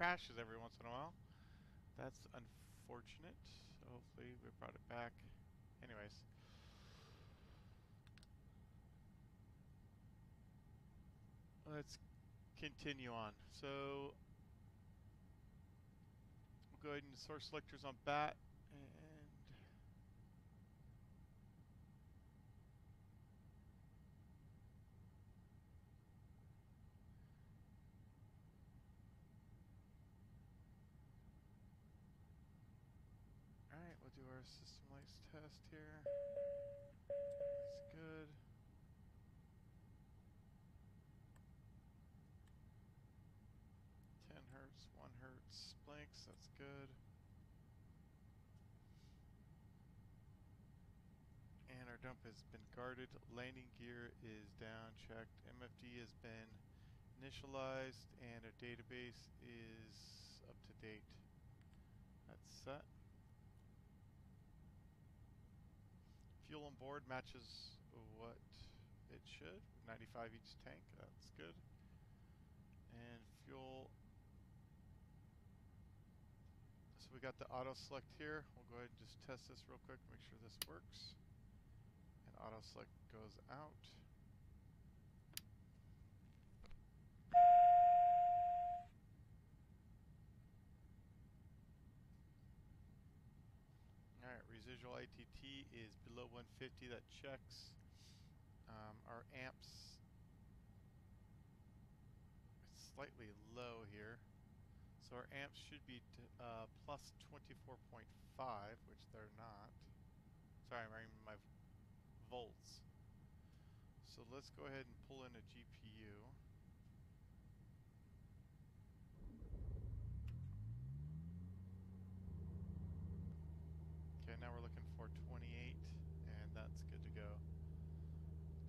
crashes every once in a while. That's unfortunate. Hopefully we brought it back. Anyways. Let's continue on. So we'll go ahead and source selectors on bat and alright, we'll do our system lights test here. That's good. Hertz, 1 hertz blinks, that's good. And our dump has been guarded. Landing gear is down, checked. MFD has been initialized, and our database is up to date. That's set. Fuel on board matches what it should. 95 each tank, that's good. And fuel. So we got the auto select here. We'll go ahead and just test this real quick, make sure this works. And auto select goes out. Alright, residual ITT is below 150, that checks. Our amps, it's slightly low here. So our amps should be plus 24.5, which they're not. Sorry, I'm running my volts. So let's go ahead and pull in a GPU. Okay, now we're looking for 28, and that's good to go.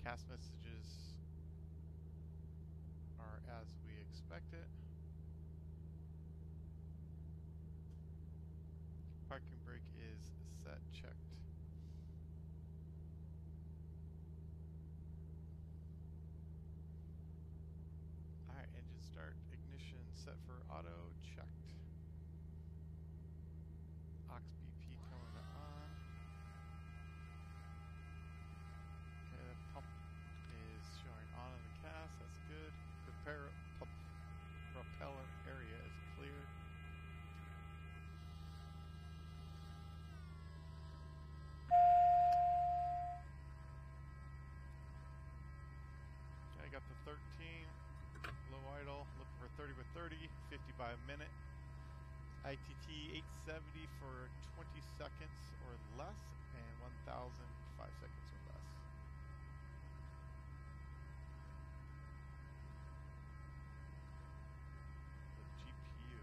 Cast messages are as we expected. Parking brake is set, checked. Alright, engine start, ignition set for auto, checked. Aux BP coming on. Okay, the pump is showing on in the cast, that's good. The propeller area is clear. Okay, I got the 13, low idle, looking for 30 by 30, 50 by a minute. ITT 870 for 20 seconds or less, and 1000 5 seconds or less. The GPU.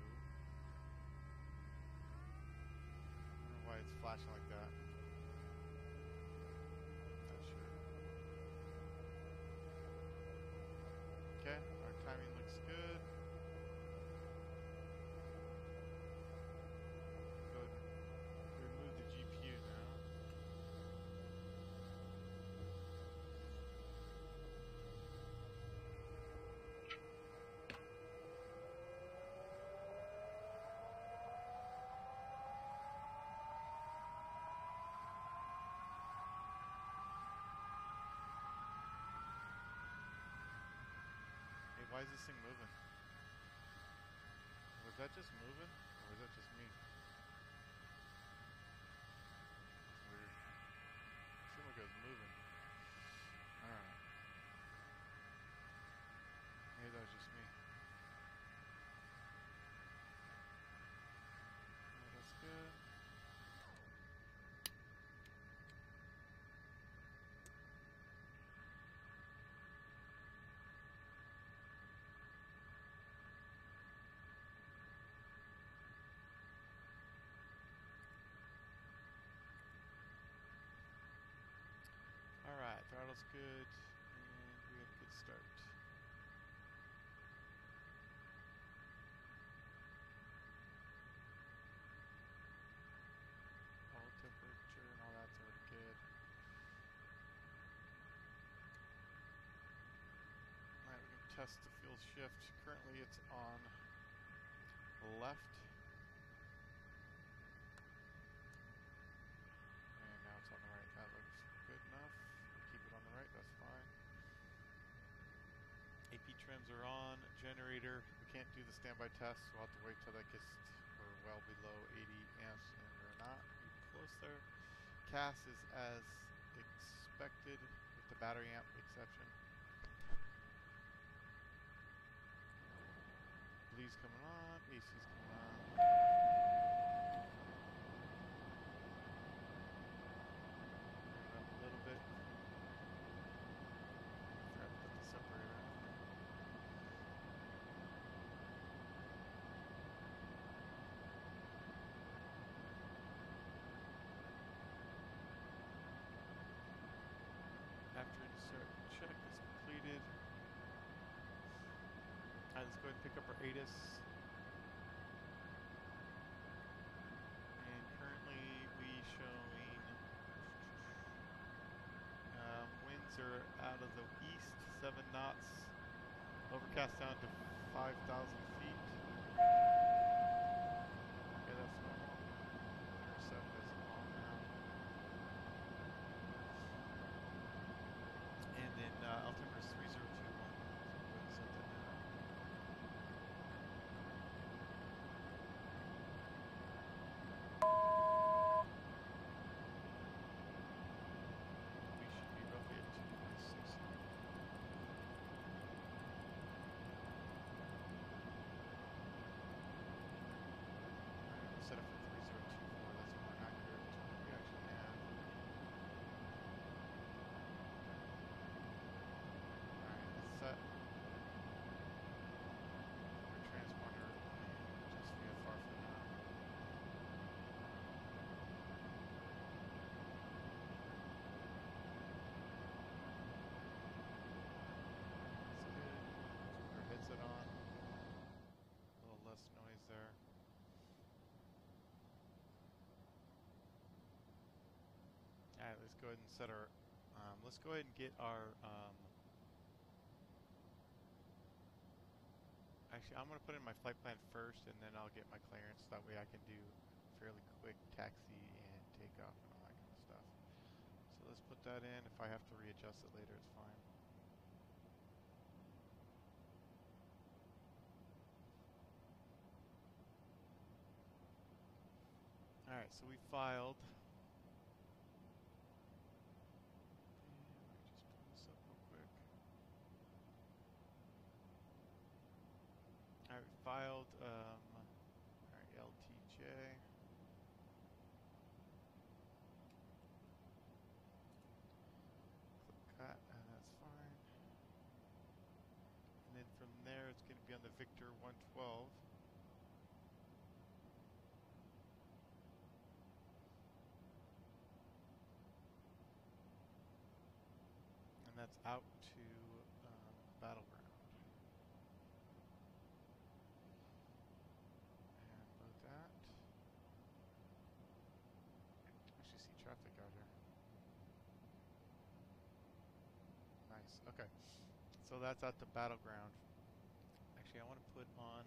I wonder why it's flashing like that. Not sure. Okay, our timing looks good. Why is this thing moving? Was that just moving? Or was that just me? That's weird. It seemed like it was moving. Alright. Maybe that was just me. Oh, that's good. Alright, throttle's good, and we had a good start. Oil temperature and all that's already good. Alright, we can test the fuel shift. Currently it's on left. And now it's on the right. That looks good enough. We'll keep it on the right, that's fine. AP trims are on. Generator, we can't do the standby test, so we'll have to wait till that gets well below 80 amps, and we're not even close there. CAS is as expected with the battery amp exception. Bleed's coming on, AC's coming on. Turn it up a little bit. Forgot to put the separator on. After insert check is completed. Alright, let's go ahead and pick up our ATIS. And currently we showing winds are out of the east, 7 knots. Overcast down to 5,000 feet. Yeah, that's normal. Air 7 is on now. And then altimeter is 3021. So we'll go ahead and set that now. We should be roughly at 226 here. Alright, we'll set it for 3024. That's more accurate to what we actually have. Alright, it's set. Our transponder just VFR for now. That's good. Let's put our headset on. A little less noise there. Alright, let's go ahead and set our, let's go ahead and get our, actually I'm going to put in my flight plan first and then I'll get my clearance. That way I can do fairly quick taxi and takeoff and all that kind of stuff. So let's put that in. If I have to readjust it later, it's fine. Alright, so we filed. And let me just pull this up real quick. Alright, we filed alright, LTJ. Click cut, and that's fine. And then from there it's going to be on the Victor 112. And that's out to Battleground. And load that. Actually see traffic out here. Nice, okay. So that's at the Battleground. Actually, I want to put on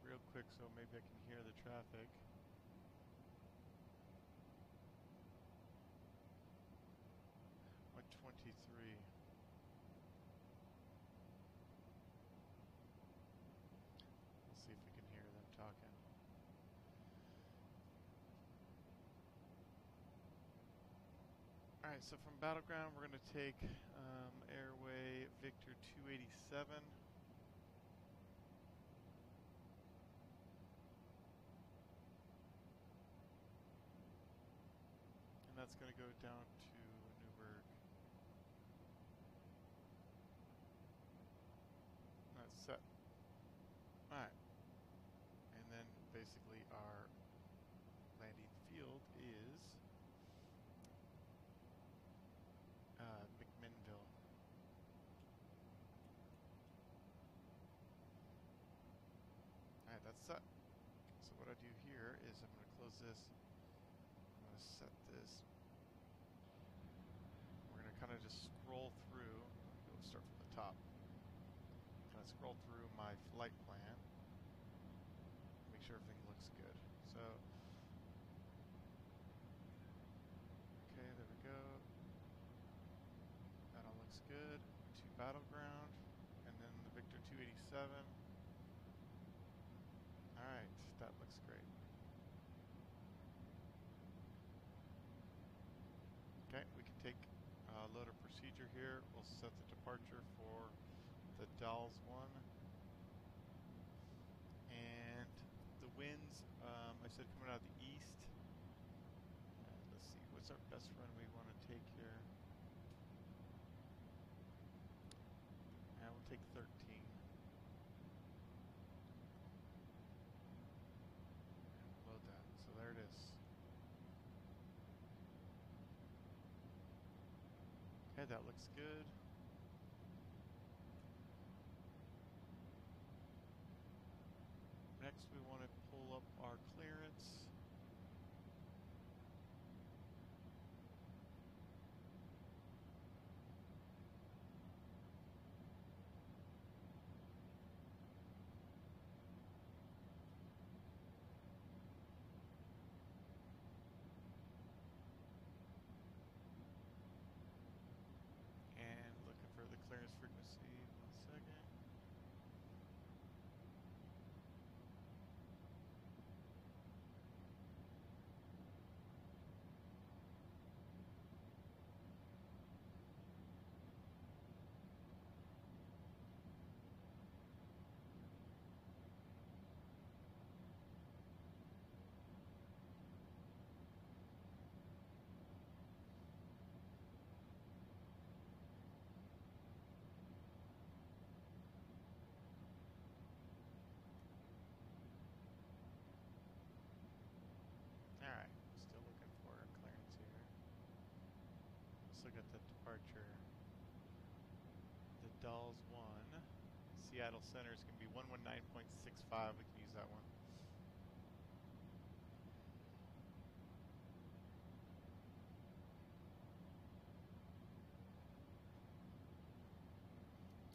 real quick so maybe I can hear the traffic. What 23? We'll see if we can hear them talking. Alright, so from Battleground we're going to take airway Victor 287. And that's going to go down to Newburgh. That's set. Alright. And then basically our landing field is McMinnville. Alright, that's set. So what I do here is I'm going to close this. I'm going to set this. We're going to kind of just scroll through. Let me go start from the top. I'm going to scroll through my flight plan. okay, there we go. That all looks good. To Battleground, and then the Victor 287. Alright, that looks great. Okay, we can take load of procedure here. We'll set the departure for the Dolls 1. And the winds, I said coming out of the east. And let's see, what's our best run we want to take here? And we'll take 13. And we'll load that. So there it is. Okay, that looks good. Next, we want to pull up our clearance. And looking for the clearance frequency. 1 second. Alright, still looking for a clearance here. Let's look at the departure. The Dolls 1. Seattle Center is going to be 119.65. We can use that one.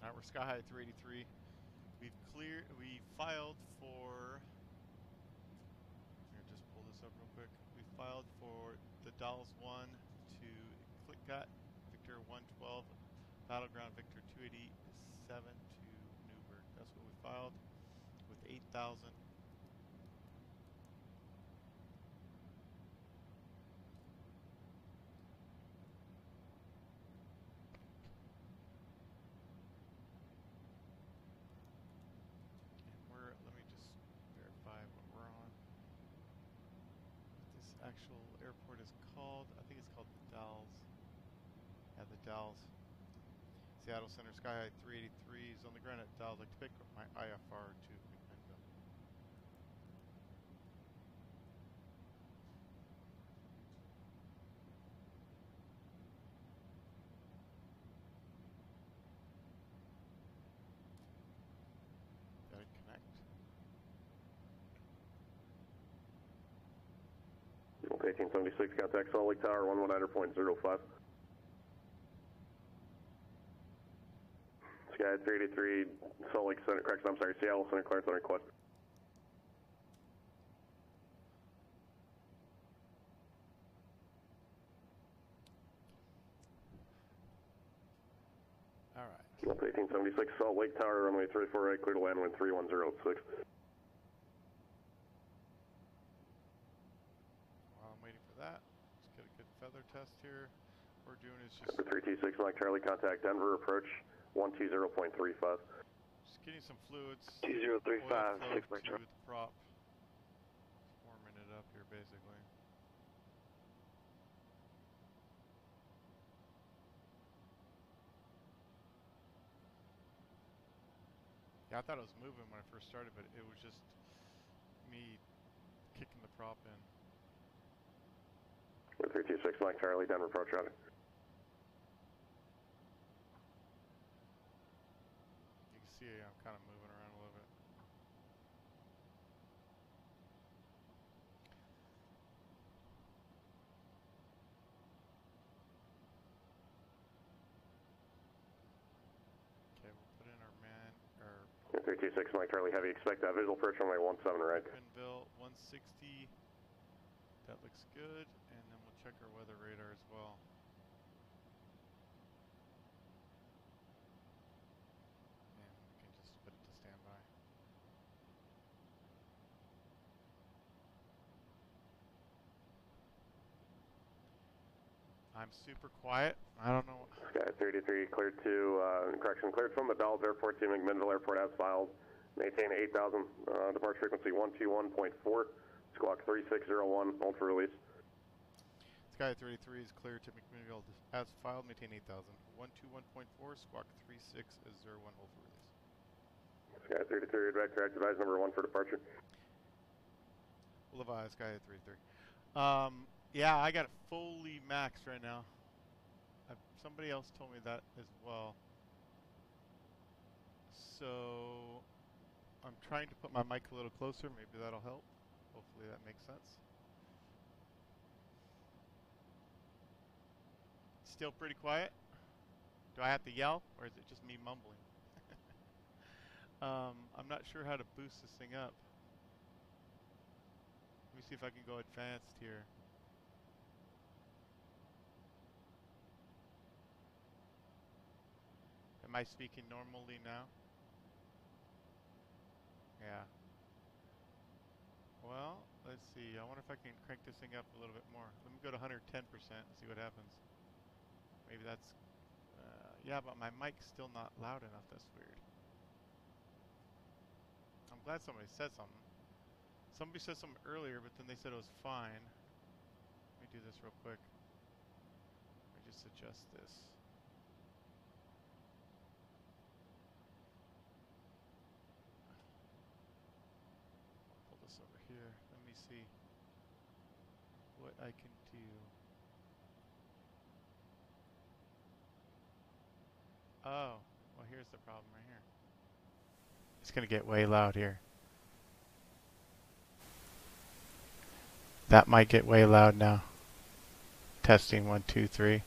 Alright, we're Sky High 383. We filed for, here, just pull this up real quick. We filed for the Dolls 1 to Clitgat, Victor 112, Battleground Victor 287 to Newburgh. That's what we filed with 8,000. Let me just verify what we're on. What this actual airport is called. I think it's called the Dalles. Yeah, the Dalles. Seattle Center, Sky High 383 is on the ground at Dalles. I'd like to pick up my IFR to McMinnville. Got it connect. Okay, 1876, contact Salt Lake Tower, 119.05. Sky 383, Salt Lake Center, correction, I'm sorry, Seattle Center, clearance on request. Alright. 1876, Salt Lake Tower, runway 34 right, clear to land, wind 3106. While I'm waiting for that, let's get a good feather test here. What we're doing is just 326, Mike Charlie, contact Denver, approach 120.35. just getting some fluids. 2035, 6 Mike to Charlie. the prop. Just warming it up here, basically. Yeah, I thought it was moving when I first started, but it was just me kicking the prop in. 326, Mike Charlie, Denver, approach routing. You can see I'm kind of moving around a little bit. Okay, we'll put in our man, or 326, 26 Mike Charlie Heavy. Expect that visual approach runway 17 right. Greenville 160. That looks good. And then we'll check our weather radar as well. And we can just put it to standby. I'm super quiet. I don't know. Sky 33 cleared to, correction, cleared from the Dallas Airport to McMinnville Airport as filed. Maintain 8,000, departure frequency 121.4, squawk 3601, hold for release. Sky 33 is clear to McMinnville as filed. Maintain 8,000. 121.4, squawk 3601, hold for release. Sky 33, direct advise number 1 for departure. We'll advise Sky 33. Yeah, I got it fully maxed right now. Somebody else told me that as well. So I'm trying to put my mic a little closer. Maybe that'll help. Hopefully that makes sense. Still pretty quiet? Do I have to yell, or is it just me mumbling? I'm not sure how to boost this thing up. Let me see if I can go advanced here. Am I speaking normally now? Yeah. Well, let's see. I wonder if I can crank this thing up a little bit more. Let me go to 110% and see what happens. Maybe that's... yeah, but my mic's still not loud enough. That's weird. I'm glad somebody said something. Somebody said something earlier, but then they said it was fine. Let me do this real quick. Let me just adjust this. Pull this over here. Let me see what I can do. Oh, well, here's the problem right here. It's going to get way loud here. That might get way loud now. Testing 1, 2, 3.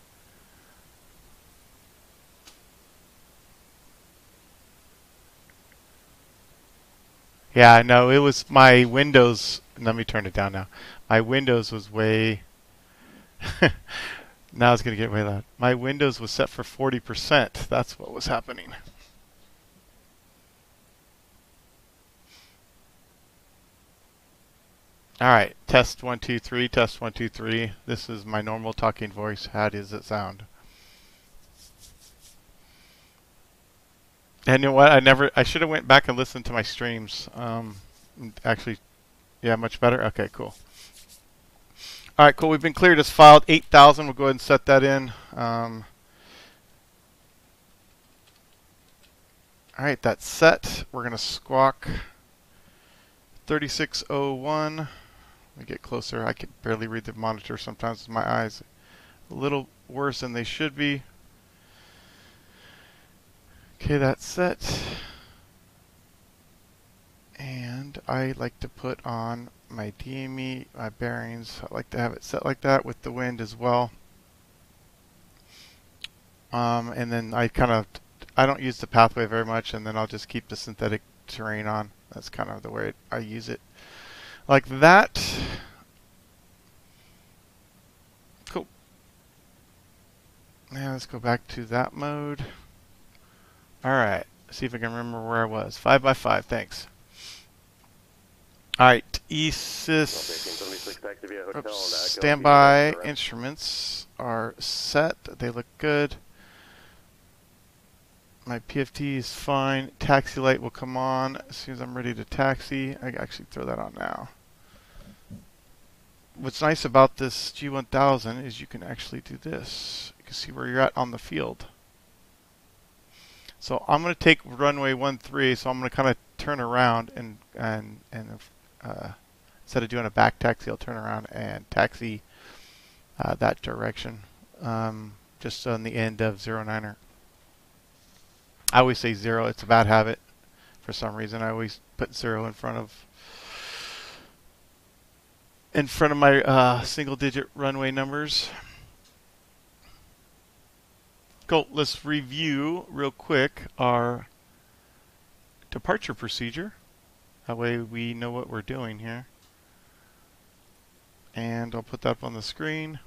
Yeah, I know. It was my Windows. Let me turn it down now. My Windows was way... Now it's going to get way loud. My Windows was set for 40%. That's what was happening. All right, test 1, 2, 3. Test 1, 2, 3. This is my normal talking voice. How does it sound? And you know what? I should have went back and listened to my streams. Actually, yeah, much better. Okay, cool. All right, cool. We've been cleared as filed 8,000. We'll go ahead and set that in. All right, that's set. We're going to squawk 3601. Let me get closer. I can barely read the monitor sometimes with my eyes. A little worse than they should be. Okay, that's set. And I like to put on my DME, my bearings. I like to have it set like that with the wind as well. And then I don't use the pathway very much, and then I'll just keep the synthetic terrain on. That's kind of the way I use it. Like that. Cool. Now let's go back to that mode. Alright, see if I can remember where I was. 5 by 5, thanks. Alright, ESIS standby instruments are set. They look good. My PFT is fine. Taxi light will come on as soon as I'm ready to taxi. I can actually throw that on now. What's nice about this G1000 is you can actually do this. You can see where you're at on the field. So I'm going to take runway 13, so I'm going to kind of turn around and instead of doing a back taxi, I'll turn around and taxi that direction, just on the end of 09er. I always say 0. It's a bad habit for some reason. I always put 0 in front of my single-digit runway numbers. Cool. Let's review real quick our departure procedure. That way we know what we're doing here. And I'll put that up on the screen.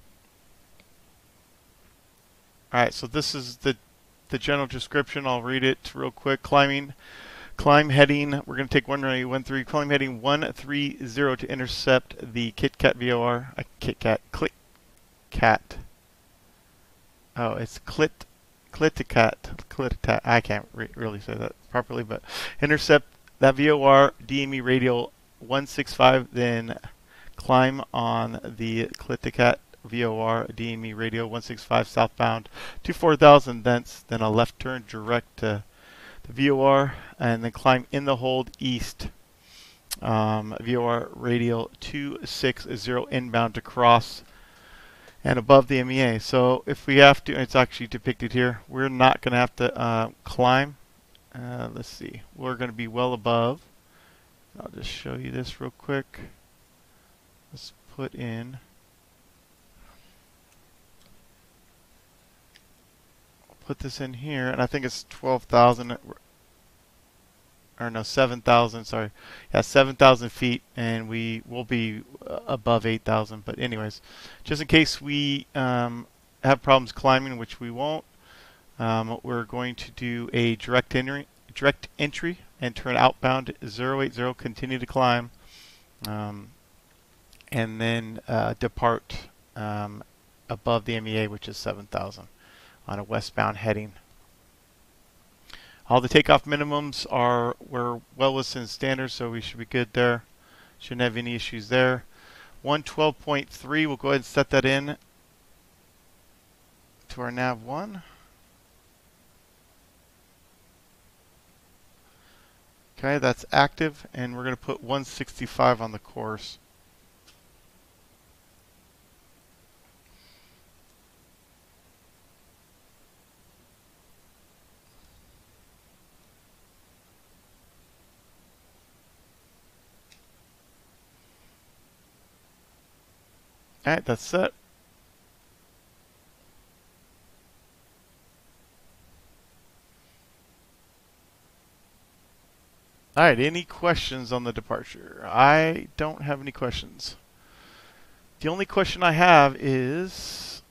Alright, so this is the general description. I'll read it real quick. Climb heading, we're going to take 113, climb heading 130 to intercept the KitKat VOR. ClitCat. Oh, it's Cliticat. I can't really say that properly, but intercept that VOR DME radial 165, then climb on the Cliticat VOR DME radio 165 southbound to 4000, then a left turn direct to the VOR, and then climb in the hold east VOR radial 260 inbound to cross and above the MEA. So if we have to, it's actually depicted here, we're not going to have to climb. Let's see, we're going to be well above. I'll just show you this real quick. Let's put in this in here, and I think it's 12,000, or no, 7,000, sorry. Yeah, 7,000 feet, and we will be above 8,000. But anyways, just in case we have problems climbing, which we won't, we're going to do a direct entry and turn outbound 080, continue to climb, and then depart above the MEA, which is 7,000. On a westbound heading. All the takeoff minimums we're well within standards, so we should be good there. Shouldn't have any issues there. 112.3, we'll go ahead and set that in to our nav 1. Okay, that's active, and we're going to put 165 on the course. Alright, that's set. Alright, any questions on the departure? I don't have any questions. The only question I have is,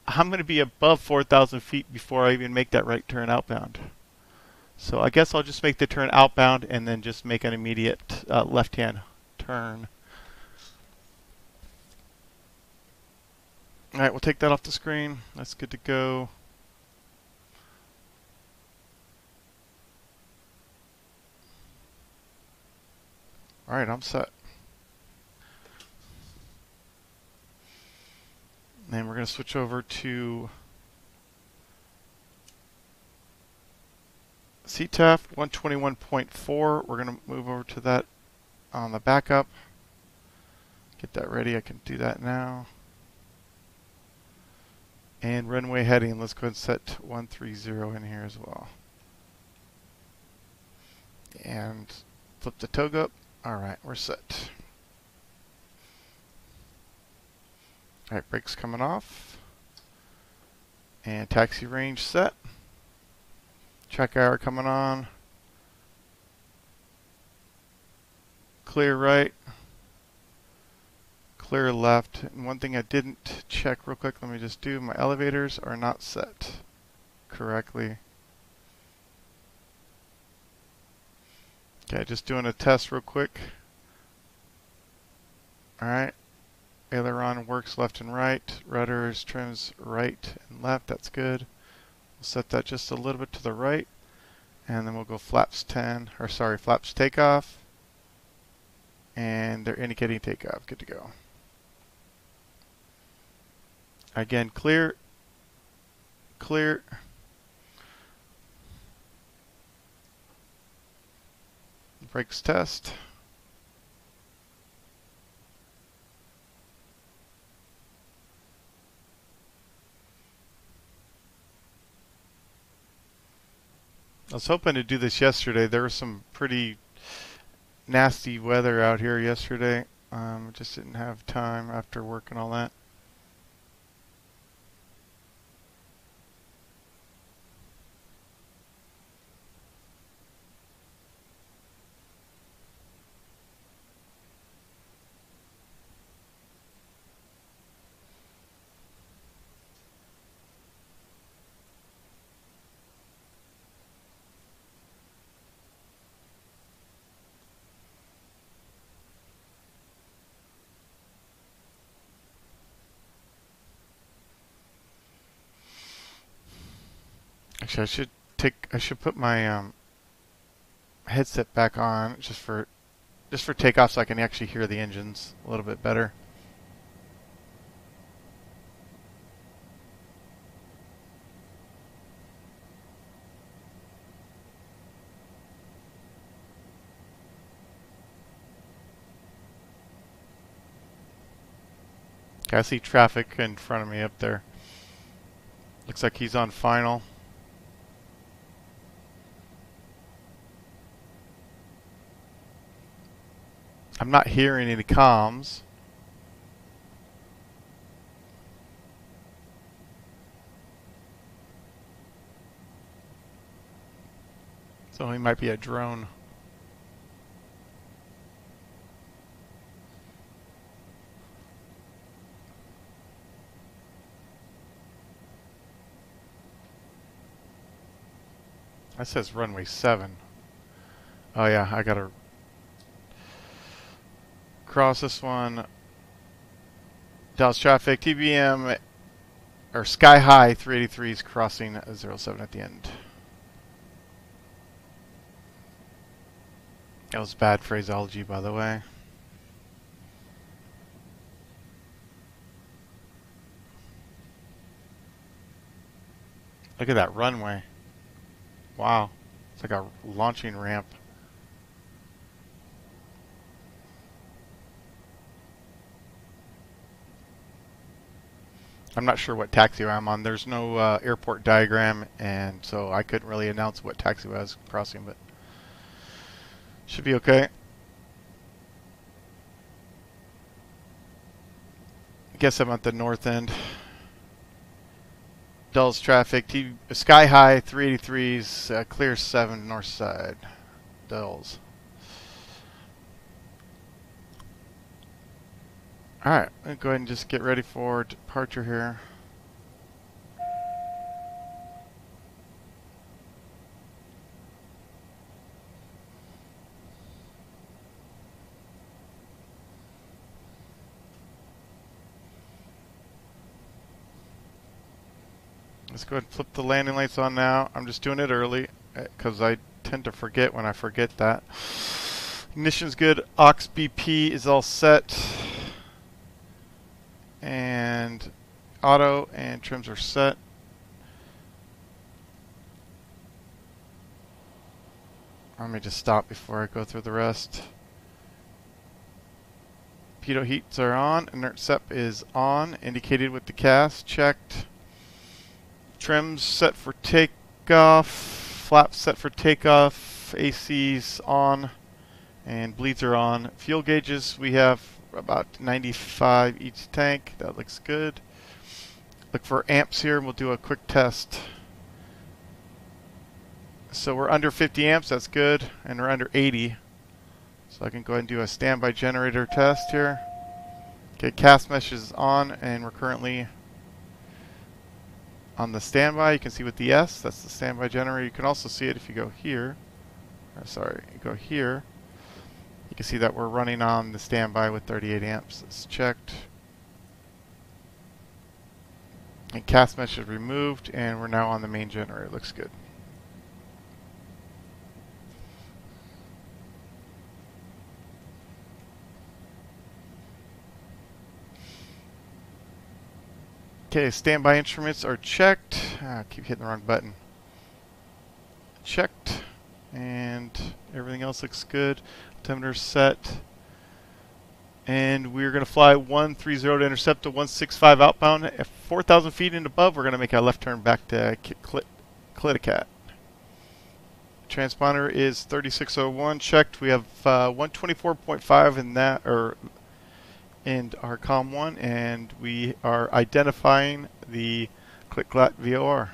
I'm going to be above 4,000 feet before I even make that right turn outbound. So I guess I'll just make the turn outbound and then just make an immediate left-hand turn. Alright, we'll take that off the screen. That's good to go. Alright, I'm set. And we're going to switch over to CTAF 121.4. We're going to move over to that on the backup. Get that ready. I can do that now. And runway heading, let's go ahead and set 130 in here as well. And flip the toga up. Alright, we're set. Alright, brakes coming off. And taxi range set. Track hour coming on. Clear right. Clear left. And one thing I didn't check real quick, let me just do, my elevators are not set correctly. Okay, just doing a test real quick. Alright. Aileron works left and right. Rudders trims right and left. That's good. We'll set that just a little bit to the right. And then we'll go flaps 10, or sorry, flaps takeoff. And they're indicating takeoff. Good to go. Again, clear. Clear. Brakes test. I was hoping to do this yesterday. There was some pretty nasty weather out here yesterday. Just didn't have time after work and all that. Actually, I should put my headset back on just for takeoff so I can actually hear the engines a little bit better. Okay, I see traffic in front of me up there. Looks like he's on final. I'm not hearing any comms. So he might be a drone. That says runway 7. Oh yeah, I gotta cross this one. Dallas traffic, TBM, or Sky High 383 is crossing 07 at the end. That was bad phraseology, by the way. Look at that runway. Wow. It's like a launching ramp. I'm not sure what taxiway I'm on. There's no airport diagram, and so I couldn't really announce what taxiway I was crossing, but should be okay. I guess I'm at the north end. Dulles traffic, Sky High 383s, clear 7 north side. Dulles. Alright, I'll go ahead and just get ready for departure here. Let's go ahead and flip the landing lights on now. I'm just doing it early because I tend to forget when I forget that. Ignition's good. Aux BP is all set. And auto and trims are set. Let me just stop before I go through the rest. Pitot heats are on. Inert sep is on. Indicated with the cast. Checked. Trims set for takeoff. Flaps set for takeoff. AC's on. And bleeds are on. Fuel gauges, we have about 95 each tank. That looks good. Look for amps here. We'll do a quick test. So we're under 50 amps. That's good. And we're under 80. So I can go ahead and do a standby generator test here. Okay, cast mesh is on, and we're currently on the standby. You can see with the S, that's the standby generator. You can also see it if you go here. Sorry, you go here. You can see that we're running on the standby with 38 amps. It's checked. And cast mesh is removed, and we're now on the main generator. Looks good. Okay, standby instruments are checked. I keep hitting the wrong button. Checked. And everything else looks good. Altimeter set. And we're going to fly 130 to intercept to 165 outbound. At 4,000 feet and above, we're going to make a left turn back to Pilotedge. Transponder is 3601 checked. We have 124.5 in that, in our COM 1, and we are identifying the CLIT VOR.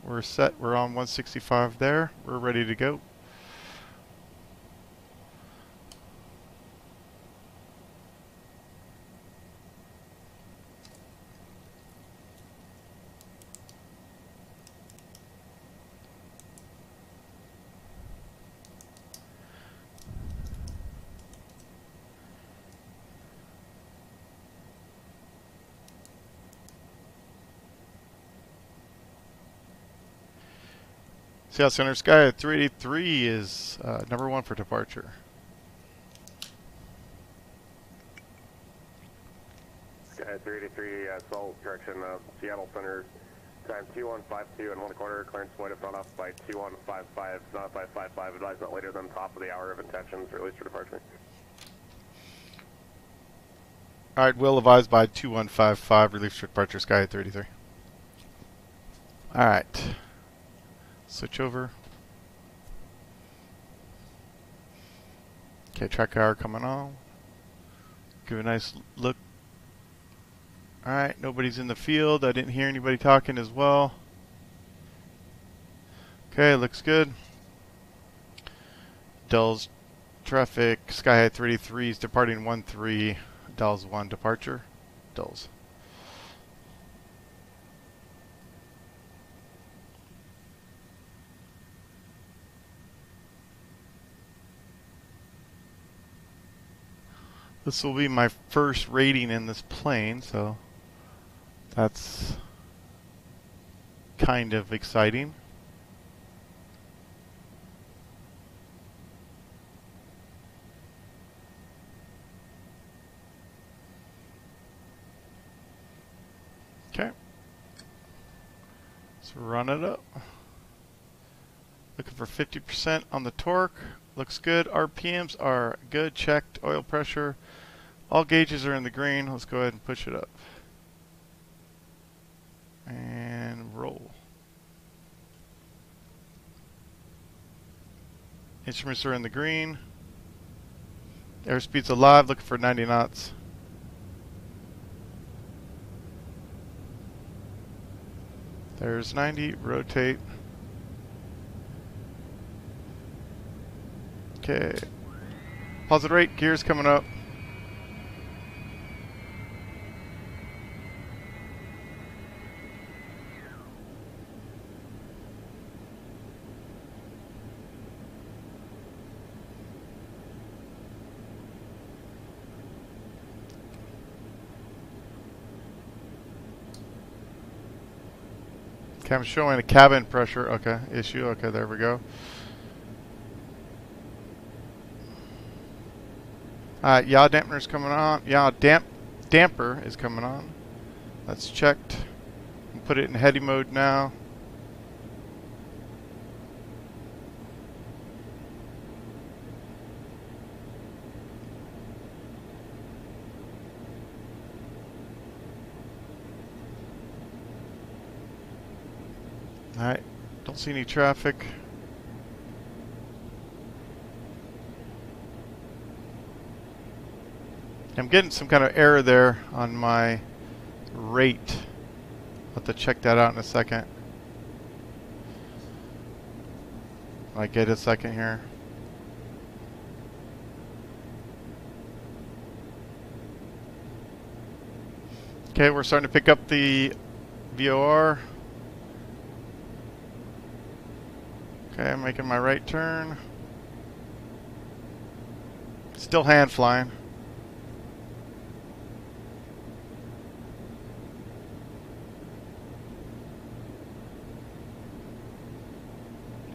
We're set. We're on 165 there. We're ready to go. Seattle Center Sky at 383 is number 1 for departure. Sky 383, Salt, correction, Seattle Center, time 2152 and 1/4, clearance point if not off by 2155, not by 55, advise not later than top of the hour of intentions, release for departure. Alright, will advise by 2155, release for departure, Sky at 33. Alright. Switch over. Okay, track hour coming on. Give a nice look. Alright, nobody's in the field. I didn't hear anybody talking as well. Okay, looks good. Dell's traffic, Sky High 33 is departing 13. Dell's 1 departure. Dell's. This will be my first rating in this plane, so that's kind of exciting. Okay. Let's run it up. Looking for 50% on the torque. Looks good. RPMs are good. Checked. Oil pressure. All gauges are in the green. Let's go ahead and push it up. And roll. Instruments are in the green. Airspeed's alive. Looking for 90 knots. There's 90. Rotate. Okay. Positive rate. Gears coming up. Okay, I'm showing a cabin pressure. Okay, issue. Okay, there we go. Yaw dampener's coming on. Yaw damper is coming on. That's checked. Put it in heady mode now. Alright, don't see any traffic. I'm getting some kind of error there on my rate. I'll have to check that out in a second. Might get a second here. Okay, we're starting to pick up the VOR. Okay, I'm making my right turn. Still hand flying.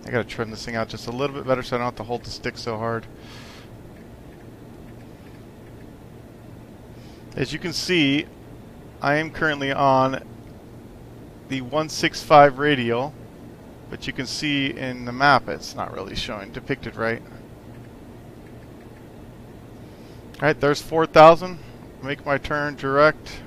I gotta trim this thing out just a little bit better so I don't have to hold the stick so hard. As you can see, I am currently on the 165 radial, but you can see in the map it's not really showing depicted right. Alright, there's 4,000. Make my turn direct.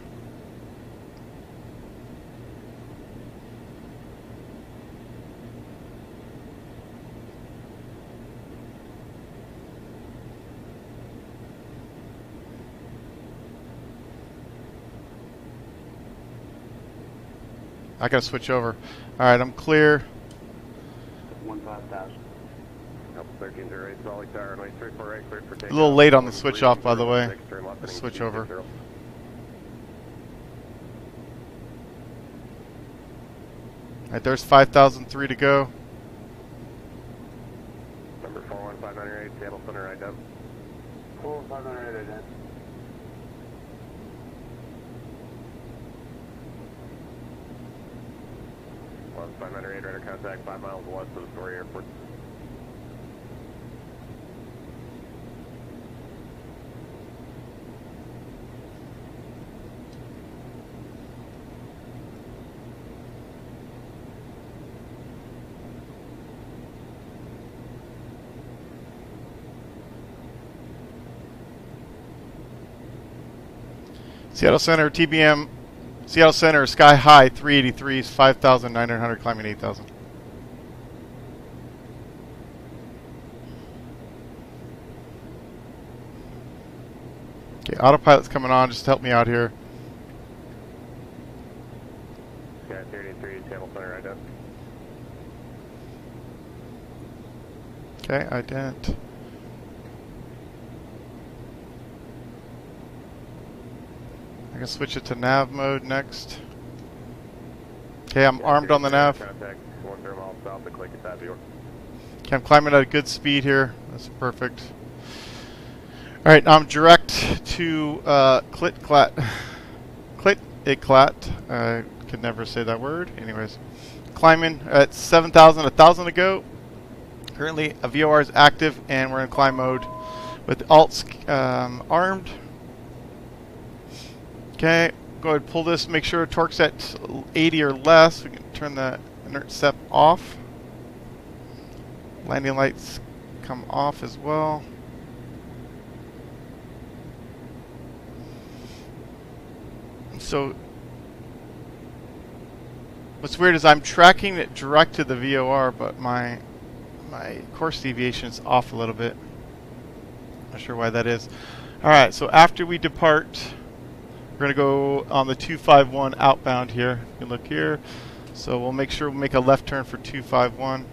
I gotta switch over. Alright, I'm clear. 15,000. 1308, solid tower, runway 34 right, cleared for takeoff. A little late on the switch off, by the way. Let's switch over. Alright, there's 5,003 to go. Number 41598, Seattle Center, right down. 41598, right down. 598 radar contact 5 miles west of Astoria Airport. Seattle Center, TBM, Seattle Center, Sky High, 383, 5,900, climbing 8,000. Okay, autopilot's coming on, just help me out here. Sky 383, Seattle Center, ident. Okay, ident. I can switch it to nav mode next. Okay, I'm armed on the nav. Contact 10 miles south of Clayton Tab viewer. Okay, I'm climbing at a good speed here. That's perfect. Alright, I'm direct to Clit-Clat. I could never say that word. Anyways, climbing at 7,000, 1,000 to go. Currently, a VOR is active, and we're in climb mode with alts armed. Okay, go ahead and pull this. Make sure torque's at 80 or less. We can turn the inert step off. Landing lights come off as well. So, what's weird is I'm tracking it direct to the VOR, but my course deviation is off a little bit. Not sure why that is. Alright, so after we depart, we're going to go on the 251 outbound here. You can look here. So we'll make sure we make a left turn for 251.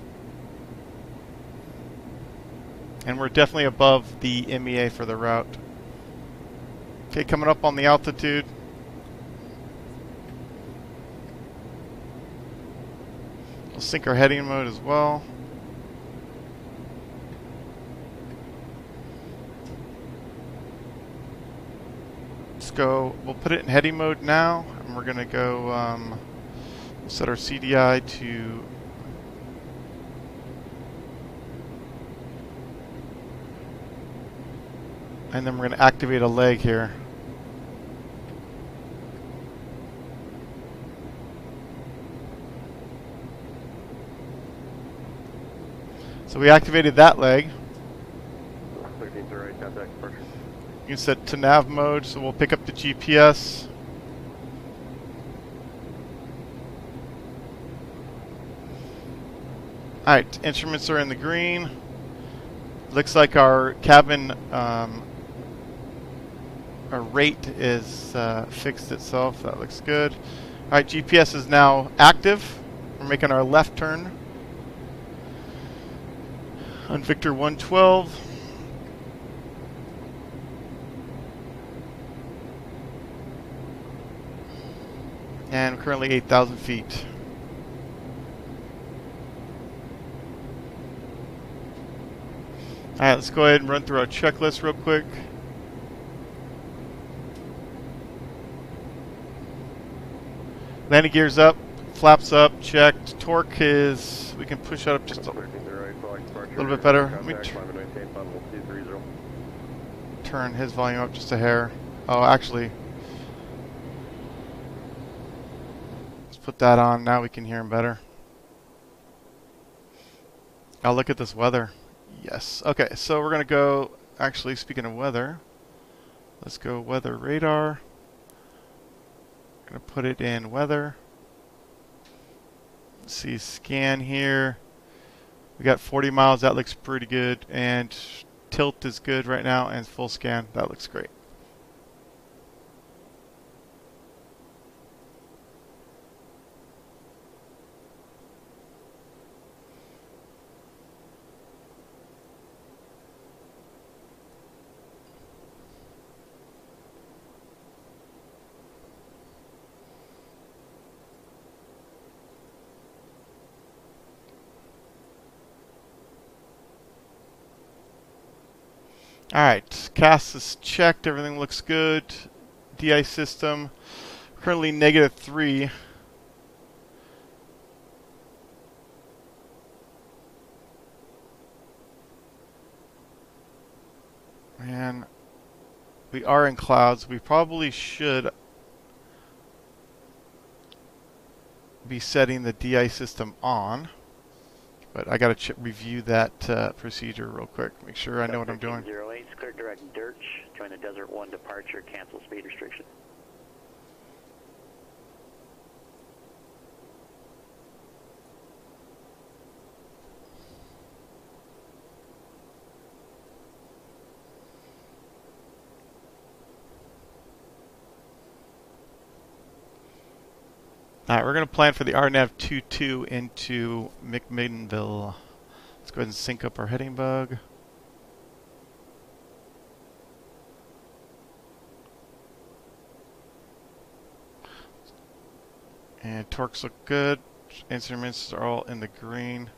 And we're definitely above the MEA for the route. Okay, coming up on the altitude. We'll sync our heading mode as well. Go. We'll put it in heading mode now, and we're gonna go. We'll set our CDI to. And then we're gonna activate a leg here. So we activated that leg. 13th to right, contact departure. You can set to nav mode, so we'll pick up the GPS. Alright, instruments are in the green. Looks like our cabin our rate is fixed itself. That looks good. Alright, GPS is now active. We're making our left turn on Victor 112. And currently 8,000 feet. Alright, let's go ahead and run through our checklist real quick. Landing gears up, flaps up, checked. Torque is, we can push that up just a little bit better. Let me turn his volume up just a hair. Oh, actually, put that on. Now we can hear him better. I'll look at this weather. Yes. Okay, so we're going to go, actually, speaking of weather, let's go weather radar. I'm going to put it in weather. Let's see, scan here. We got 40 miles. That looks pretty good. And tilt is good right now, and full scan. That looks great. Alright, CAS is checked, everything looks good. DI system, currently -3. We are in clouds. We probably should be setting the DI system on, but I got to review that procedure real quick. Make sure I know what I'm doing. 1308, clear direct Dirch. Join the Desert 1 departure. Cancel speed restriction. All right, we're going to plan for the RNAV 22 into McMinnville. Let's go ahead and sync up our heading bug. And torques look good. Instruments are all in the green.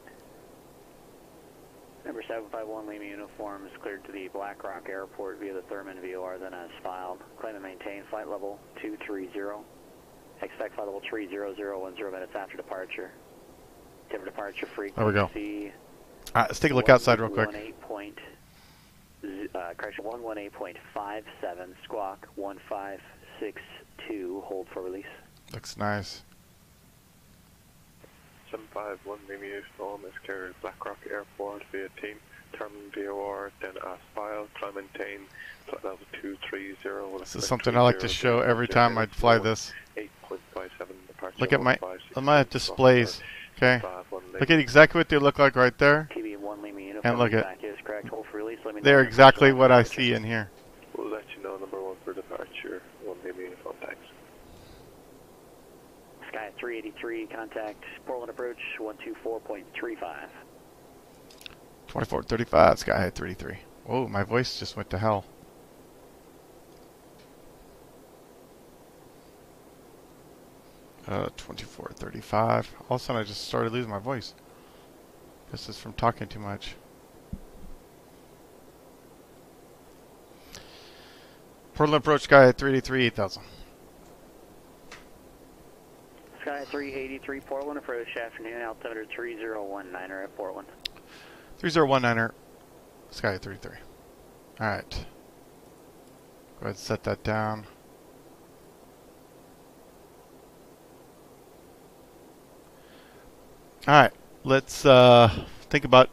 Number 751 Lima uniform is cleared to the Black Rock Airport via the Thurman VOR, then as filed. Claim and maintain flight level 230. Expect flight level 300 10 minutes after departure. Timber departure frequency. There we go. All right, let's take a look outside real quick. 118.57, squawk 1562, hold for release. Looks nice. 751 Lima uniform is cleared Black Rock Airport via team Terminal VOR, then as filed. Climb maintain flight level 230. This is something I like to show every time I fly this. 8.57 departure. Look at my displays. Okay. Look at exactly what they look like right there. And look at. They're exactly what I see in here. We'll let you know number 1 for departure. 1 Lima uniform, thanks. Sky 383, contact Portland approach 124.35. 2435, Sky High 33. Whoa, my voice just went to hell. Uh, 2435. All of a sudden I just started losing my voice. This is from talking too much. Portland approach, Sky at 383, 8000. Sky 383, Portland approach, afternoon, altimeter 3019er at Portland. 3019er, Sky at 33. Alright. Go ahead and set that down. Alright, let's think about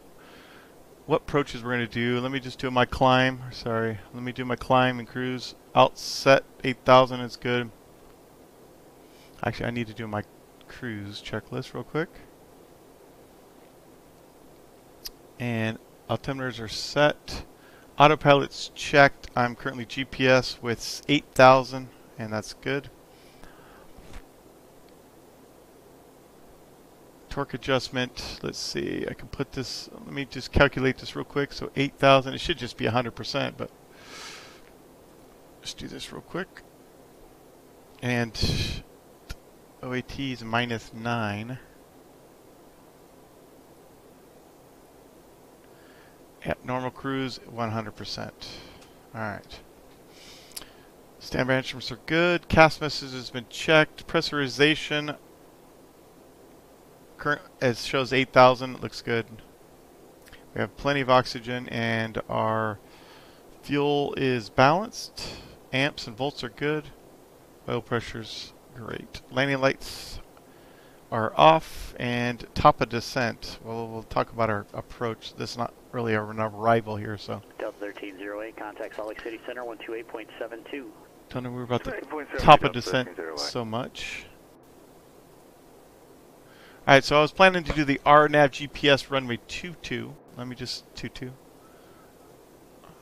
what approaches we're going to do. Let me just do my climb. Sorry, let me do my climb and cruise. Outset 8000 is good. Actually, I need to do my cruise checklist real quick. And altimeters are set. Autopilot's checked. I'm currently GPS with 8000, and that's good. Torque adjustment, let's see, I can put this, let me just calculate this real quick. So 8000, it should just be 100%, but let's do this real quick. And OAT is -9. At normal cruise, 100%. Alright. Standby instruments are good. Cast message has been checked. Pressurization, current, it shows 8000. It looks good. We have plenty of oxygen and our fuel is balanced. Amps and volts are good. Oil pressure's great. Landing lights are off, and top of descent. Well, we'll talk about our approach. This is not really an arrival here, so. Delta 1308, contact Salt Lake City Center 128.72. Don't know worry about the top of descent so much. Alright, so I was planning to do the RNAV GPS runway 22. Let me just 22.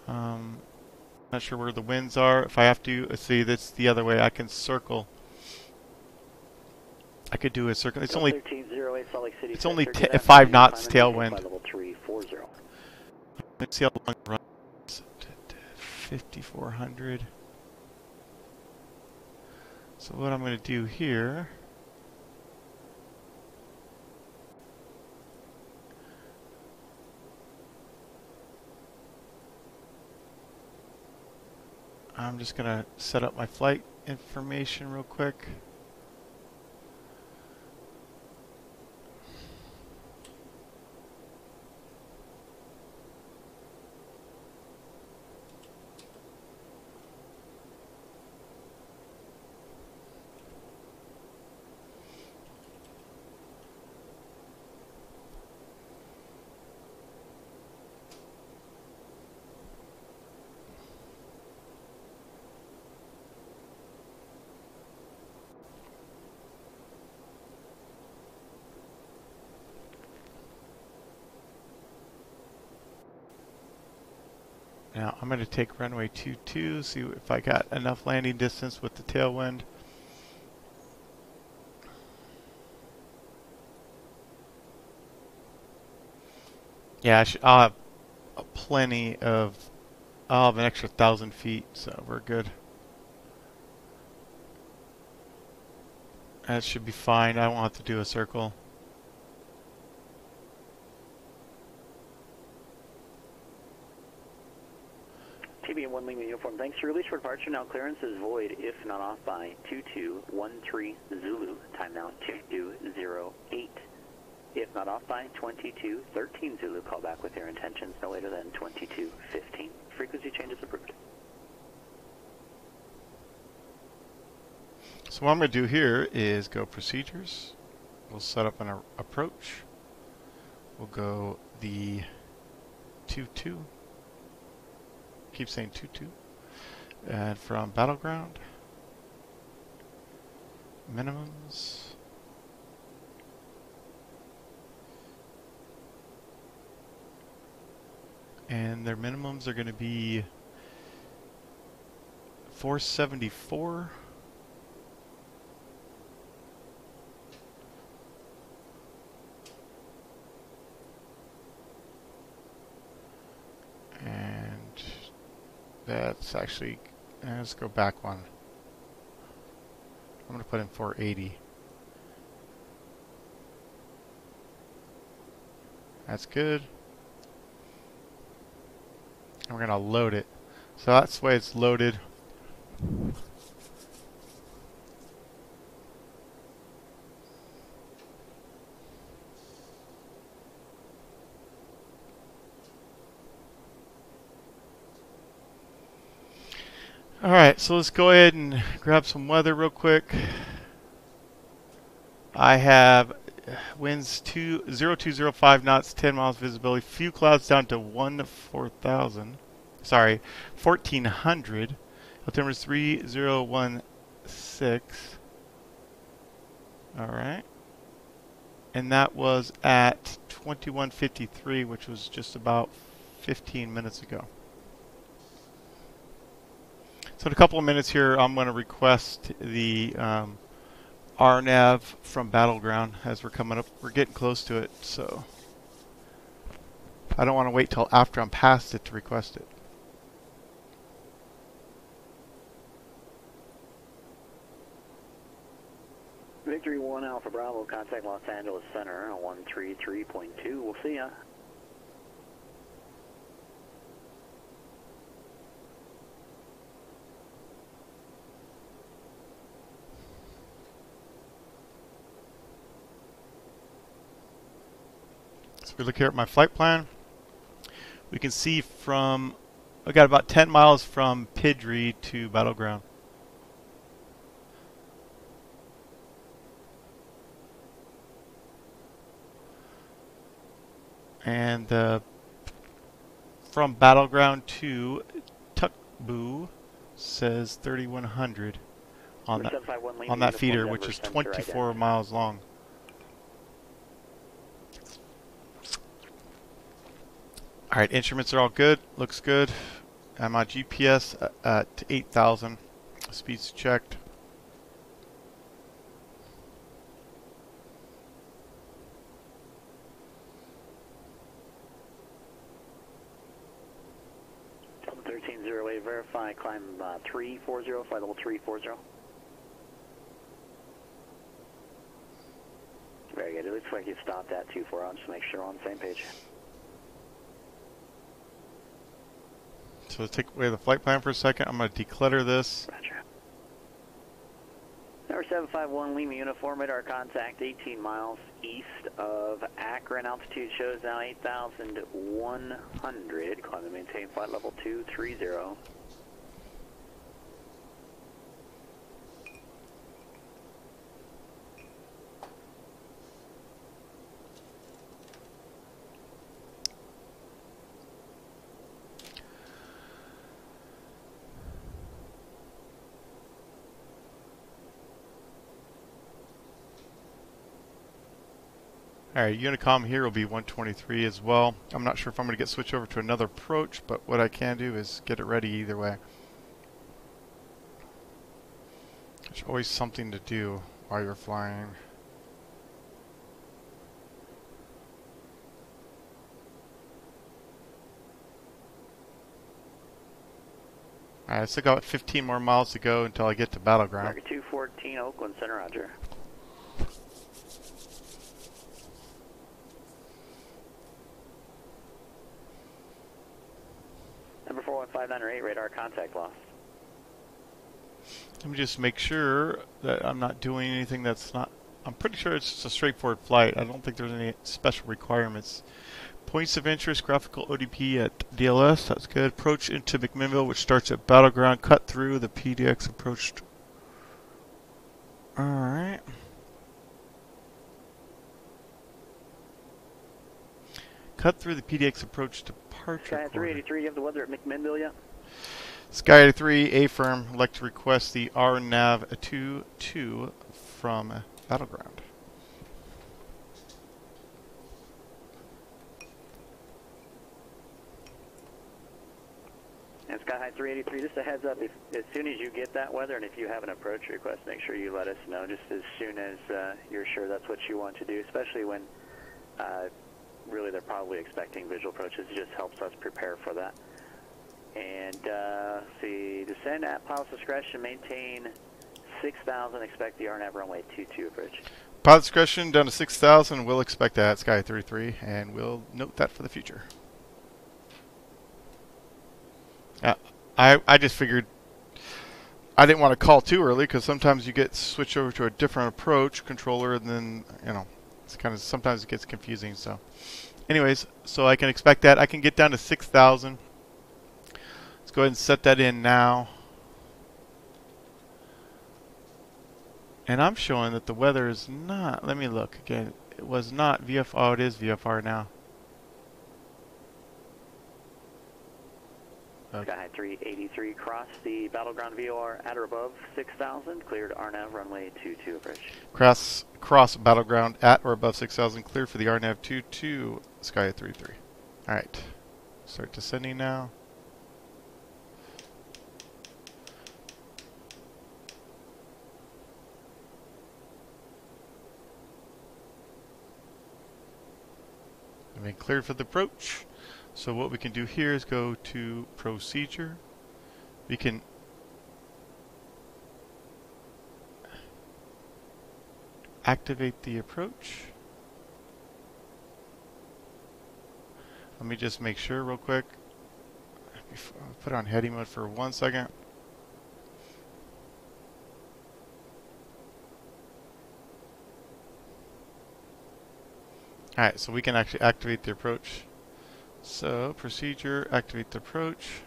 Not sure where the winds are. If I have to, let's see, that's the other way. I can circle. I could do a circle. It's only 5 knots tailwind. Let's see how long it runs. 5,400. So what I'm going to do here. I'm just going to set up my flight information real quick. Now I'm going to take runway 22, see if I got enough landing distance with the tailwind. Yeah, I'll have plenty of, I'll have an extra 1,000 feet, so we're good. That should be fine. I won't have to do a circle. TB1 Lima Uniform, thanks for release for departure. Now clearance is void if not off by 2213 Zulu. Time now 2208. If not off by 2213 Zulu. Call back with your intentions no later than 2215. Frequency changes approved. So what I'm going to do here is go procedures. We'll set up an approach. We'll go the 22. Keep saying 22. And from battleground, minimums. And their minimums are going to be 474. That's actually, let's go back one. I'm going to put in 480. That's good. And we're going to load it. So that's the way it's loaded. Alright, so let's go ahead and grab some weather real quick. I have winds 0205 knots, 10 miles visibility, few clouds down to 1400. Altimeter is 3016. Alright. And that was at 21:53, which was just about 15 minutes ago. So in a couple of minutes here, I'm going to request the RNAV from Battleground as we're coming up. We're getting close to it, so I don't want to wait till after I'm past it to request it. Victory 1 Alpha Bravo, contact Los Angeles Center on 133.2. We'll see ya. So we look here at my flight plan. We can see from, I got about 10 miles from Pidgey to Battleground. And from Battleground to Tukbu says 3100 on that feeder, which is 24 miles long. Alright, instruments are all good. Looks good. I'm on GPS at 8,000. Speed's checked. Delta 1308, verify, climb 340, flight level 340. Very good. It looks like you stopped at 24 on, just make sure we're on the same page. So let's take away the flight plan for a second. I'm going to declutter this. Roger. Number 751 Lima Uniform, radar contact 18 miles east of Akron. Altitude shows now 8,100. Climb and maintain flight level 230. Alright, Unicom here will be 123 as well. I'm not sure if I'm going to get switched over to another approach, but what I can do is get it ready either way. There's always something to do while you're flying. Alright, I still got 15 more miles to go until I get to Battleground. Market 214, Oakland Center, roger. Number 41598, radar contact loss. Let me just make sure that I'm not doing anything that's not... I'm pretty sure it's just a straightforward flight. I don't think there's any special requirements. Points of interest, graphical ODP at DLS, that's good. Approach into McMinnville, which starts at Battleground. Cut through the PDX approach. Alright. Cut through the PDX approach departure. Sky 383, you have the weather at McMinnville yet? Sky 83, A-firm, would like to request the RNAV 22 from Battleground. And Sky High 383, just a heads up, as soon as you get that weather and if you have an approach request, make sure you let us know just as soon as you're sure that's what you want to do, especially when really they're probably expecting visual approaches. It just helps us prepare for that. And see, descend at pilot's discretion, maintain 6,000, expect the RNAV runway 22 approach. Pilot discretion down to 6,000, we'll expect that at Sky 33, and we'll note that for the future. I just figured I didn't want to call too early because sometimes you get switched over to a different approach controller and then, you know, it's kind of, sometimes it gets confusing. So anyways, so I can expect that. I can get down to 6,000. Let's go ahead and set that in now. And I'm showing that the weather is not, let me look again. It was not VFR, oh it is VFR now. Sky High 383, cross the Battleground VOR at or above 6,000, cleared RNAV runway 22 approach. Cross Battleground at or above 6,000, cleared for the RNAV 22, Sky 33. Alright, start descending now. I've been cleared for the approach. So what we can do here is go to procedure. We can activate the approach. Let me just make sure real quick. Put on heading mode for 1 second. Alright, so we can actually activate the approach. So, procedure, activate the approach.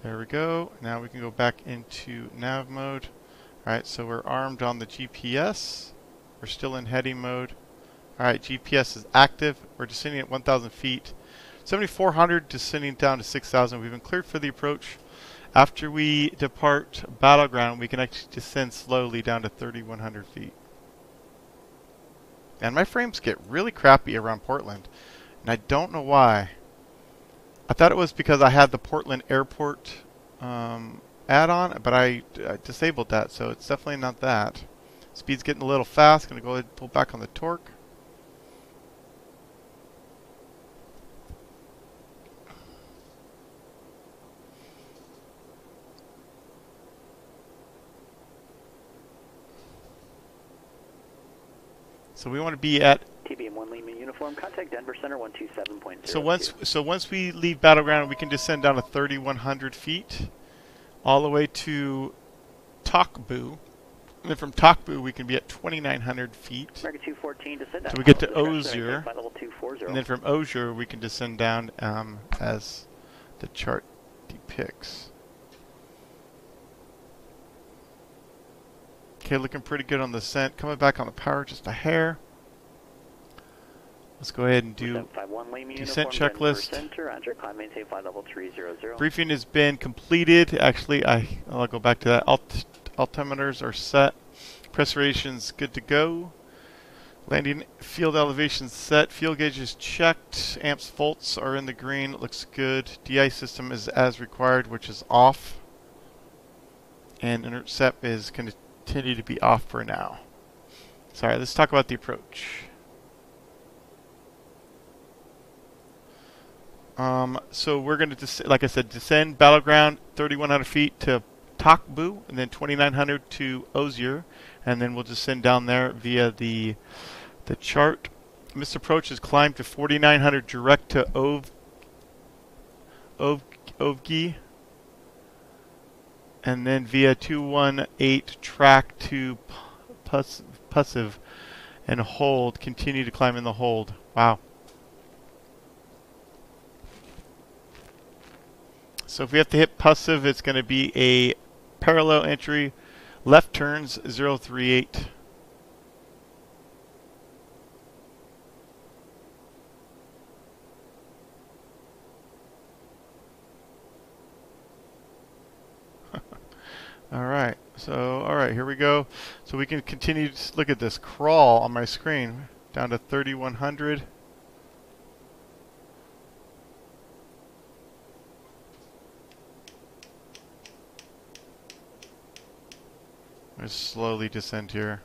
There we go. Now we can go back into nav mode. Alright, so we're armed on the GPS. We're still in heading mode. Alright, GPS is active. We're descending at 1,000 feet. 7,400 descending down to 6,000. We've been cleared for the approach. After we depart Battleground, we can actually descend slowly down to 3,100 feet. And my frames get really crappy around Portland, and I don't know why. I thought it was because I had the Portland Airport add-on, but I disabled that, so it's definitely not that. Speed's getting a little fast. Gonna go ahead and pull back on the torque. So we want to be at TBM1 Lima uniform, contact Denver Center 127.0. So once we leave Battleground, we can descend down to 3,100 feet, all the way to Tokbu. And then from Tokbu, we can be at 2,900 feet. America 214, descend so we get to Osier, level 240. and then from Osier, we can descend down as the chart depicts. Okay, looking pretty good on the descent. Coming back on the power just a hair. Let's go ahead and do descent checklist. Briefing has been completed. Actually, I'll go back to that. Altimeters are set. Pressuration's good to go. Landing field elevation set. Fuel gauge is checked. Amps volts are in the green. It looks good. DI system is as required, which is off. And inert sep is going to continue to be off for now. Sorry, let's talk about the approach. So we're going to, like I said, descend Battleground 3,100 feet to Takbu, and then 2,900 to Osier, and then we'll descend down there via the chart. This approach is climbed to 4,900 direct to Ovgi, and then via 218 track to Pussive, and hold. Continue to climb in the hold. Wow. So if we have to hit Pussive, it's going to be a parallel entry, left turns 038. Alright, so alright, here we go. So we can continue to look at this crawl on my screen down to 3,100. Let's slowly descend here.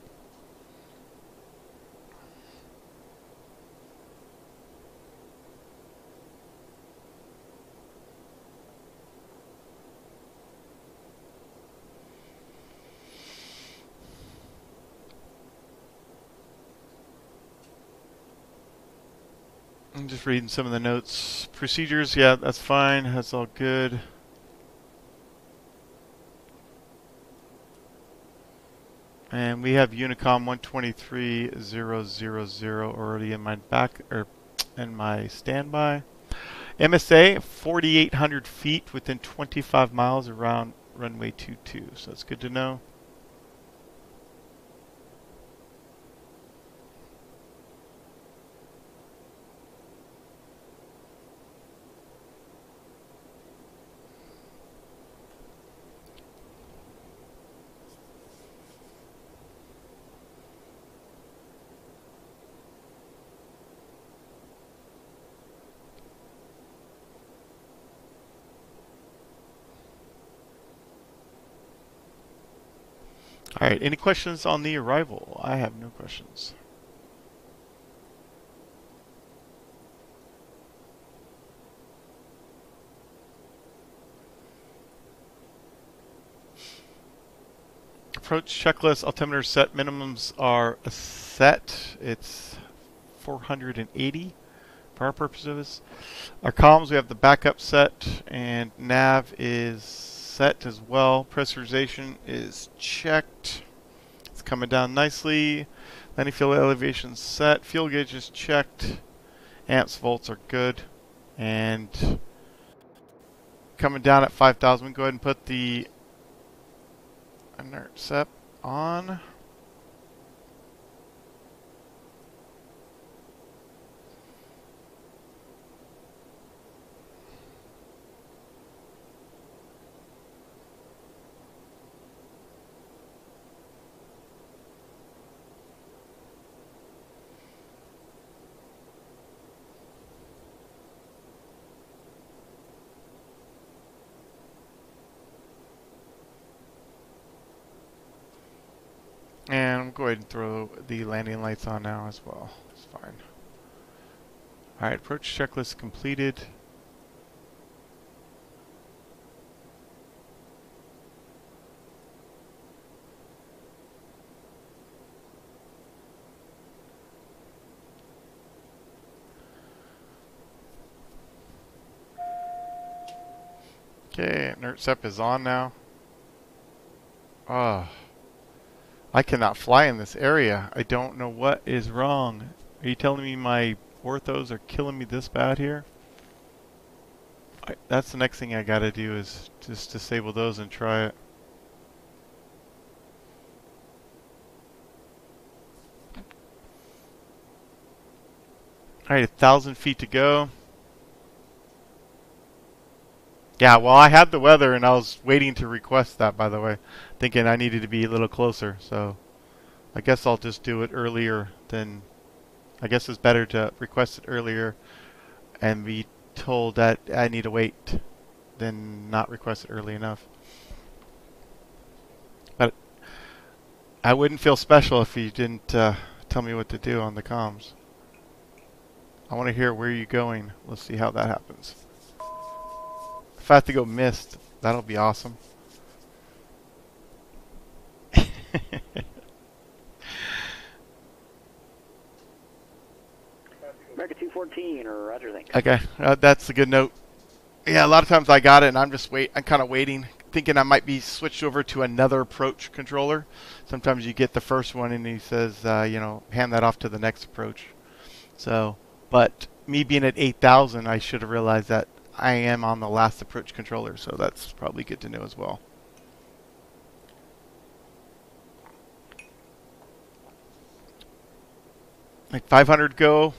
I'm just reading some of the notes. Procedures, yeah, that's fine. That's all good. And we have Unicom 123.000 already in my back, or in my standby. MSA 4,800 feet within 25 miles around runway 22. So that's good to know. Alright, any questions on the arrival? I have no questions. Approach checklist, altimeter set, minimums are set. It's 480 for our purposes. Our comms, we have the backup set, and nav is set as well. Pressurization is checked. It's coming down nicely. Landing field elevation set. Fuel gauge is checked. Amps volts are good. And coming down at 5,000. We can go ahead and put the inert sep on. And I'm going to go ahead and throw the landing lights on now as well. It's fine. Alright, approach checklist completed. Okay, inert sep is on now. Ah. I cannot fly in this area. I don't know what is wrong. Are you telling me my orthos are killing me this bad here? That's the next thing I gotta do, is just disable those and try it. Alright, 1,000 feet to go. Yeah, well, I had the weather, and I was waiting to request that, by the way, thinking I needed to be a little closer. So I guess I'll just do it earlier than I guess it's better to request it earlier and be told that I need to wait than not request it early enough. But I wouldn't feel special if you didn't tell me what to do on the comms. I want to hear where you're going. Let's see how that happens. If I have to go missed, that'll be awesome. America 214, or Roger, thank you. Okay, that's a good note. Yeah, a lot of times I got it and I'm kind of waiting, thinking I might be switched over to another approach controller. Sometimes you get the first one and he says, you know, hand that off to the next approach. So, but me being at 8,000, I should have realized that I am on the last approach controller, so that's probably good to know as well. Like 500 go.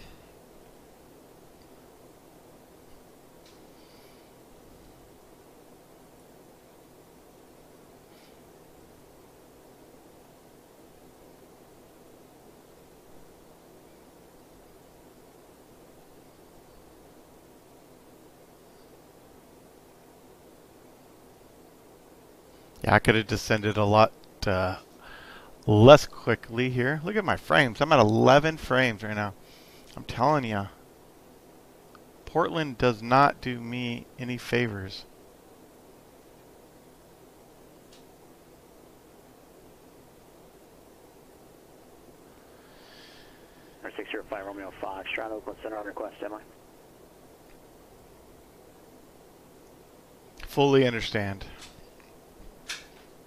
Yeah, I could have descended a lot less quickly here. Look at my frames. I'm at 11 frames right now. I'm telling you, Portland does not do me any favors. Our 605 Romeo Foxtrot, Oakland Center on request, am I? Fully understand.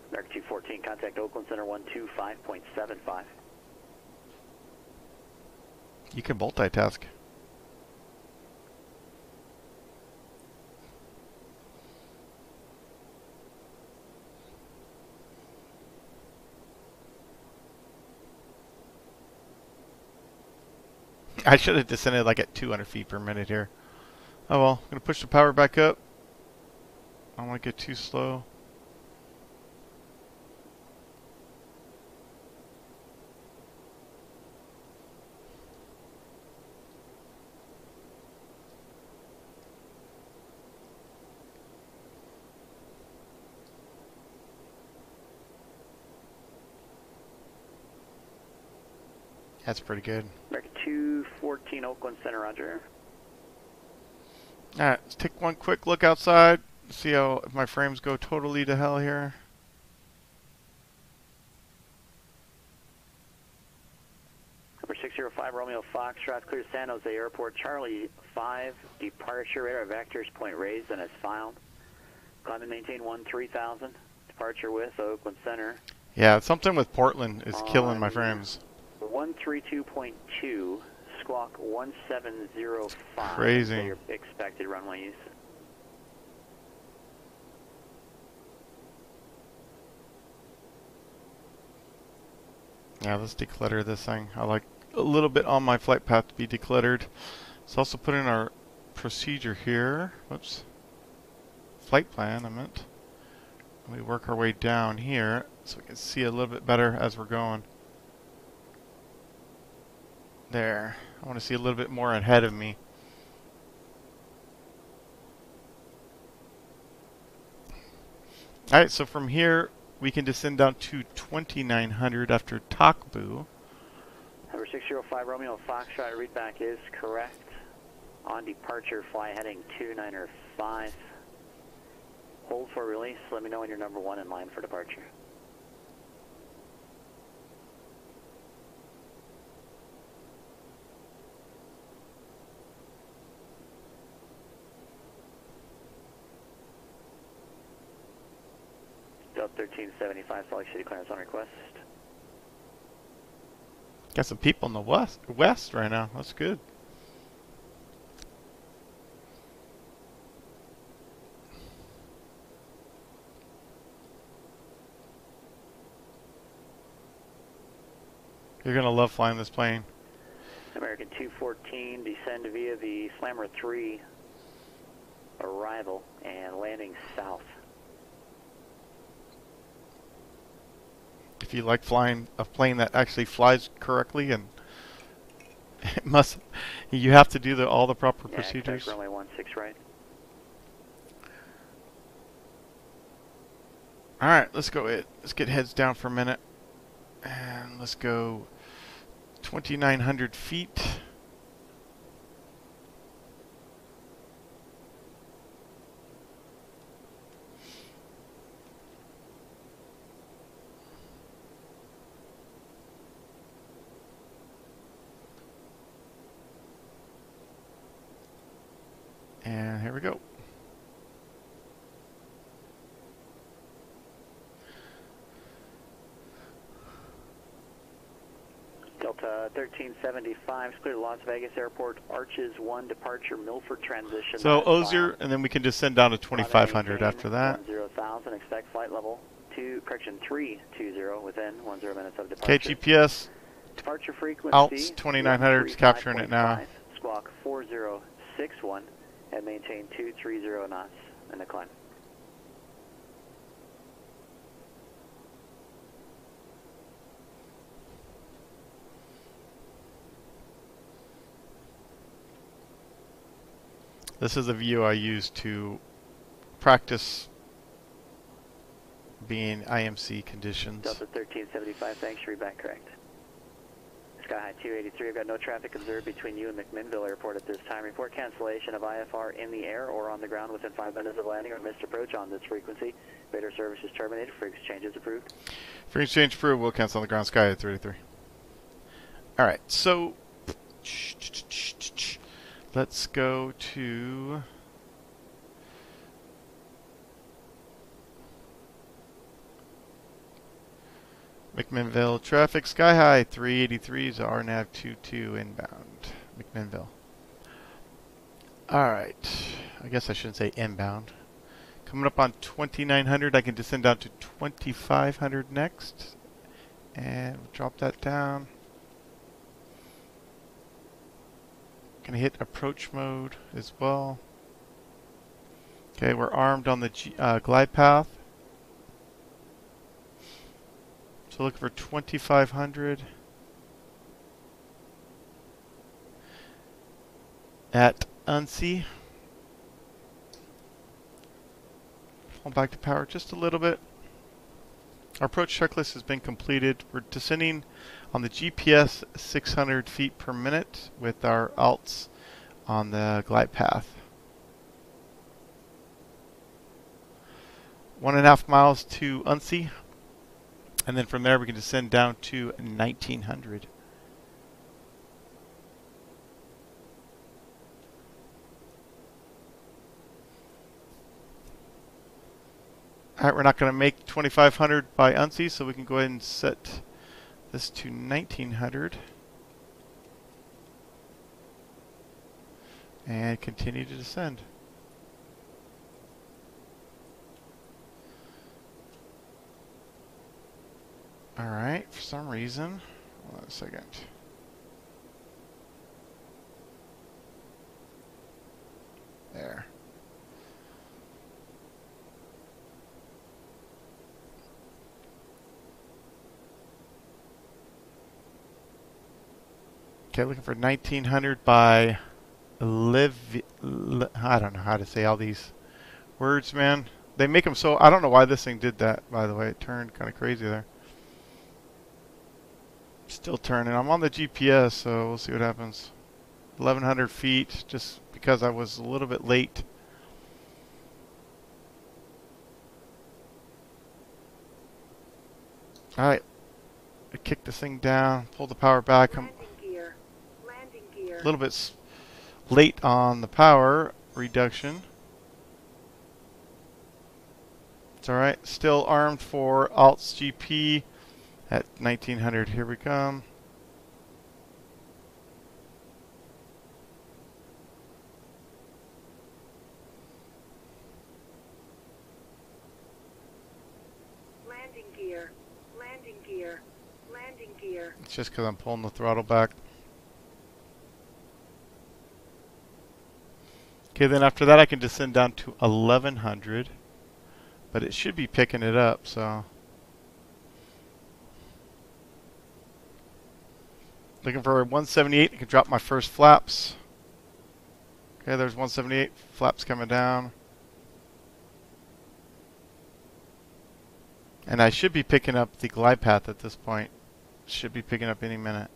America 214, contact Oakland Center 125.75. You can multitask. I should have descended like at 200 feet per minute here. Oh well, I'm going to push the power back up. I don't want to get too slow. That's pretty good. America 214, Oakland Center, Roger. Alright, let's take one quick look outside. See how if my frames go totally to hell here. Number 605 Romeo Foxtrot, clear San Jose Airport. Charlie 5, departure radar vectors point raised and is filed. Climb and maintain 13,000. Departure with Oakland Center. Yeah, something with Portland is killing my frames. 132.2, squawk 1705. Crazy. Your expected runway use. Yeah, let's declutter this thing. I like a little bit on my flight path to be decluttered. Let's also put in our procedure here. Whoops. Flight plan, I meant. We work our way down here so we can see a little bit better as we're going. There. I want to see a little bit more ahead of me. Alright, so from here we can descend down to 2900 after Takbu. Number 605 Romeo Foxtrot, readback is correct. On departure, fly heading 295. Hold for release. Let me know when you're number 1 in line for departure. Delta 1375, Salt Lake City clearance on request. Got some people in the west right now. That's good. You're going to love flying this plane. American 214, descend via the Slammer 3 arrival and landing south. If you like flying a plane that actually flies correctly and It must. You have to do all the proper Yeah, procedures. expect runway 16 right. All right, let's go. Let's get heads down for a minute, and let's go 2,900 feet. And here we go. Delta 1375, clear to Las Vegas Airport, Arches 1, departure, Milford transition. So Ozier, and then we can descend down to 2,500 after that. 10,000, expect flight level 320 within 10 minutes of departure. Okay, GPS. Departure frequency. Alts 2,900 is capturing it now. Squawk 4061 and maintain 230 knots in the climb. This is a view I use to practice being IMC conditions. Delta 1375, thanks, read back correct. Sky High 283, I've got no traffic observed between you and McMinnville Airport at this time. Report cancellation of IFR in the air or on the ground within 5 minutes of landing or missed approach on this frequency. Radar service is terminated, frequency change is approved. Frequency change approved, we'll cancel on the ground. Sky at 383. Alright, so let's go to McMinnville traffic. Sky High 383 is RNAV 22 inbound. McMinnville. Alright, I guess I shouldn't say inbound. Coming up on 2,900, I can descend down to 2,500 next. And we'll drop that down. Gonna hit approach mode as well. Okay, we're armed on the glide path. So look for 2,500 at Unsea. Pull back to power just a little bit. Our approach checklist has been completed. We're descending on the GPS 600 feet per minute with our alts on the glide path. 1.5 miles to Unsea, and then from there we can descend down to 1,900. Alright, we're not going to make 2,500 by Unsea, so we can go ahead and set this to 1,900. And continue to descend. Alright, for some reason, hold on a second. There. Okay, looking for 1,900 by I don't know how to say all these words, man. They make them so... I don't know why this thing did that, by the way. It turned kind of crazy there. Still turning. I'm on the GPS, so we'll see what happens. 1,100 feet, just because I was a little bit late. Alright. I kick this thing down, pull the power back. I'm a little bit late on the power reduction. It's alright. Still armed for Alts GP at 1,900. Here we come. Landing gear, landing gear, landing gear. It's just because I'm pulling the throttle back. Okay, then after that I can descend down to 1,100, but it should be picking it up, so. Looking for 178. I can drop my first flaps. Okay, there's 178. Flaps coming down. And I should be picking up the glide path at this point. Should be picking up any minute.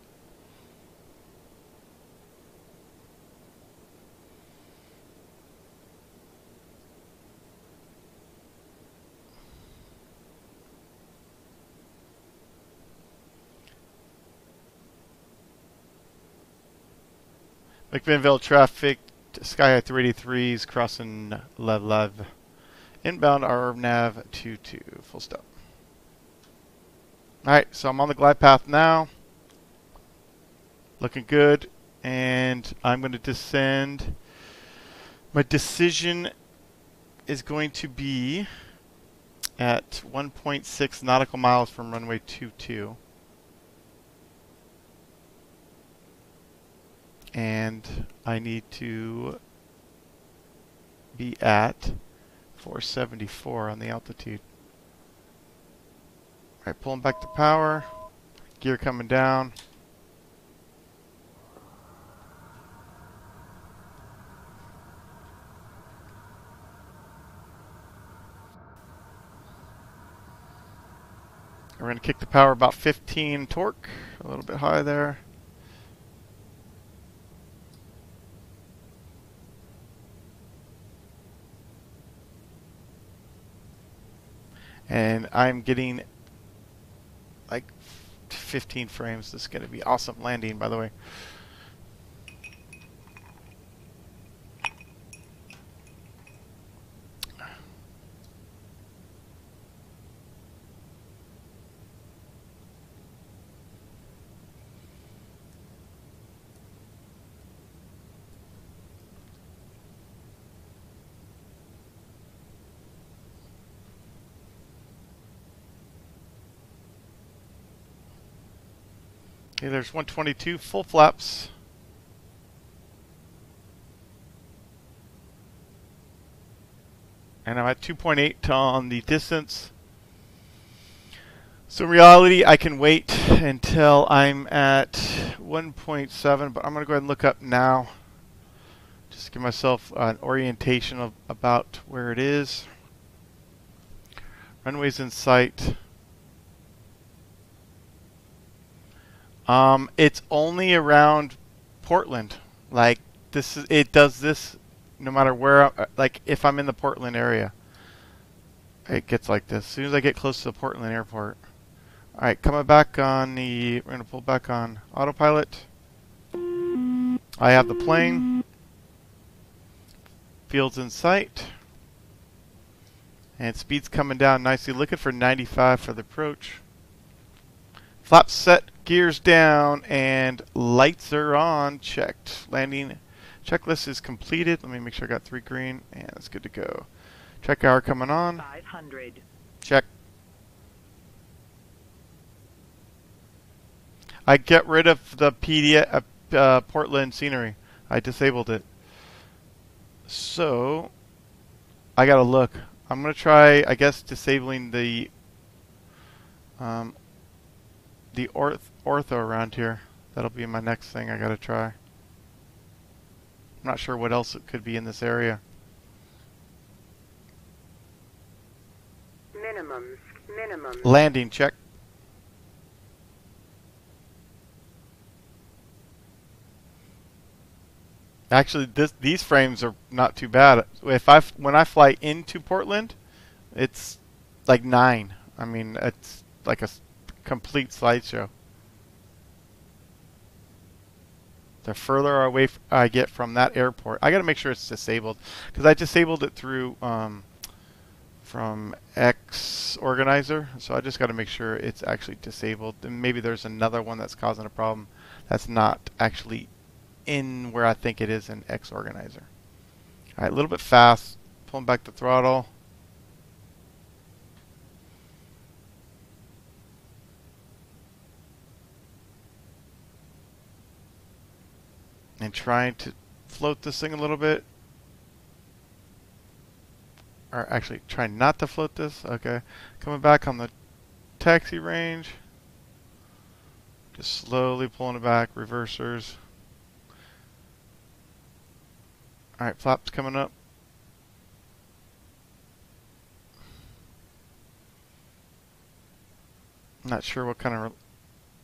McMinnville traffic, Sky High 383s crossing Lev. Inbound RNAV 22, full stop. Alright, so I'm on the glide path now. Looking good. And I'm going to descend. My decision is going to be at 1.6 nautical miles from runway 22. And I need to be at 474 on the altitude. Alright, pulling back the power. Gear coming down. We're going to kick the power about 15 torque. A little bit high there. And I'm getting like 15 frames. This is going to be awesome landing, by the way. Okay, there's 122 full flaps. And I'm at 2.8 on the distance. So in reality, I can wait until I'm at 1.7, but I'm going to go ahead and look up now. Just give myself an orientation of about where it is. Runway's in sight. It's only around Portland. Like this is, it does this no matter where. Like if I'm in the Portland area, it gets like this. As soon as I get close to the Portland airport. All right, coming back on the. We're gonna pull back on autopilot. I have the plane. Field's in sight. And speed's coming down nicely. Looking for 95 for the approach. Flaps set, gears down, and lights are on. Checked. Landing checklist is completed. Let me make sure I got 3 green, and that's good to go. Check hour coming on. 500. Check. I get rid of the Portland scenery. I disabled it. So I gotta look. I'm gonna try, I guess, disabling the ortho around here. That'll be my next thing I gotta try. I'm not sure what else it could be in this area. Minimum. Landing, check. Actually, these frames are not too bad. When I fly into Portland, it's like 9. I mean, it's like a complete slideshow. The further away I get from that airport, I got to make sure it's disabled because I disabled it through from X Organizer. So I just got to make sure it's actually disabled. And maybe there's another one that's causing a problem that's not actually in where I think it is in X Organizer. All right, a little bit fast. Pulling back the throttle. And trying to float this thing a little bit. Or actually, trying not to float this. Okay. Coming back on the taxi range. Just slowly pulling it back, reversers. Alright, flaps coming up. Not sure what kind of...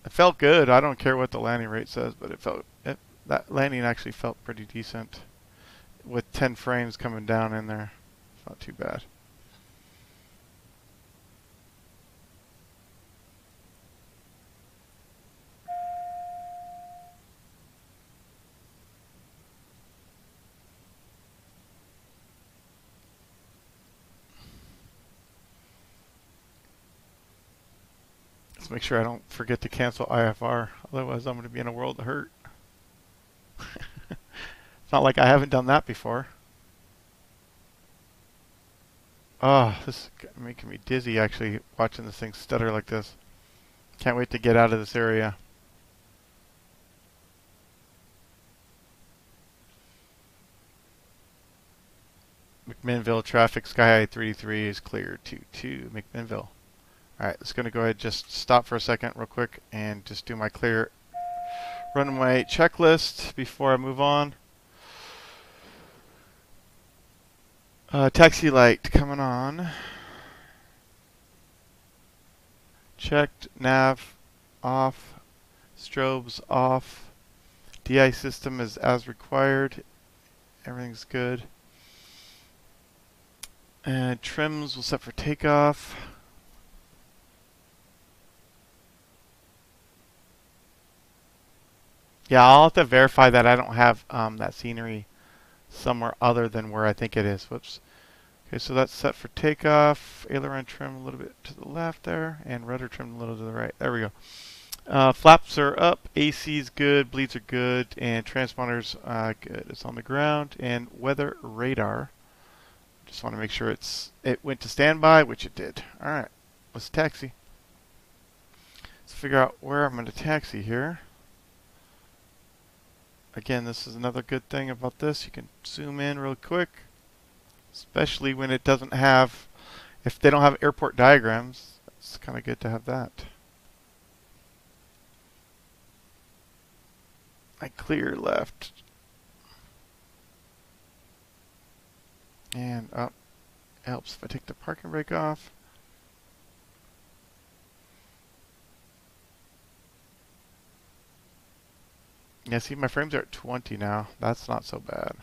It felt good. I don't care what the landing rate says, but that landing actually felt pretty decent. With 10 frames coming down in there. It's not too bad. Let's make sure I don't forget to cancel IFR. Otherwise, I'm going to be in a world of hurt. It's not like I haven't done that before. Oh, this is making me dizzy actually watching this thing stutter like this. Can't wait to get out of this area. McMinnville traffic, Sky High 383 is clear to McMinnville. Alright, let's going to go ahead and just stop for a second real quick and just do my clear runway checklist before I move on. Taxi light coming on. Checked. Nav off. Strobes off. DI system is as required. Everything's good. And trims will set for takeoff. Yeah, I'll have to verify that I don't have that scenery somewhere other than where I think it is. Whoops. Okay, so that's set for takeoff. Aileron trim a little bit to the left there, and rudder trim a little to the right. There we go. Flaps are up, AC's good, bleeds are good, and transponders good. It's on the ground, and weather radar. Just want to make sure it went to standby, which it did. All right, let's taxi. Let's figure out where I'm going to taxi here. Again, this is another good thing about this. You can zoom in real quick, especially when it doesn't have, if they don't have airport diagrams, it's kind of good to have that. I clear left. And up. Helps if I take the parking brake off. Yeah, see, my frames are at 20 now. That's not so bad.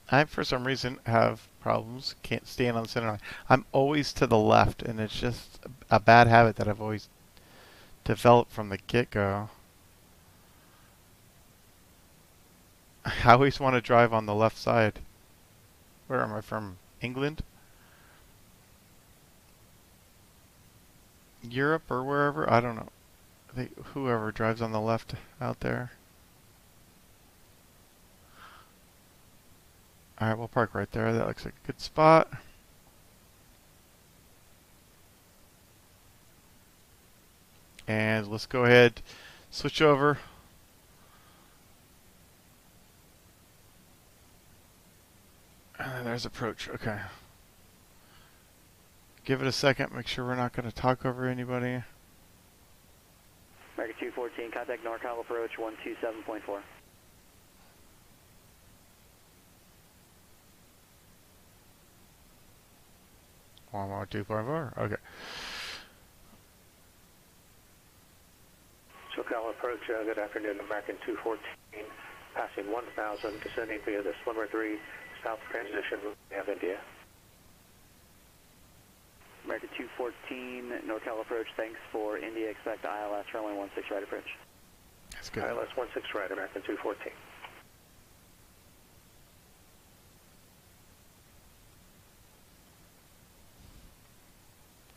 I, for some reason, have problems. Can't stand on the center line. I'm always to the left, and it's just a bad habit that I've always developed from the get-go. I always want to drive on the left side. Where am I from? England? Europe or wherever? I don't know. Whoever drives on the left out there. Alright, we'll park right there. That looks like a good spot. And let's go ahead, switch over. There's approach. Okay. Give it a second. Make sure we're not going to talk over anybody. American 214, contact NorCal approach 127.4. 112.4. Okay. SoCal approach, good afternoon, American 214, passing 1,000, descending via the Slimmer 3, south transition, we have India. American 214, NorCal approach, thanks for India, expect ILS runway 16 right approach. That's good. ILS 16 right, American 214.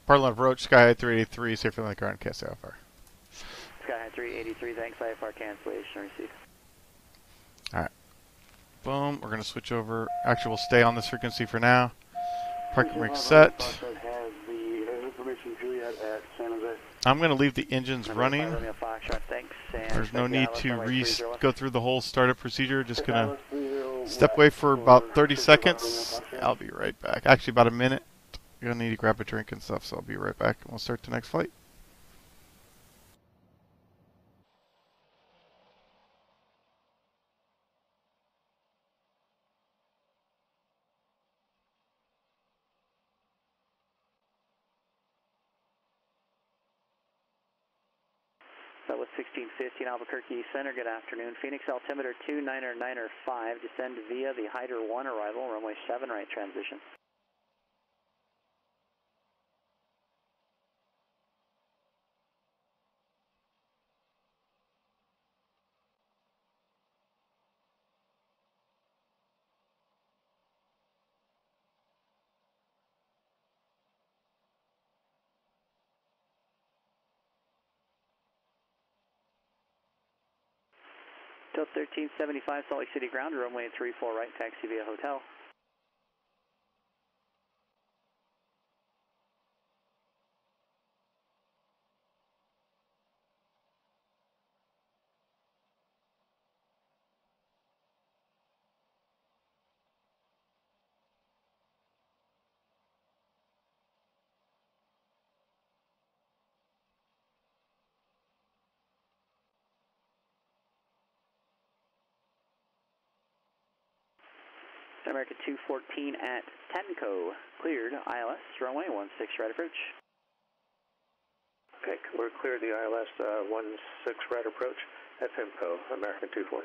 Portland approach, Sky High 383, safe from the ground, cast IFR. Sky High 383, thanks, IFR cancellation received. Alright. Boom, we're going to switch over. Actually, we'll stay on this frequency for now. Parking brake set. Has the information Juliet at San Jose. I'm going to leave the engines Number running. 5 Romeo Foxtrot, thanks. And There's no need to runway 30 left. go through the whole startup procedure. Just going to step away for about 30 seconds. I'll be right back. Actually, about a minute. You're going to need to grab a drink and stuff, so I'll be right back. And we'll start the next flight. That was 1615 Albuquerque Center. Good afternoon. Phoenix altimeter 299.5. Descend via the Hyder 1 arrival. Runway 7 right transition. Till 1375 Salt Lake City ground. Runway 34 right. Taxi via hotel. American 214 at Tenco. Cleared ILS. Runway 16 right approach. Okay, we're cleared the ILS 16 right approach at FIMCO, American 214.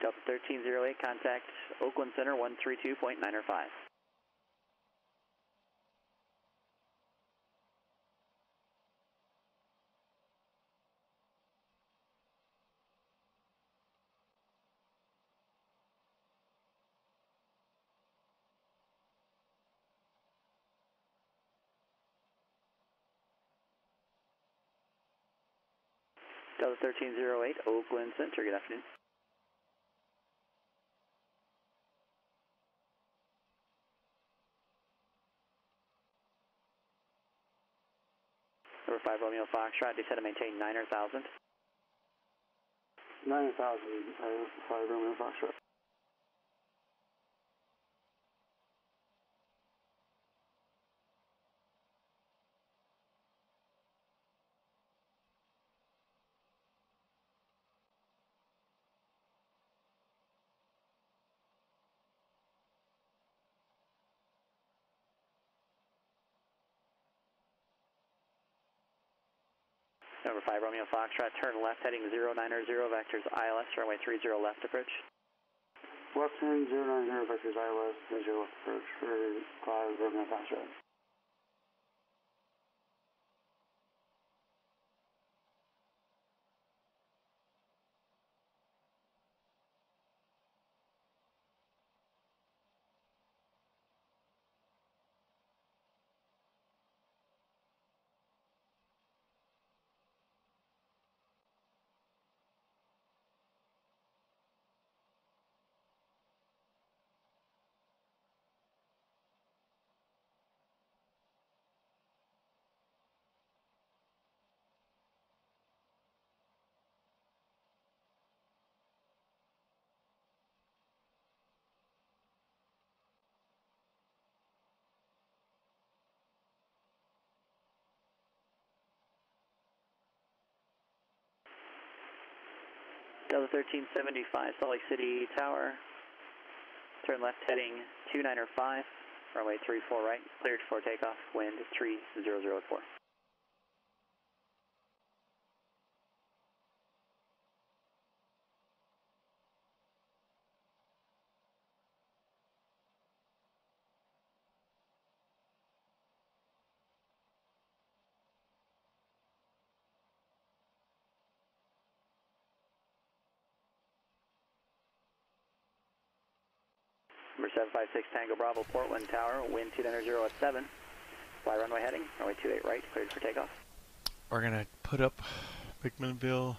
Delta 1308, contact Oakland Center 132.905. Delta 1308, Oakland Center, good afternoon. Number 5 Romeo Foxtrot, descend and maintain 9,000. 9,000, 5 Romeo Foxtrot. Number 5 Romeo Foxtrot, turn left heading 090, vectors ILS, runway 30 left approach. Left turn 090, vectors ILS, 30 left approach for 5 Romeo Foxtrot. Delta 1375, Salt Lake City Tower. Turn left heading 295, runway 34 right, cleared for takeoff, wind 3004. Number 756 Tango Bravo, Portland Tower, wind 290 at 7. Fly runway heading, runway 28 right, cleared for takeoff. we're gonna put up McMinnville.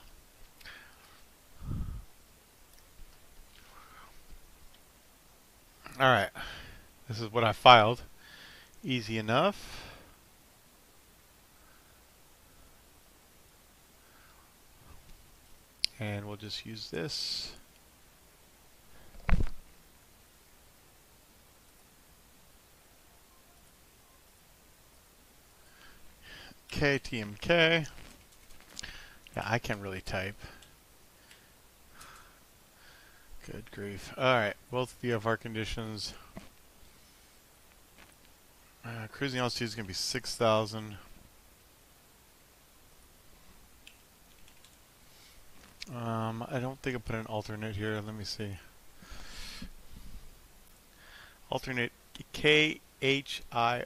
Alright, this is what I filed. Easy enough. And we'll just use this. KTMK. Yeah, I can't really type. Good grief. Alright, both VFR conditions. Cruising altitude is going to be 6,000. I don't think I put an alternate here. Let me see. Alternate KHIO.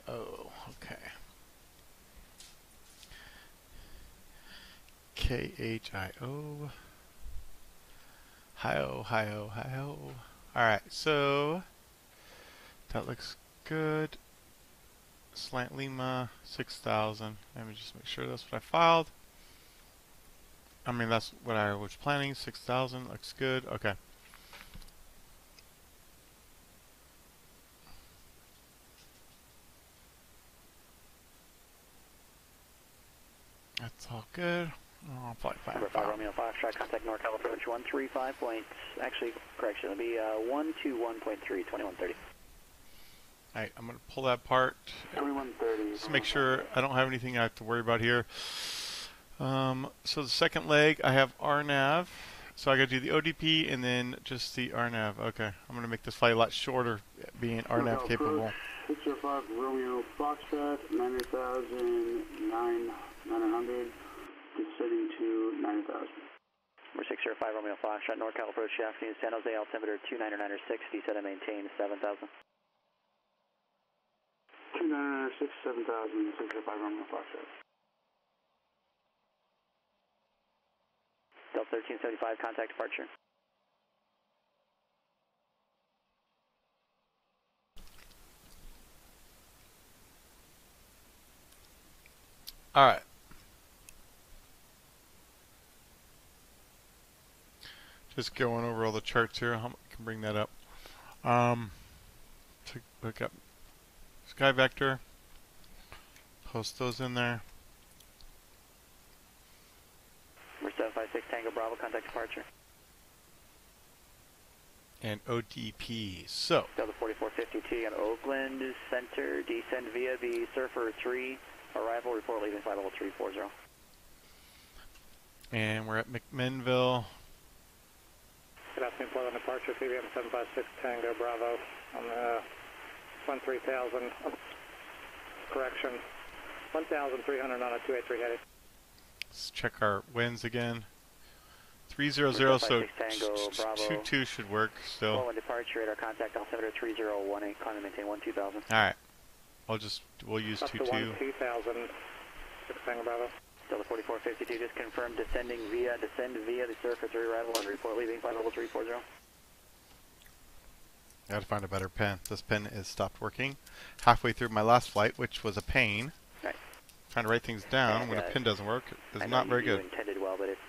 Okay. KHIO. Hi-oh. Alright, so that looks good. Slant Lima, 6,000. Let me just make sure that's what I filed. I mean, that's what I was planning. 6,000 looks good. Okay. That's all good. Oh, flight plan. Number 5 Romeo Foxtrot, contact NorCal approach 135 point, actually, correction, it'll be 121.3, 2130. Alright, I'm going to pull that part. 2130. Just make sure I don't have anything I have to worry about here. So the second leg, I have RNAV. So I got to do the ODP and then just the RNAV. Okay, I'm going to make this flight a lot shorter, being RNAV capable. 605 Romeo Foxtrot, 900, descending to 9,000. Number 605 Romeo Foxtrot, NorCal approach afternoon, San Jose, altimeter 299.6, descend and maintain 7,000. 299.6, 7,000, 605 Romeo Foxtrot. Delta 1375, contact departure. Alright. Just going over all the charts here. I can bring that up. To look up Sky Vector. Post those in there. Number 756 Tango Bravo, contact departure. And ODP. So. Delta 4450T on Oakland Center, descend via the Surfer 3, arrival, report leaving flight level 340. And we're at McMinnville. Good afternoon, Portland departure, CBM 756 Tango Bravo on 13,000, correction, 1,300 on a 283 heading. Let's check our winds again. 300, so 22 should work still. Portland departure, radar contact, altimeter 3018, climb and maintain 12,000. Alright. We'll use Up to 22. 2,000, 6 Tango Bravo. Delta 4452, just confirm descend via the Surfer 3 arrival and report leaving flight level 340. Gotta find a better pen. This pen is stopped working halfway through my last flight, which was a pain. Right. Trying to write things down And, when a pen doesn't work is I not know very you good. intended well, but it's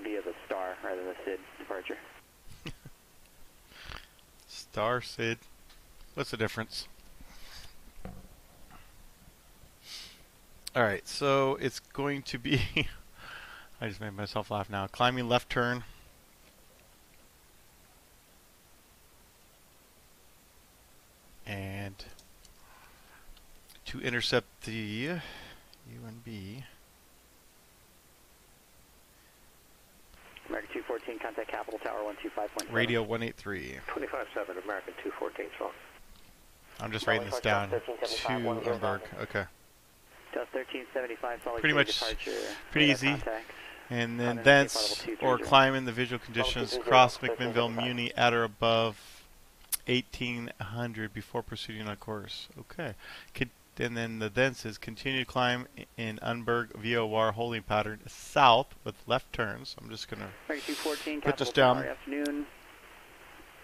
via the Star rather than the SID departure. Star, SID. What's the difference? Alright, so it's going to be... I just made myself laugh now. Climbing left turn. And to intercept the UNB. American 214, contact Capital Tower 125.7. Radio 183. 25-7, American 214, so. I'm just writing this down. To Umberg. Okay. Delta 1375, solid Pretty much departure. pretty Radar easy. contact. And then Continental thence, level 230. or climb in the visual conditions, cross McMinnville Muni at or above 1800 before proceeding on course. Okay. And then the thence is continue to climb in Unberg VOR holding pattern south with left turns. I'm just going to American 214, put this Capital down. Tower, afternoon.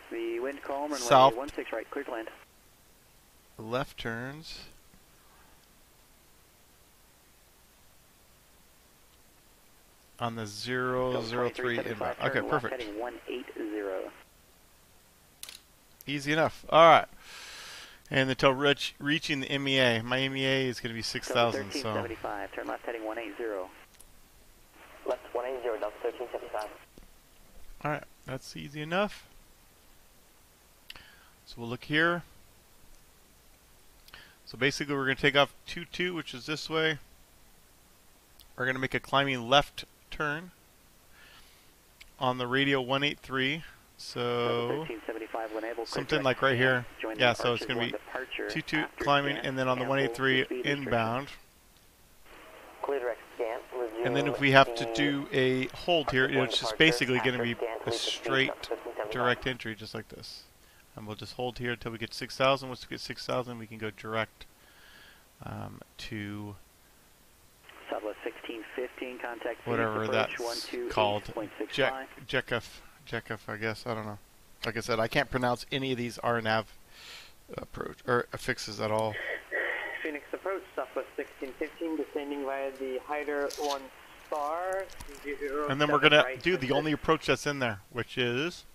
The wind calm, runway South. 16 right, clear to land. Left turns. on the 003 inbound. Okay, perfect. Heading 180. Easy enough. All right. And until reaching the MEA. My MEA is going to be 6,000. So. 1375. Turn left heading 180. Left 180, Delta 1375. All right. That's easy enough. So we'll look here. So basically we're going to take off 22, which is this way. We're going to make a climbing left turn on the radio 183. So something like right here. Yeah, so it's going to be 22 climbing, and then on the 183 inbound. And then if we have to do a hold here, it's just basically going to be a straight direct entry, just like this. And we'll just hold here until we get 6,000. Once we get 6,000, we can go direct to Southwest 1615, contact whatever that's called. Jekuf, I guess. I don't know. Like I said, I can't pronounce any of these RNAV approach or affixes at all. Phoenix approach, Southwest 1615, descending via the Hyder 1 star. And then we're going to do the only approach that's in there, which is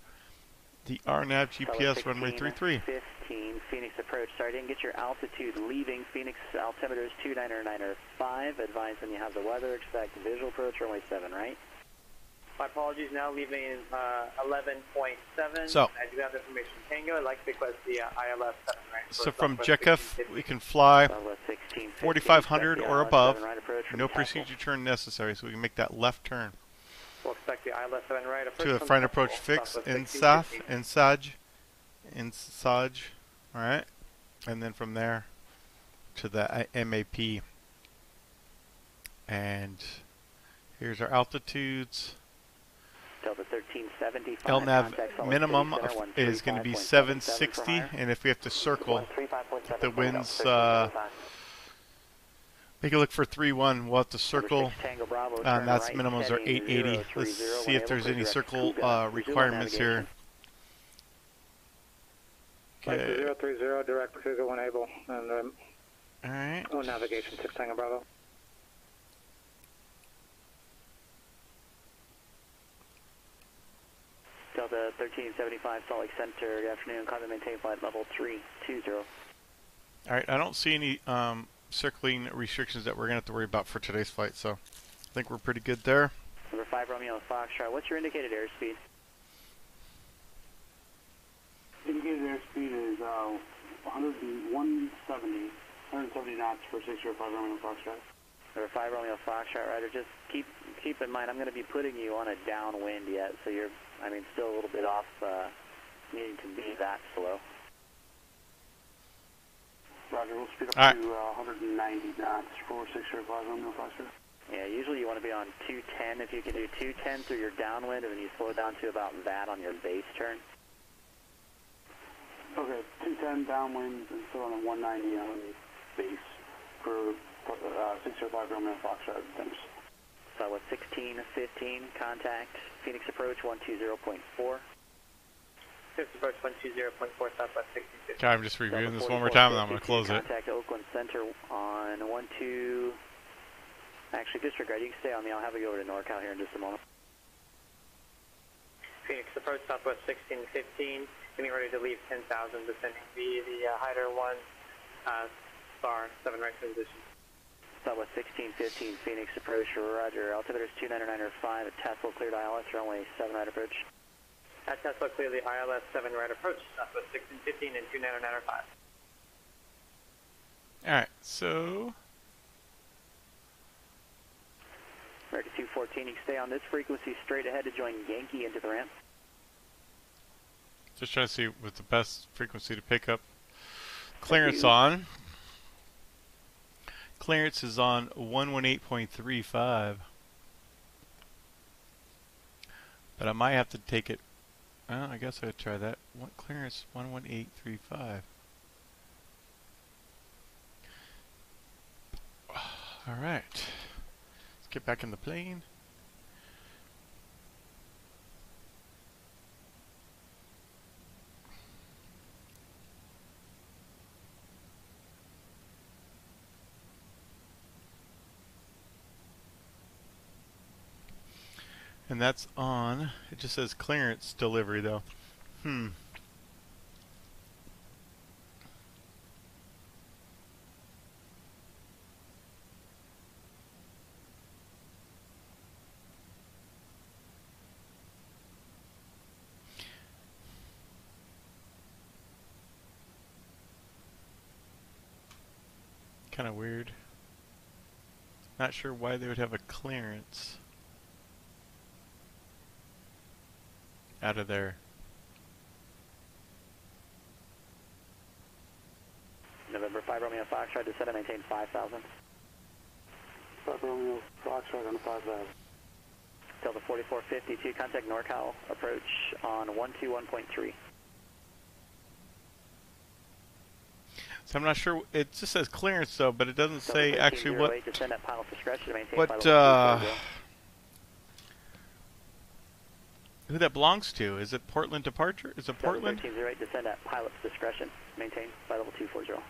the RNAV GPS runway 33. 15, Phoenix approach. Sorry, I didn't get your altitude leaving. Phoenix altimeter is 299.5. Advise when you have the weather. Expect visual approach runway 7, right? My apologies, now leaving 11.7. So, I do have information. Tango, I'd like to request the ILS 7, right? So from Jekuf, we can fly 4,500 or above. No procedure turn necessary, so we can make that left turn. We'll expect the ILS 7 right approach. To the front approach fix in Saj. Alright. And then from there to the MAP. And here's our altitudes. Delta 1375. LNAV minimum is going to be 760, and if we have to circle, if the winds, make a look for 3-1, we'll have to circle, and that's minimums are 880. Let's see if there's any circle requirements here. Okay. 030, direct Cougar when able, and Alright. oh, navigation 6 Tango Bravo. Delta 1375, Salt Lake Center, good afternoon, climb and maintain flight level 320. Alright, I don't see any circling restrictions that we're going to have to worry about for today's flight, so I think we're pretty good there. Number 5 Romeo Foxtrot, what's your indicated airspeed? Indicated airspeed is 170 knots for 605 Romeo Foxtrot. Number 5 Romeo Foxtrot, Ryder, just keep in mind I'm going to be putting you on a downwind yet, so you're, I mean, still a little bit off needing to be that slow. Roger, we'll speed up to 190 knots for 605 Romeo Foxtrot. Yeah, usually you want to be on 210. If you can do 210 through your downwind, and then you slow down to about that on your base turn. Okay, 210 downwind and still on a 190 on base for 605 Romeo Foxtrot. Thanks. Southwest 1615, contact Phoenix approach 120.4. Phoenix approach 120.4, Southwest 1615. Okay, I'm just reviewing this one more time, and I'm going to close it. Contact Oakland Center on 12. Actually, disregard. You can stay on me. I'll have you go over to NorCal here in just a moment. Phoenix approach, Southwest 1615. Getting ready to leave 10,000, descending via the Hyder 1 star 7 right position. Southwest 1615, Phoenix approach, roger. Altimeter is 299.5 at Tesla, cleared ILS, runway 7 right approach. At Tesla, clear the ILS 7 right approach, Southwest 1615 and 299.5. Alright, so American 214, you can stay on this frequency straight ahead to join Yankee into the ramp. just trying to see what the best frequency to pick up clearance on. Clearance is on 118.35. But I might have to take it. Well, I guess I'd try that. What clearance? 118.35. Alright. Let's get back in the plane. And that's on. It just says clearance delivery though. Kind of weird. Not sure why they would have a clearance out of there. November 5 Romeo Foxtrot, descend and maintain 5,000. 5 Romeo Foxtrot on 5,000. Delta 4452, contact NorCal, approach on 121.3. So I'm not sure. It just says clearance though, but it doesn't say actually what. Descend at pilot discretion to maintain What? 5,000. Who that belongs to? Is it Portland departure? Is it Portland? 1308, descend at pilot's discretion, maintain flight level 240.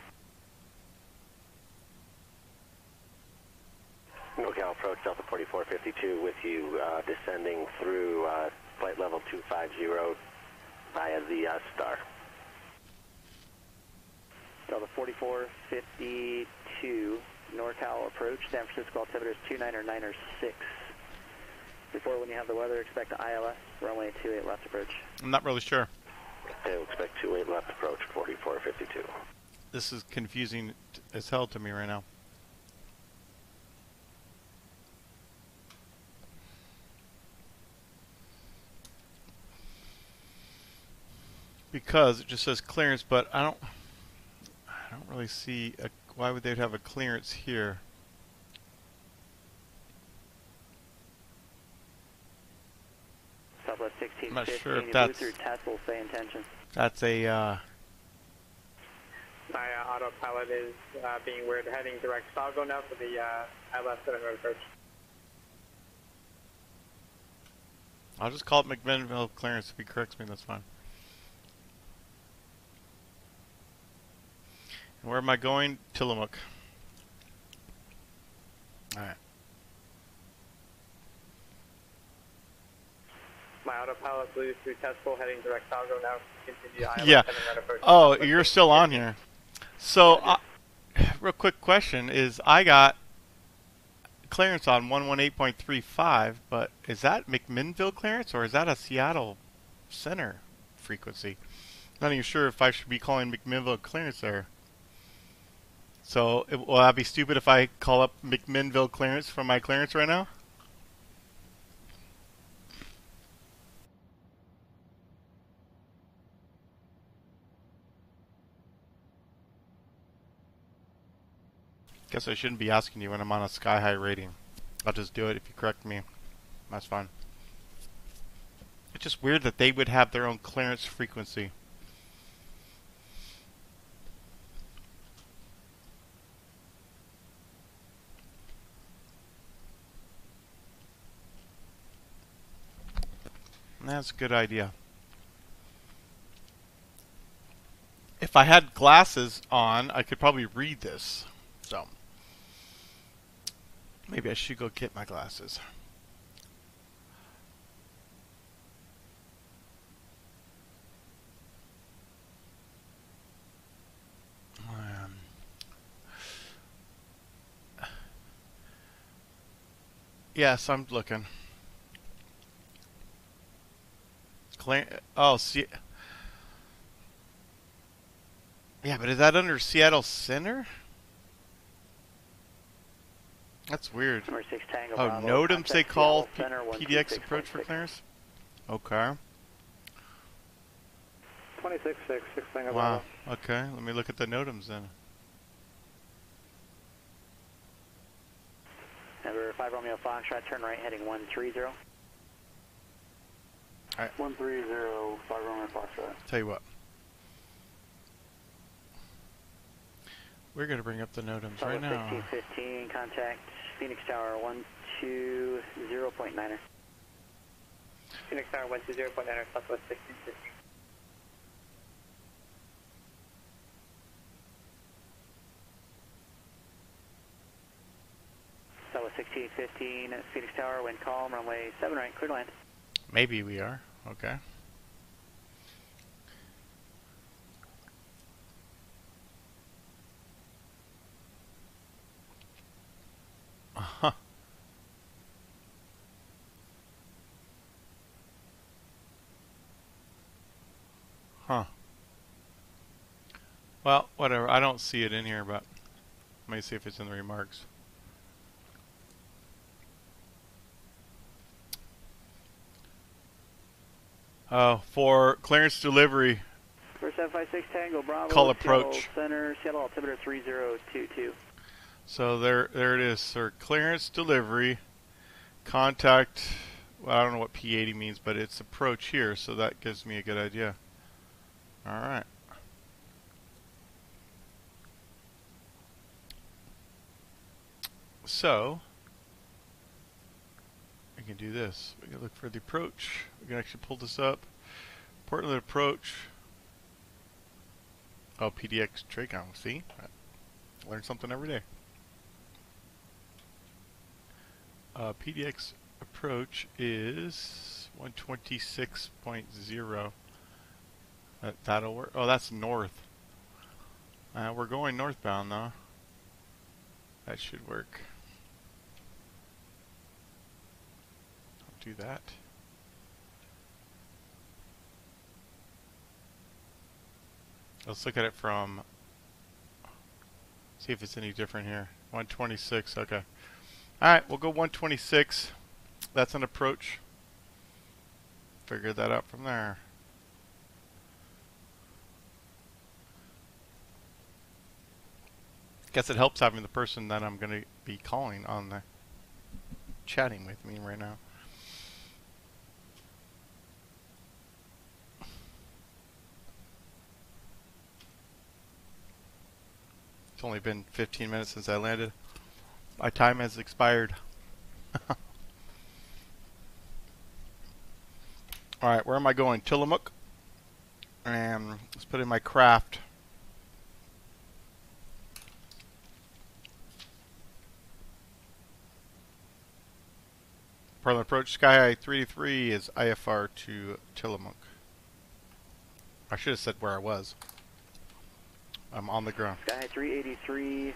NorCal approach Delta 4452 with you descending through flight level 250 via the star. Delta 4452, NorCal approach, San Francisco altimeter is 2996. Before when you have the weather, expect ILS, runway 28 left approach. I'm not really sure. I expect 28 left approach 4452. This is confusing as hell to me right now. Because it just says clearance, but I don't really see why would they have a clearance here. Southwest 16, I'm not 15, sure if you that's move through Tassel, say intention. that's a My autopilot is being weird, heading direct. So I'll go now for the ILS 7 road approach. I'll just call it McMinnville clearance. If he corrects me, that's fine. And where am I going? Tillamook. Alright. My autopilot blew through Tesco, heading direct. I'll go now. Continue ILS Yeah. 7 road approach. Oh, you're still on here. So, real quick question is, I got clearance on 118.35, but is that McMinnville clearance or is that a Seattle Center frequency? Not even sure if I should be calling McMinnville clearance there. So, will I be stupid if I call up McMinnville clearance from my clearance right now? Guess I shouldn't be asking you when I'm on a Sky High rating. I'll just do it if you correct me. That's fine. It's just weird that they would have their own clearance frequency. That's a good idea. If I had glasses on, I could probably read this. So, maybe I should go get my glasses. Yes, I'm looking. Oh, see. Yeah, but is that under Seattle Center? That's weird. Number 6 Tango Oh, Bravo, NOTAMs they contact call Seattle Center, PDX approach for 126.6. clearance? Okay. 26-6, 6 Tango Wow. Okay, let me look at the NOTAMs then. Number 5 Romeo Foxtrot, turn right heading 130. Alright. 130, 5 Romeo Foxtrot. Tell you what. We're going to bring up the NOTAMs right now. 1615, contact Phoenix Tower 120.9er. Phoenix Tower 120.9, Southwest 1615. Southwest 1615, Phoenix Tower, wind calm, runway 7 right, clear to land. Maybe we are. Okay. Huh. Huh. Well, whatever. I don't see it in here, but let me see if it's in the remarks. For clearance delivery. For 756 Tango Bravo, Call approach. Seattle Center, Seattle altimeter 3022. So there it is, sir. Clearance delivery. Contact. Well, I don't know what P80 means, but it's approach here, so that gives me a good idea. All right. So we can do this. We can look for the approach. We can actually pull this up. Portland approach. Oh, PDX Tracon. See? I learn something every day. PDX approach is 126.0. That'll work. Oh, that's north. We're going northbound though. That should work. I'll do that. Let's look at it from, see if it's any different here. 126, okay. Alright, we'll go 126. That's an approach. Figure that out from there. Guess it helps having the person that I'm going to be calling on the chatting with me right now. It's only been 15 minutes since I landed. My time has expired. Alright, where am I going? Tillamook. And let's put in my craft. Portland approach Sky High 383 is IFR to Tillamook. I should have said where I was. I'm on the ground. Sky High 383,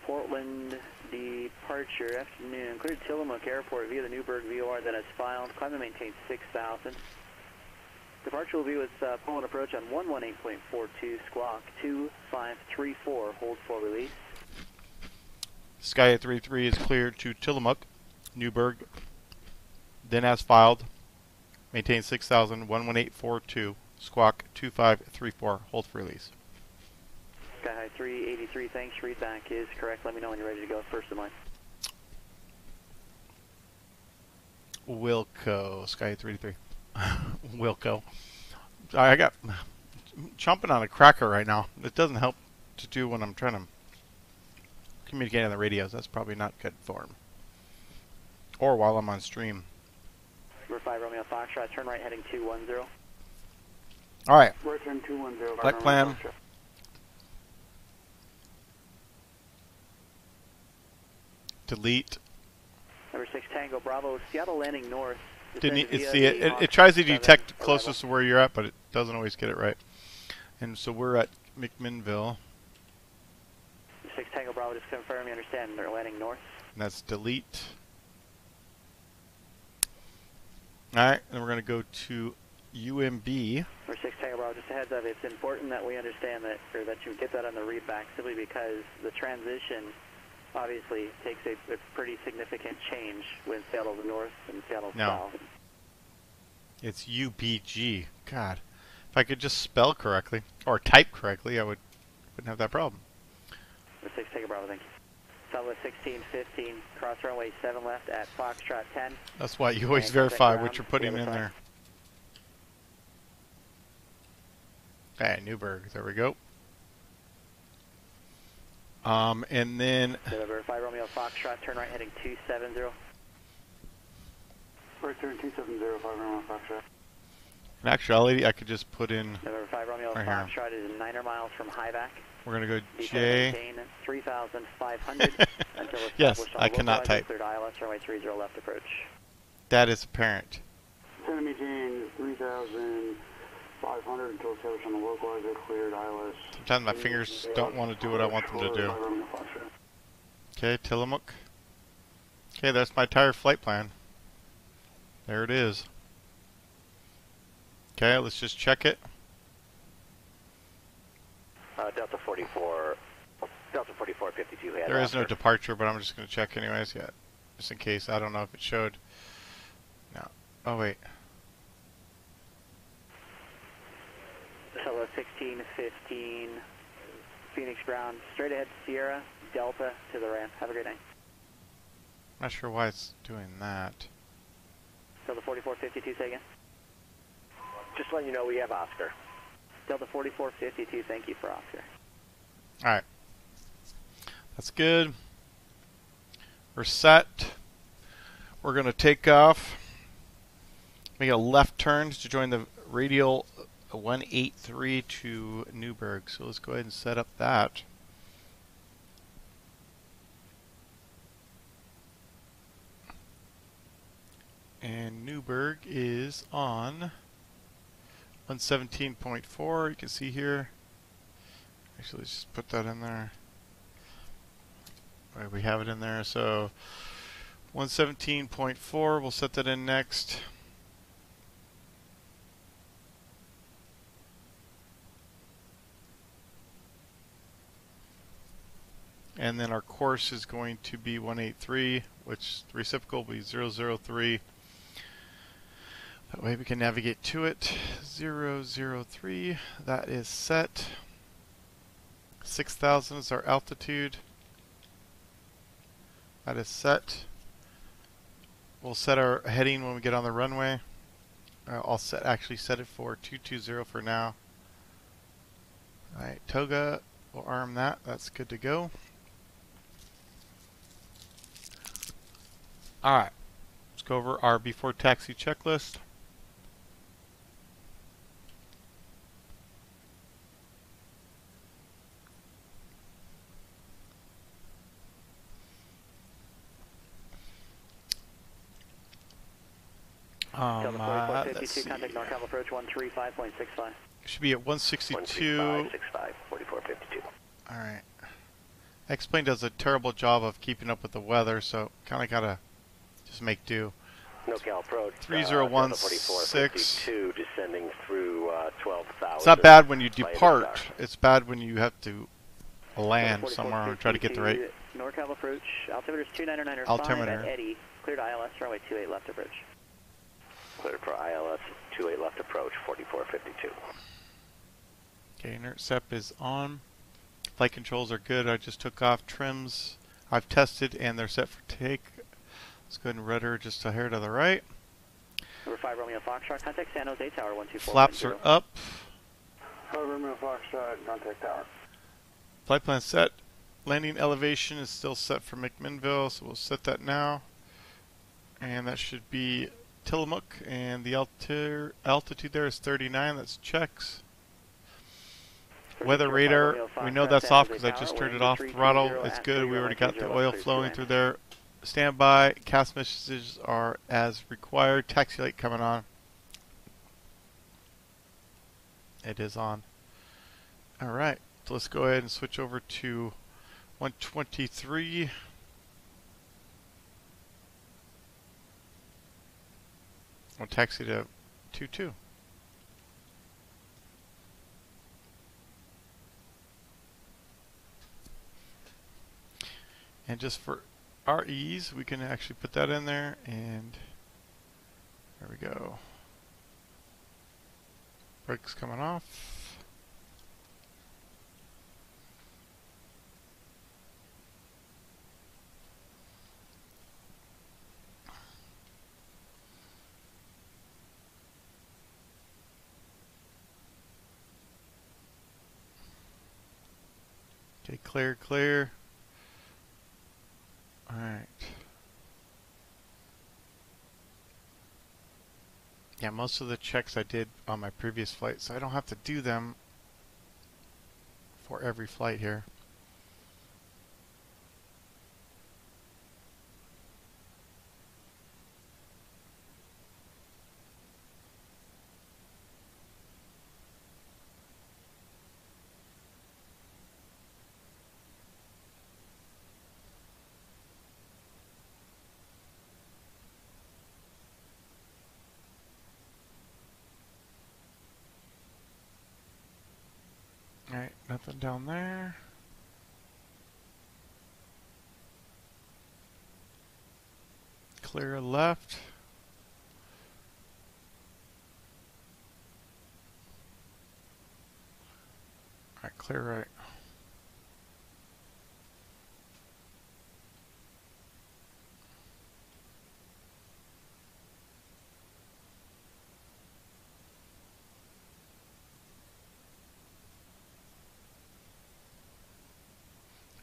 Portland departure afternoon. Cleared Tillamook Airport via the Newburgh VOR, then as filed. Climb and maintain 6,000. Departure will be with Portland approach on 118.42, squawk 2534. Hold for release. Sky 33 is cleared to Tillamook, Newburgh, then as filed. Maintain 6,000, 11842, squawk 2534. Hold for release. Sky High 383, thanks. Readback is correct. Let me know when you're ready to go. First in line. Wilco, Sky 383. Wilco. I got chomping on a cracker right now. It doesn't help to do when I'm trying to communicate on the radios. That's probably not good form. Or while I'm on stream. Number 5 Romeo Foxtrot, turn right heading 210. Alright. Right turn 210. Flight plan. Delete. Number 6 Tango Bravo, Seattle landing north. It tries to detect closest to where you're at, but it doesn't always get it right. And so we're at McMinnville. 6 Tango Bravo, just confirm you understand they're landing north. And that's delete. Alright, then we're going to go to UMB. Number 6 Tango Bravo, just a heads up, it's important that we understand that, or that you get that on the readback, simply because the transition obviously takes a pretty significant change when Seattle to north and Seattle south. It's UBG. God, if I could just spell correctly or type correctly, I wouldn't have that problem. Number 6 Tango Bravo, thank you. Southwest 1615, cross runway 7 left at Foxtrot 10. That's why you always verify what you're putting in there. Okay, Newburgh. There we go. And then Verify Romeo Foxtrot, turn right heading 270. Right turn 270, 5 Romeo Foxtrot. in actuality, I could just put in Number 5 Romeo right Foxtrot is 9 miles from Highback. We're going to go Maintain J. 3,500 until Yes, established on I cannot localizer, type. cleared ILS, runway 30 left approach. That is apparent. Center maintain 3,500 until established on the localizer, cleared ILS. Sometimes my fingers don't want to do what I want them to do. Okay, Tillamook. Okay, that's my entire flight plan. There it is. Okay, let's just check it. Delta 44, Delta 4452 head. There is no departure, but I'm just going to check anyways, yeah. Just in case. I don't know if it showed. No. Oh, wait. Solo 1615, Phoenix Ground, straight ahead Sierra, Delta to the ramp. Have a great night. Not sure why it's doing that. Delta 4452, say again. Just letting you know we have Oscar. Delta 4452, thank you for Oscar. Alright. That's good. We're set. We're going to take off. Make a left turn to join the radial 183 to Newburgh. So let's go ahead and set up that. And Newburgh is on 117.4. You can see here. Actually, let's just put that in there. All right, we have it in there. So 117.4. We'll set that in next. And then our course is going to be 183, which the reciprocal will be 003. That way we can navigate to it. 003, that is set. 6,000 is our altitude. That is set. We'll set our heading when we get on the runway. I'll actually set it for 220 for now. Alright, Toga, we'll arm that. That's good to go. Alright, let's go over our before taxi checklist. Delta 4452, Let's see. contact NorCal approach 135.65. Should be at 162. 13565, 4452. Alright. X-Plane does a terrible job of keeping up with the weather, so kind of gotta just make do. NorCal approach. 3016. Descending through 12,000. It's not bad when you depart. It's bad when you have to land somewhere and try to get the right NorCal approach. Altimeter is 299.5 altimeter. at Eddy. Cleared ILS, runway 28 left approach. Cleared for ILS 28 left approach, 4452. Okay, intercept is on. Flight controls are good. I just took off trims. I've tested and they're set for take. Let's go ahead and rudder just a hair to the right. Number 5 Romeo Foxtrot, contact San Jose Tower 124. Flaps are up. 5 Romeo Foxtrot, contact tower. Flight plan set. Landing elevation is still set for McMinnville, so we'll set that now. And that should be Tillamook, and the altitude there is 39. That's checks. Weather radar, we know that's off because I just turned it off. Throttle, it's good. We already got the oil flowing through there. Standby. CAS messages are as required. Taxi light coming on. It is on. Alright, so let's go ahead and switch over to 123. We'll taxi to 22. And just for our ease, we can actually put that in there, and there we go. Brakes coming off. Okay, clear, clear. Alright. Yeah, most of the checks I did on my previous flight, so I don't have to do them before every flight here. Alright, nothing down there. Clear left. Alright, clear right.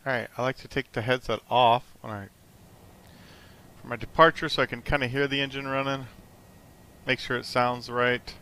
Alright, I like to take the headset off when for my departure so I can kind of hear the engine running. Make sure it sounds right.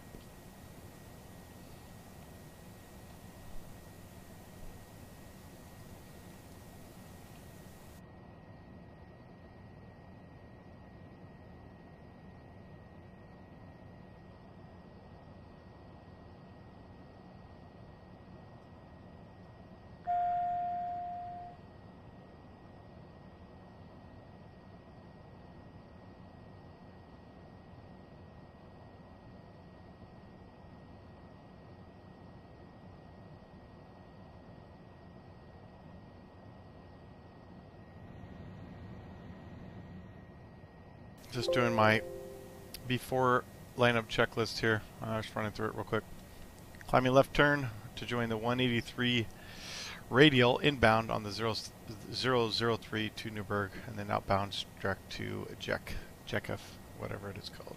Just doing my before lineup checklist here. Just running through it real quick. Climbing left turn to join the 183 radial inbound on the 003 to Newburgh, and then outbound direct to Jekef, whatever it is called.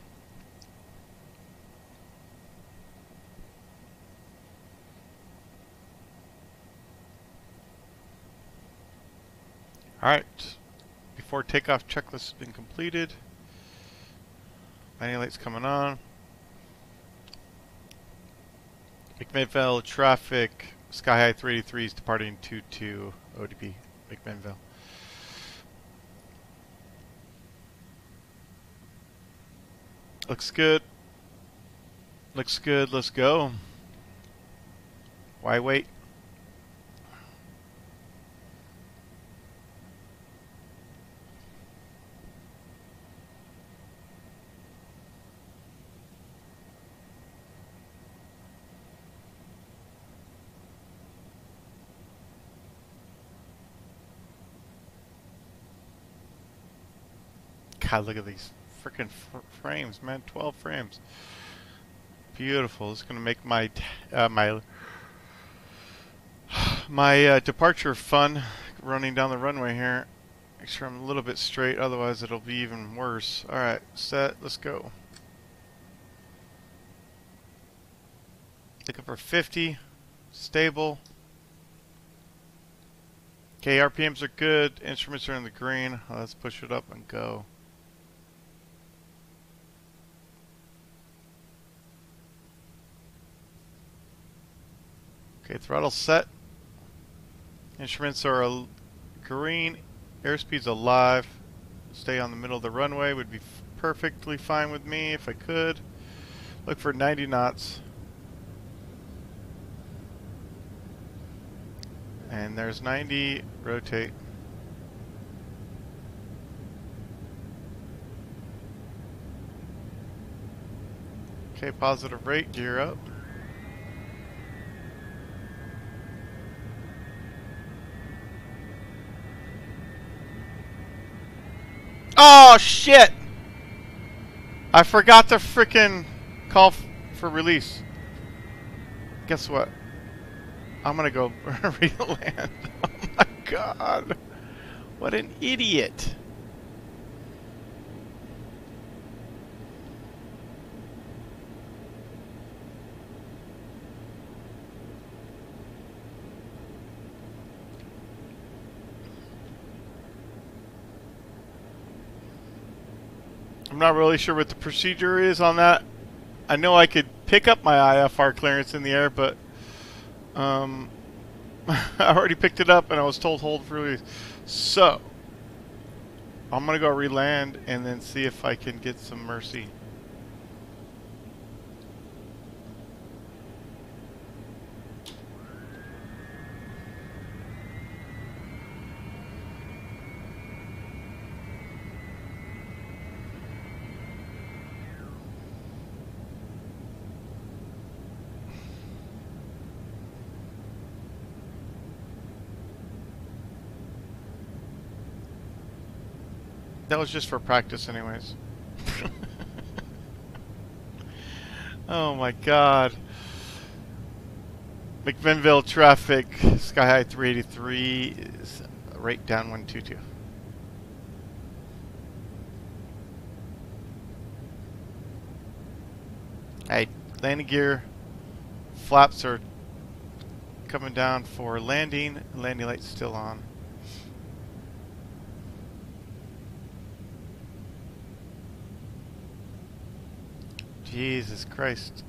Alright, before takeoff checklist has been completed. Landing lights coming on. McMinnville traffic. Sky High 383 is departing 22 ODP McMinnville. Looks good. Looks good. Let's go. Why wait? God, look at these freaking frames, man. 12 frames. Beautiful. It's going to make my my departure fun running down the runway here. Make sure I'm a little bit straight, otherwise it'll be even worse. Alright, set, let's go. Looking for 50. Stable. Okay, RPMs are good. Instruments are in the green. Let's push it up and go. Okay, throttle set. Instruments are green. Airspeed's alive. Stay on the middle of the runway would be perfectly fine with me if I could. Look for 90 knots. And there's 90. Rotate. Okay, positive rate. Gear up. Oh shit! I forgot to frickin' call for release. Guess what? I'm gonna go re-land. Oh my god. What an idiot. I'm not really sure what the procedure is on that. I know I could pick up my IFR clearance in the air, but I already picked it up and I was told hold for release. So, I'm going to go re-land and then see if I can get some mercy. That was just for practice anyways. Oh my god. McMinnville traffic, Sky High 383 is right down 122. Alright, landing gear. Flaps are coming down for landing. Landing light's still on. Jesus Christ.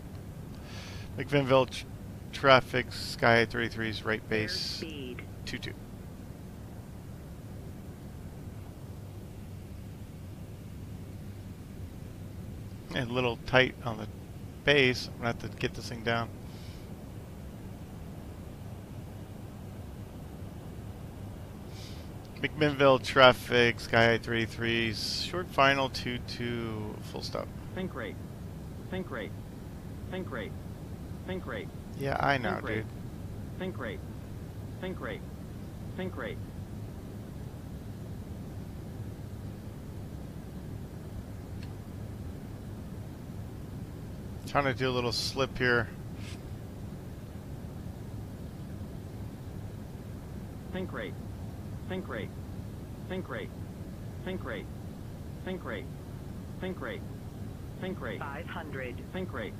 McMinnville traffic, Sky 33's right base, 22. And a little tight on the base. I'm going to have to get this thing down. McMinnville traffic, Sky 33's short final 22, full stop. Think rate. Think rate. Think rate. Think rate. Yeah, I know, dude. Think rate. Think rate. Think rate. Trying to do a little slip here. Think rate. Think rate. Think rate. Think rate. Think rate. Think rate. Think rate. 500. Think rate.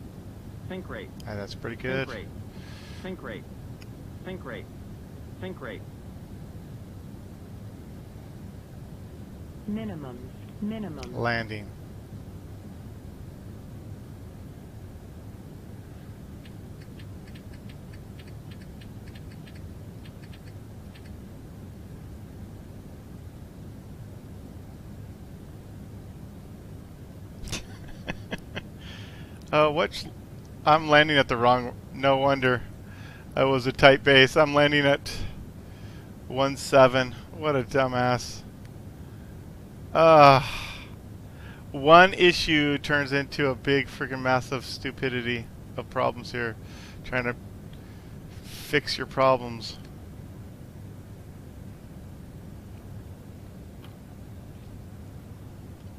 Think rate. That's pretty good. Think rate. Think rate. Think rate. Think rate. Minimum. Minimum. Landing. I'm landing at the wrong. No wonder. It was a tight base. I'm landing at 17. What a dumbass. One issue turns into a big freaking massive stupidity of problems here. Trying to fix your problems.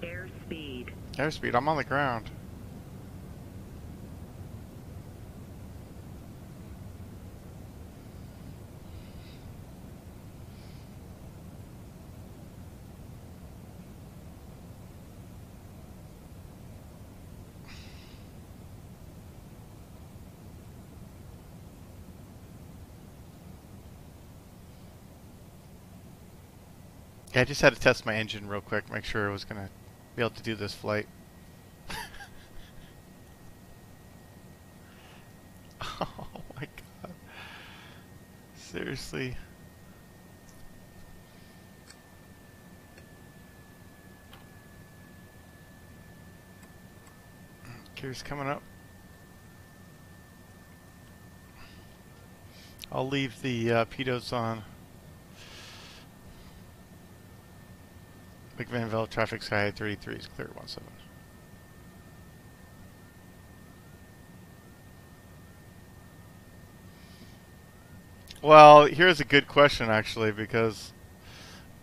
Airspeed. Airspeed. I'm on the ground. Yeah, I just had to test my engine real quick, make sure I was going to be able to do this flight. Oh my god. Seriously. Gear's coming up. I'll leave the pitos on. McMinnville traffic Sky 33 is clear 17. Well, here's a good question actually, because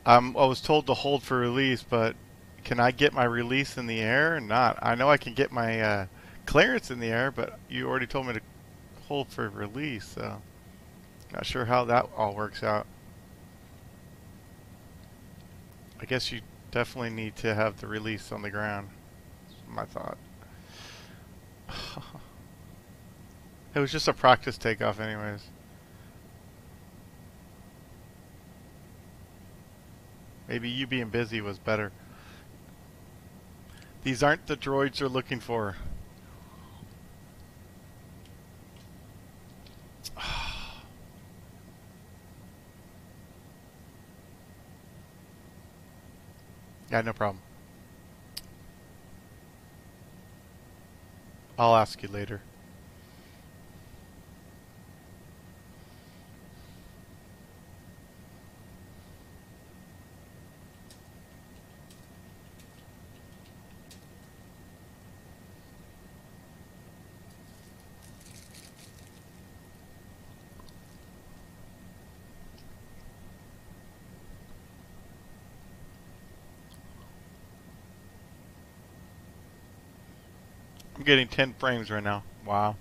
I was told to hold for release, but can I get my release in the air or not? I know I can get my clearance in the air, but you already told me to hold for release, so not sure how that all works out. I guess you definitely need to have the release on the ground. That's my thought. It was just a practice takeoff anyways. Maybe you being busy was better. These aren't the droids you're looking for. Yeah, no problem. I'll ask you later. I'm getting 10 frames right now. Wow.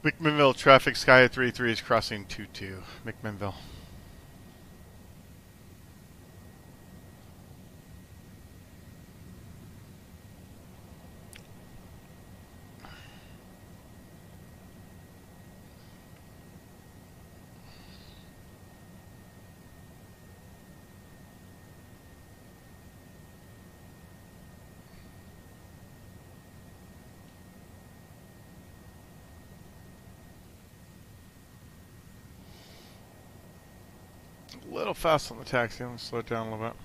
McMinnville traffic, Sky 33 is crossing 22. McMinnville. A little fast on the taxi. I'm going to slow it down a little bit.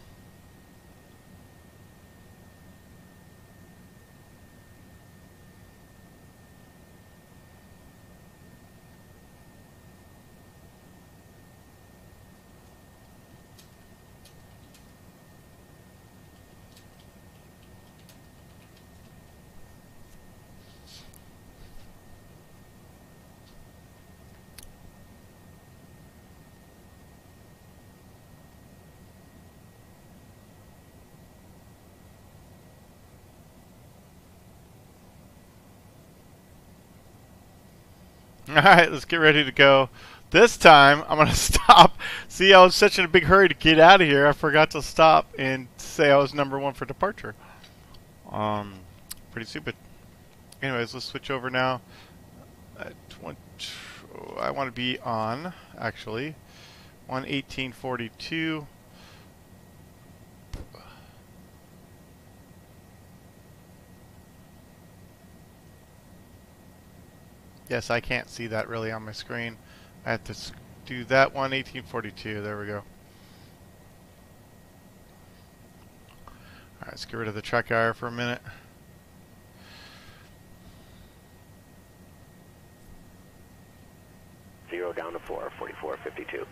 Alright, let's get ready to go. This time, I'm going to stop. See, I was such in a big hurry to get out of here, I forgot to stop and say I was number 1 for departure. Pretty stupid. Anyways, let's switch over now. I want to be on, actually, 1:18:42. Yes, I can't see that really on my screen. I have to do that one, 1842. There we go. Alright, let's get rid of the track hour for a minute. Zero down to 4, 4452.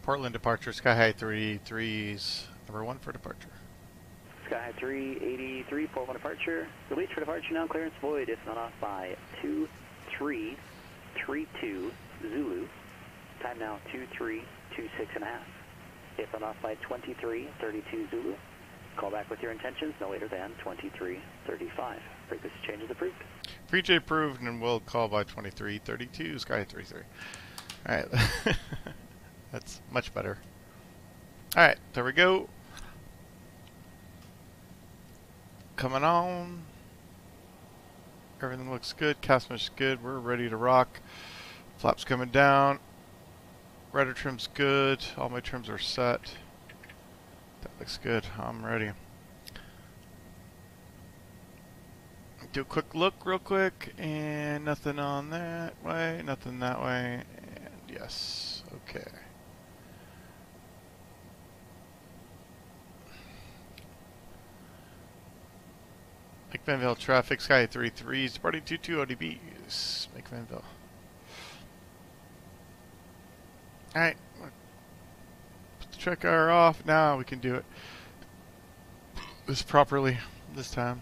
Portland departure, Sky High 33's number 1 for departure. Sky 383, Portland departure. Release for departure now, clearance void if not off by 2332 Zulu. Time now 2326.5. If not off by 2332 Zulu. Call back with your intentions no later than 2335. Frequency changes approved. Pre-J approved and we'll call by 2332 Sky 33. Alright. That's much better. Alright, there we go. Coming on. Everything looks good. Castmesh good. We're ready to rock. Flaps coming down. Rudder trim's good. All my trims are set. That looks good. I'm ready. Do a quick look real quick. And nothing on that way. Nothing that way. And yes. Okay. McMinnville traffic, Sky 33's departing 22 ODBs. McMinnville. Alright. Put the check our off. Now we can do it this properly this time.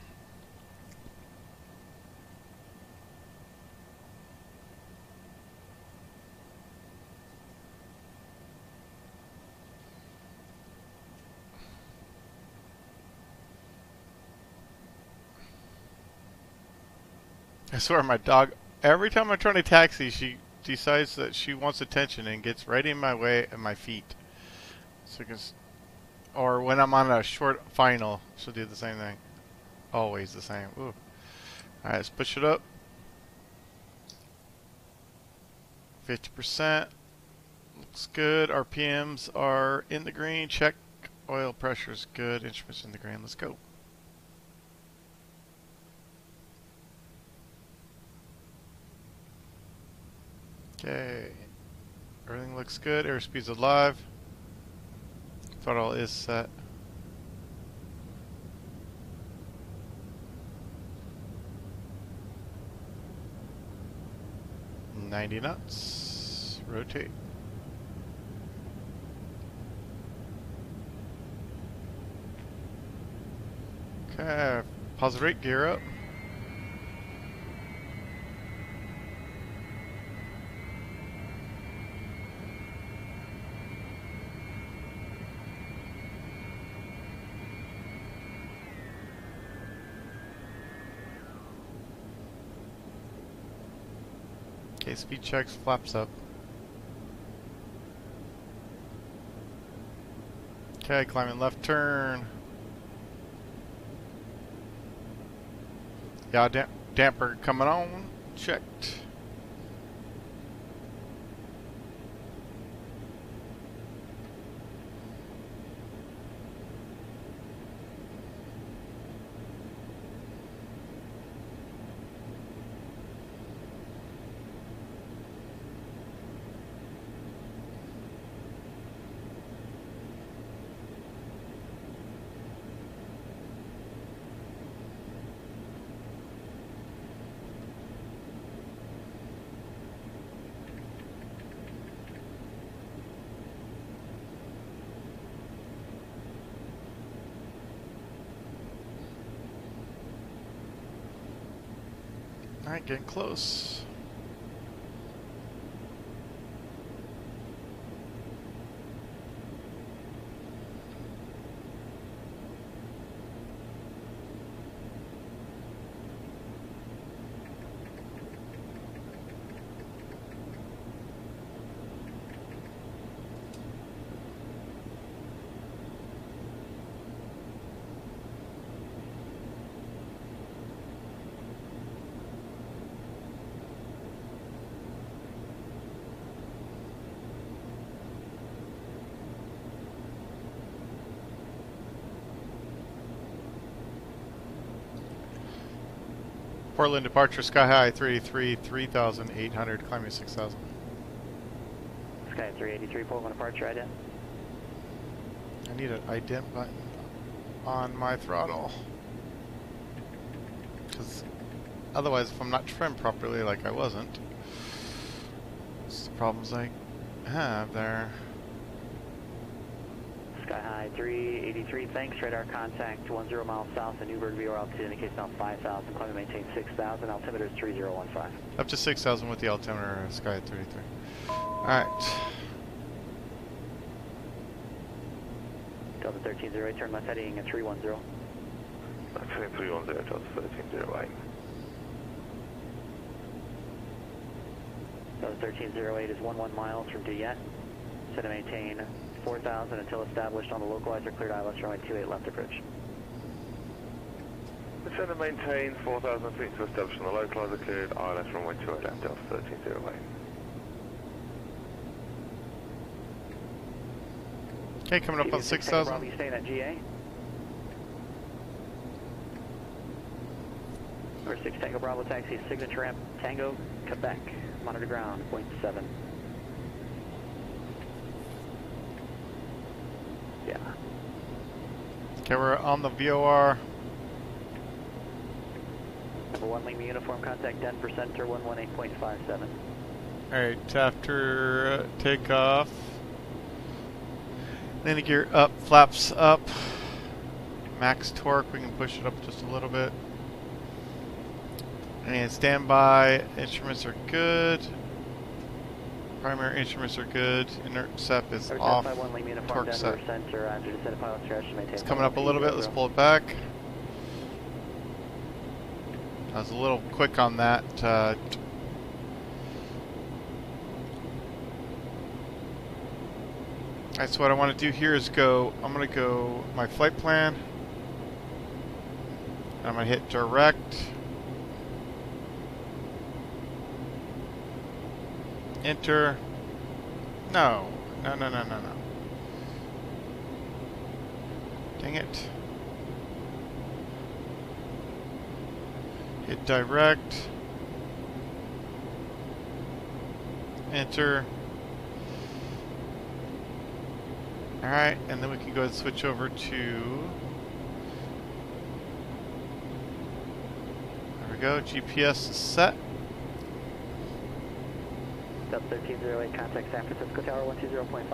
I swear, my dog, every time I'm trying to taxi, she decides that she wants attention and gets right in my way at my feet. So or when I'm on a short final, she'll do the same thing. Always the same. Ooh. Alright, let's push it up. 50%. Looks good. RPMs are in the green. Check. Oil pressure's good. Instruments in the green. Let's go. Okay, everything looks good. Airspeed's alive. Throttle is set. $90 knots. Rotate. Okay, positive rate, gear up. Okay, speed checks, flaps up. Okay, climbing left turn. Yeah, damper coming on. Checked. Alright, getting close. Portland departure, Sky High, 383, 3,800, climbing 6,000. Sky 383, Portland departure, ident. I need an ident button on my throttle. Because otherwise, if I'm not trimmed properly like I wasn't, it's the problems I have there. Sky High 383, thanks. Radar contact 10 miles south of Newburgh, VOR altitude indicates now 5,000. Climb and maintain 6,000. Altimeter is 3015. Up to 6,000 with the altimeter, Sky 33. Alright. Delta 1308, turn left heading at 310. That's 310, Delta 1308. Delta 1308 is 11 miles from Duyet. Set to maintain 4,000 until established on the localizer cleared ILS runway 28 left approach. Descend and maintain 4,000 feet to establish on the localizer cleared ILS runway 28 left, Delta 1308. Okay, coming up on 6,000. Bravo, you staying at GA? Number 6 Tango Bravo taxi, signature ramp, Tango, Quebec, monitor ground, 0.7. Yeah. Okay, we're on the VOR. Number 1 Lima uniform, contact Denver Center, 118.57. Alright, after takeoff, Landing gear up, flaps up. Max torque, we can push it up just a little bit. And standby, instruments are good. Primary instruments are good. Inert SEP is off. Torque set. It's coming up a little bit. Let's pull it back. I was a little quick on that. Alright, so what I want to do here is I'm going to go my flight plan. I'm going to hit direct. Enter. No. No. Dang it. Hit direct. Enter. Alright, and then we can go ahead and switch over to... There we go, GPS is set. Delta 1308, contact San Francisco Tower 120.5.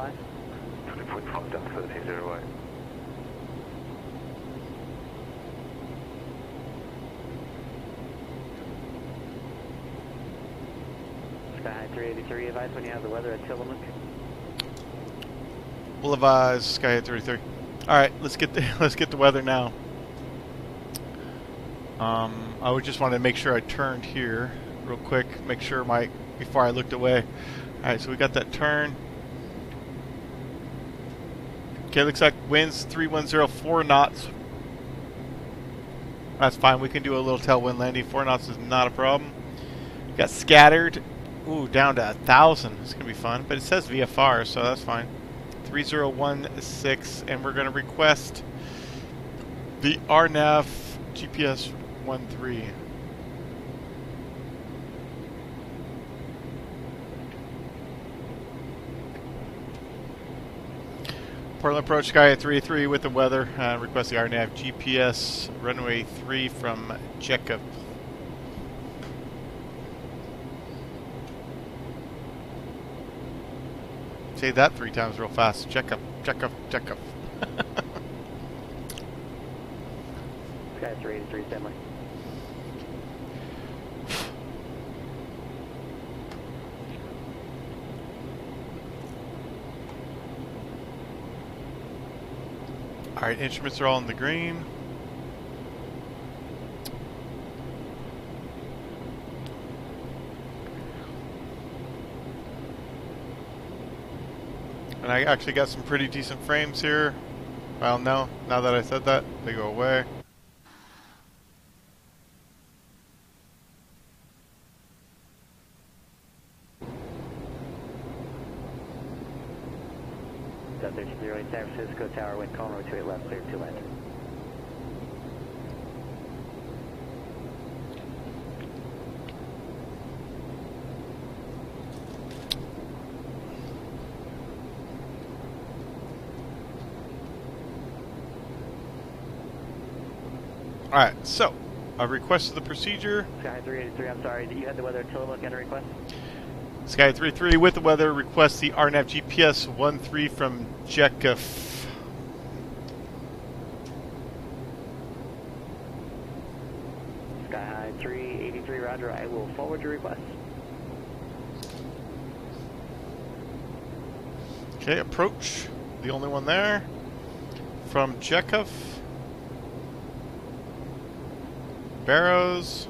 20.5, Delta 1308. Sky High 383, advise when you have the weather at Tillamook. We'll advise Sky at 33. All right, let's get the weather now. I would just want to make sure I turned here real quick, make sure before I looked away. All right, so we got that turn. Okay, looks like winds 310, 4 knots. That's fine. We can do a little tailwind landing. 4 knots is not a problem. Got scattered. Ooh, down to 1,000. It's gonna be fun, but it says VFR, so that's fine. 3016, and we're going to request the RNAV GPS 13. Portland approach Sky at 33 with the weather. Request the RNAV GPS runway 3 from Chekhov. Say that 3 times real fast. Chekhov. Sky 383, standby. Alright, instruments are all in the green. And I actually got some pretty decent frames here. Well, no, now that I said that, they go away. Delta 1308, San Francisco Tower, wind calm, rotate left, clear to land. Alright, so I requested the procedure. Sky 383, I'm sorry, you had the weather at Tillamook and a request? Sky 33 with the weather, request the RNAV GPS 13 from Chekhov. Sky High 383, roger, I will forward your request. Okay, approach, the only one there, from Chekhov. Barrows.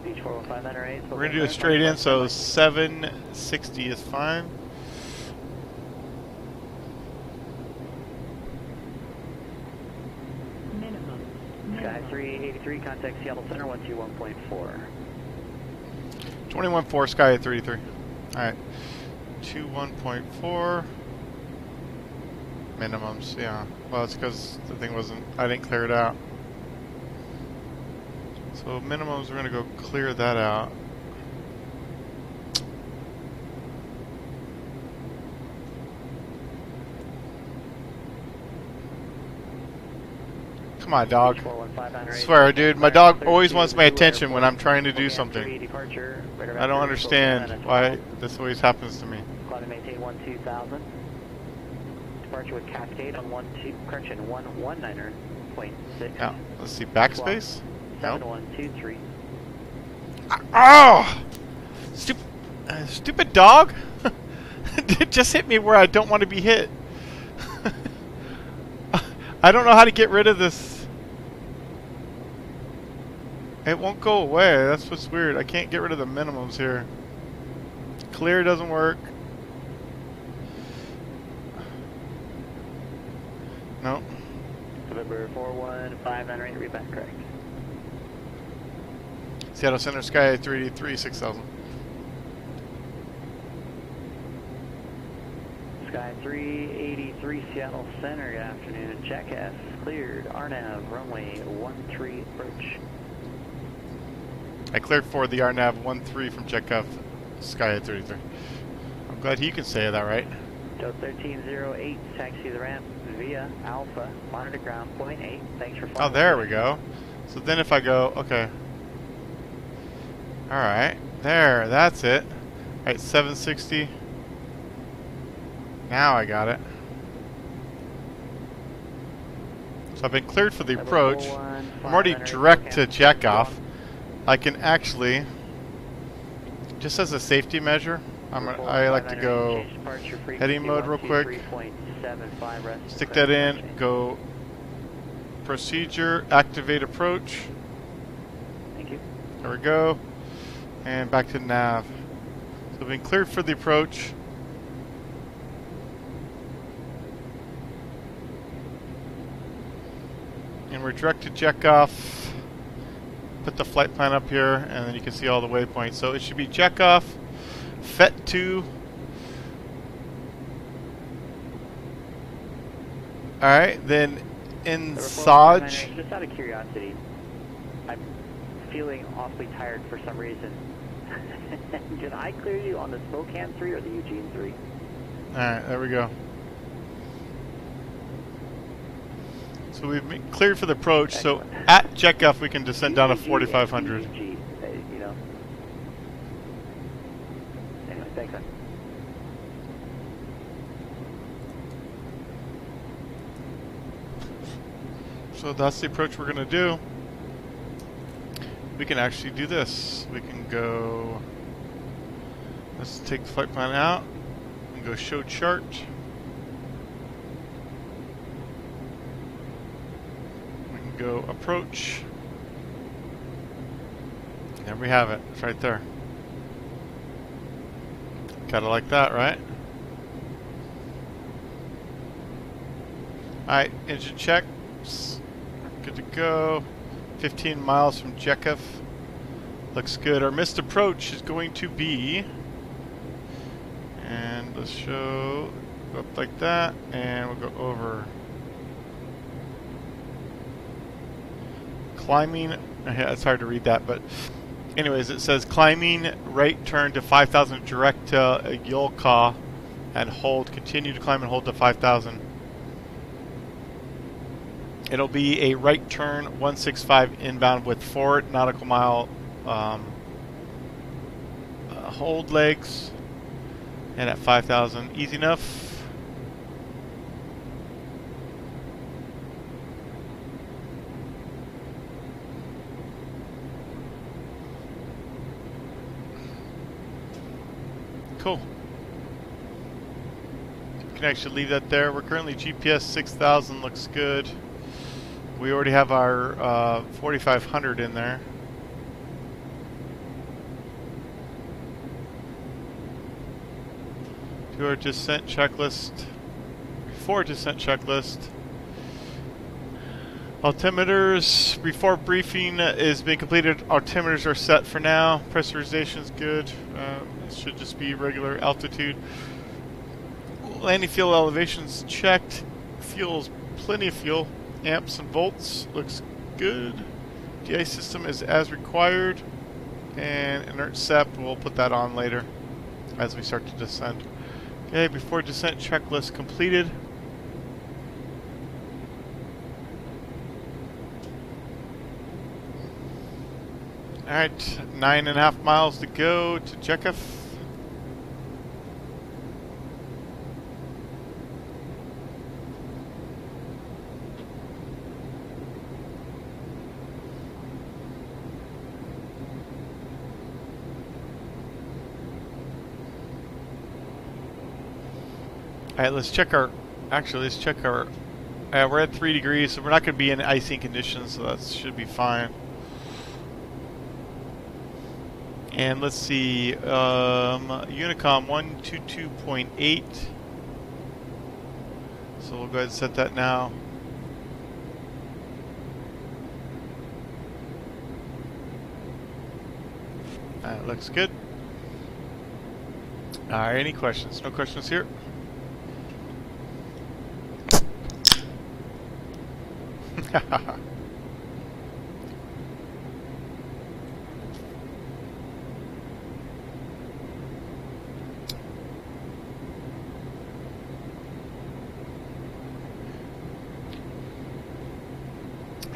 Beach 415 enter 8. We're going to do it straight in, so 760 is fine. Minimum. Sky 383, contact Seattle Center 121.4. 21.4, Sky at 33. Alright. 21.4. Minimums, yeah. Well, it's because the thing wasn't, I didn't clear it out. So minimums, we're going to go clear that out. Come on, dog. I swear, dude, my dog always wants my attention when I'm trying to do something. I don't understand why this always happens to me. Climate maintain 12,000. departure with Cascade on 119.6. Now, let's see, backspace? Nope. 7123. Oh! Stupid dog! It just hit me where I don't want to be hit. I don't know how to get rid of this. It won't go away. That's what's weird. I can't get rid of the minimums here. Clear doesn't work. Nope. November 4159 range, read back, correct. Seattle Center, Sky 383, 6000. Sky 383, Seattle Center, good afternoon. Check F, cleared. RNAV, runway 13 approach. I cleared for the RNAV 13 from Chekhov, Sky 33. I'm glad he can say that right. Delta 1308, taxi the ramp via Alpha, monitor ground, point 8. Thanks for following. Oh, there we go. So then if I go, okay. Alright, there, that's it. Alright, 760. Now I got it. So I've been cleared for the approach. I'm already direct to Chekhov. I can actually, just as a safety measure, I like to go heading mode real quick. Stick that in, go procedure, activate approach. Thank you. There we go. And back to nav. So I've been cleared for the approach. And we're direct to Chekhov. Put the flight plan up here, and then you can see all the waypoints. So it should be Chekhov, FET 2. Alright, then in Saj. Just out of curiosity, I'm feeling awfully tired for some reason. Did I clear you on the Spokane 3 or the Eugene 3? Alright, there we go. So we've been cleared for the approach. Excellent. So at Chekhov we can descend down to 4,500. You know. Anyway, thanks. So that's the approach we're going to do. We can actually do this. We can go, let's take the flight plan out and go show chart. We can go approach. There we have it. It's right there. Kind of like that, right? Alright, engine check. Good to go. 15 miles from Chekhov. Looks good. Our missed approach is going to be, and let's show, go up like that, and we'll go over. Climbing, it's hard to read that, but anyways, it says climbing right turn to 5,000 direct to Yolka and hold, continue to climb and hold to 5,000. It'll be a right turn 165 inbound with 4 nautical mile hold legs and at 5,000. Easy enough. Cool. You can actually leave that there. We're currently GPS 6,000, looks good. We already have our 4,500 in there. To our descent checklist. Before descent checklist. Altimeters, before briefing is being completed, altimeters are set for now. Pressurization is good. It should just be regular altitude. Landing fuel elevations checked. Fuel's plenty of fuel. Amps and volts looks good. DI system is as required, and inert SEP, we'll put that on later as we start to descend. Okay, before descent checklist completed. Alright, 9.5 miles to go to Chekhov. Alright, let's check our... Actually, let's check our... we're at 3 degrees, so we're not going to be in icing conditions, so that should be fine. And let's see, Unicom 122.8. So we'll go ahead and set that now. That looks good. Alright, any questions? No questions here?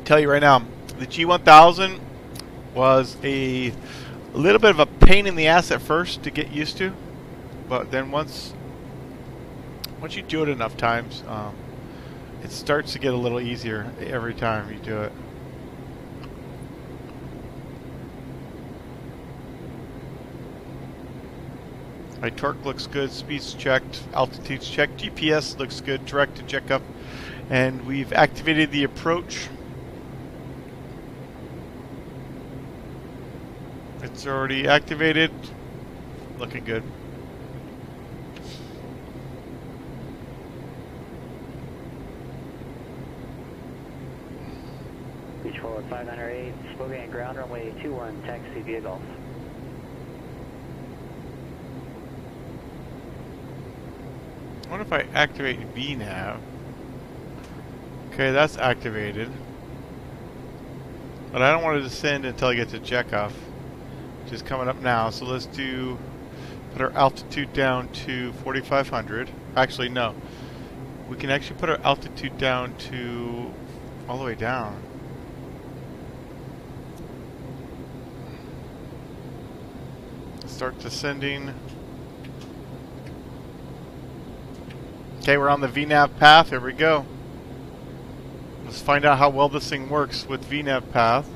Tell you right now, the G1000 was a little bit of a pain in the ass at first to get used to, but then once you do it enough times, it starts to get a little easier every time you do it. My torque looks good, speed's checked, altitude's checked, GPS looks good, direct to check up, and we've activated the approach. It's already activated, looking good. Beach forward 598, Spokane ground runway 21, taxi via Gulf. I wonder if I activate VNAV. Okay, that's activated. But I don't want to descend until I get to checkoff, which is coming up now. So let's do, put our altitude down to 4,500. Actually, no. We can actually put our altitude down to, all the way down. Start descending. Okay, we're on the VNAV path. Here we go. Let's find out how well this thing works with VNAV path.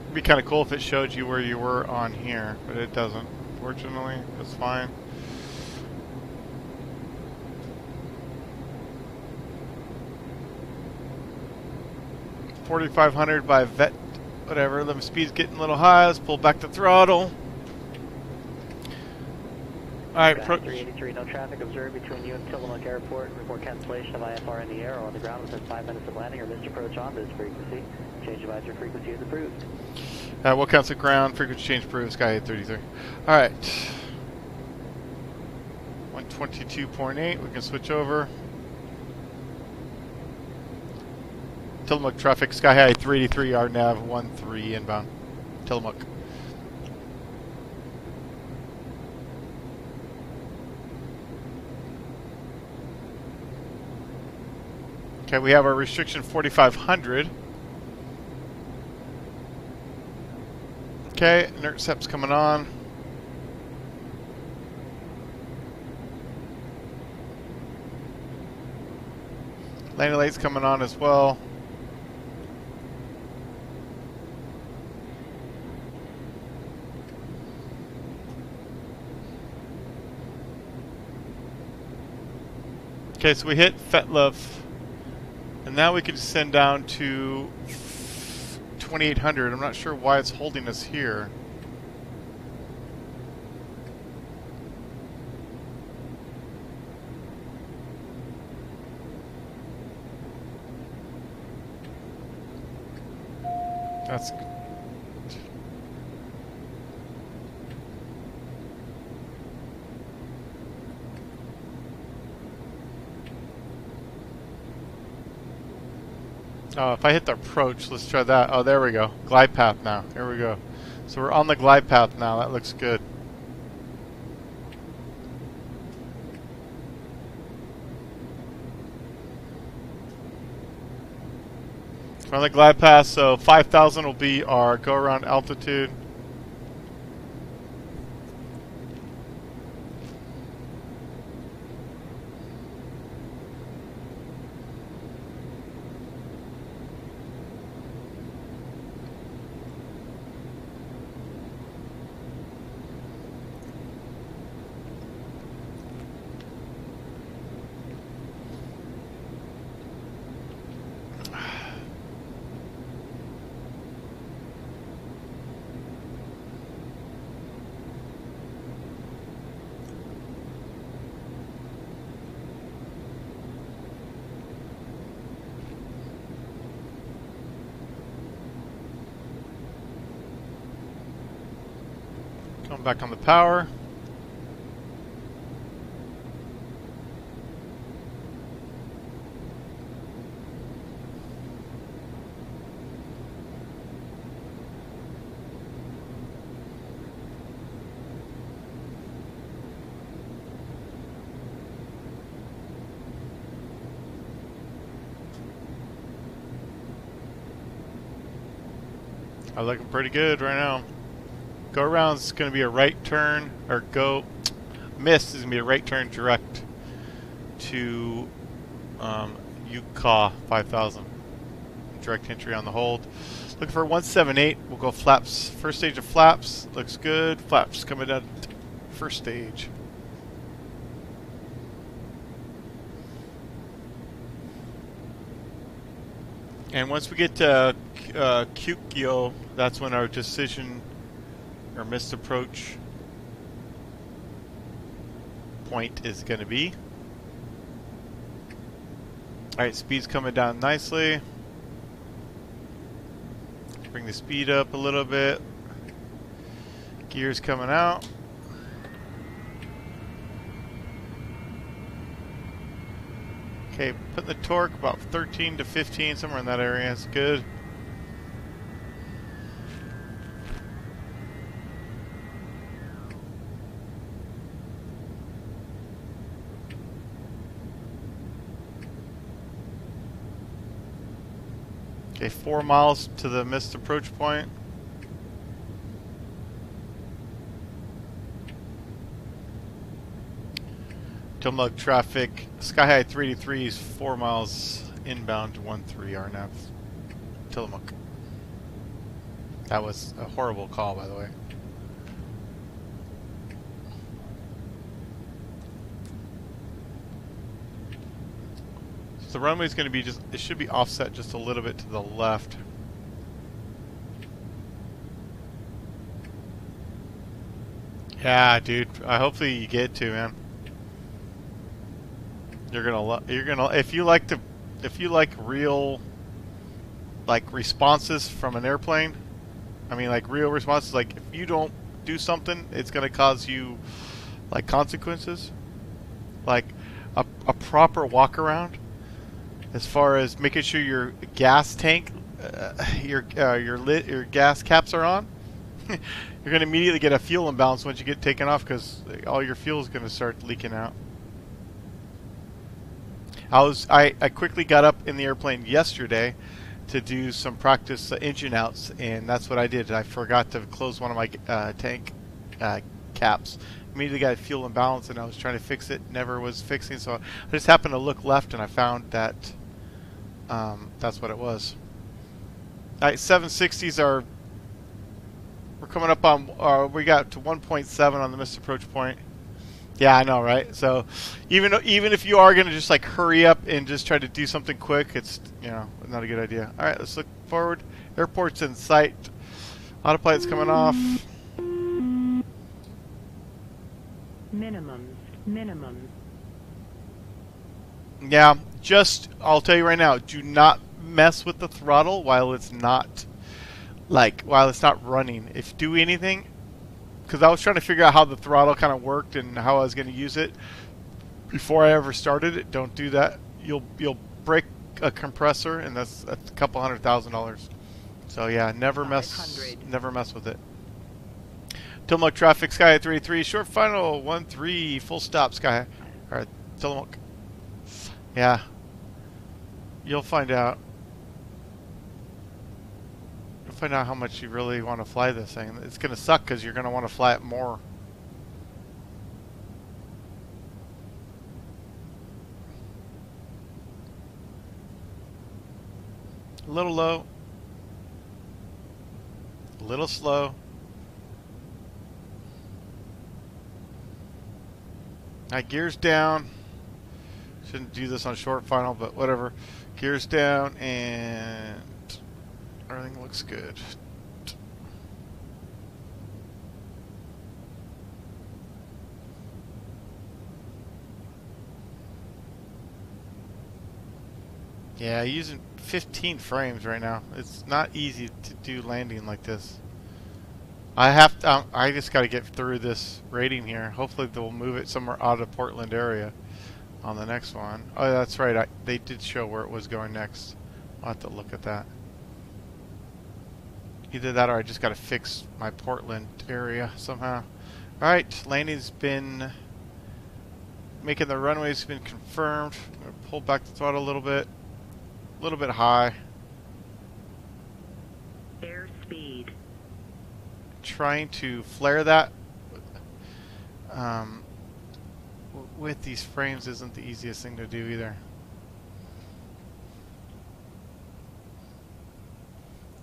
It'd be kind of cool if it showed you where you were on here, but it doesn't. Fortunately, it's fine. $4,500 by vet, whatever. The speed's getting a little high. Let's pull back the throttle. Alright, 383, no traffic observed between you and Tillamook Airport. Report cancellation of IFR in the air or on the ground within 5 minutes of landing or missed approach on this frequency. Change advisory frequency is approved. We'll cancel ground. Frequency change approved. Sky 833. Alright. 122.8. We can switch over. Tillamook traffic, Sky High 383, our nav 13 inbound. Tillamook. Okay, we have our restriction 4,500. Okay, intercept's coming on. Landing light's coming on as well. Okay, so we hit Fetlov, and now we can descend down to 2,800. I'm not sure why it's holding us here. That's oh, if I hit the approach, let's try that. Oh, there we go. Glide path now. Here we go. So we're on the glide path now. That looks good. We're on the glide path, so 5,000 will be our go-around altitude. Coming back on the power. I'm looking pretty good right now. Go around is going to be a right turn, or go miss is going to be a right turn direct to Utah 5000. Direct entry on the hold. Looking for 178. We'll go flaps. First stage of flaps. Looks good. Flaps coming down first stage. And once we get to Kukyo, that's when our decision or missed approach point is going to be. Alright, speed's coming down nicely. Bring the speed up a little bit. Gears coming out. Okay, putting the torque about 13 to 15, somewhere in that area. It's good. Okay, 4 miles to the missed approach point. Tillamook traffic, Sky High 383 is 4 miles inbound to 13 RNAV. Tillamook. That was a horrible call, by the way. So the runway is going to be just, it should be offset just a little bit to the left. Yeah, dude. Hopefully you get to, man. You're gonna if you like real like responses from an airplane. I mean, like real responses. Like if you don't do something, it's gonna cause you like consequences. Like a proper walk around. As far as making sure your gas tank, your gas caps are on, you're going to immediately get a fuel imbalance once you get taken off because all your fuel is going to start leaking out. I quickly got up in the airplane yesterday to do some practice engine outs, and that's what I did. I forgot to close one of my tank caps. Immediately got a fuel imbalance, and I was trying to fix it. Never was fixing, so I just happened to look left, and I found that that's what it was. All right, 760s are. We're coming up on. We got to 1.7 on the missed approach point. Yeah, I know, right? So even if you are gonna just like hurry up and just try to do something quick, it's not a good idea. All right, let's look forward. Airport's in sight. Autopilot's coming off. Minimums. Yeah, I'll tell you right now, do not mess with the throttle while it's not running. If you do anything, because I was trying to figure out how the throttle kind of worked and how I was going to use it before I ever started it. Don't do that. You'll break a compressor, and that's a couple $100,000. So yeah, never mess with it. Tillamook traffic, Sky High 383, short final 13, full stop, Sky High. All right, Tillamook. Yeah, you'll find out. You'll find out how much you really want to fly this thing. It's gonna suck because you're gonna want to fly it more. A little low, a little slow. Alright, gears down. Shouldn't do this on short final, but whatever. Gears down, and everything looks good. Yeah, using 15 frames right now. It's not easy to do landing like this. I just got to get through this rating here. Hopefully they'll move it somewhere out of Portland area on the next one. Oh, that's right. They did show where it was going next. I'll have to look at that. Either that or I just got to fix my Portland area somehow. Alright, landing's been... Making the runway's been confirmed. I'm going to pull back the throttle a little bit high. Airspeed. Trying to flare that with these frames isn't the easiest thing to do either.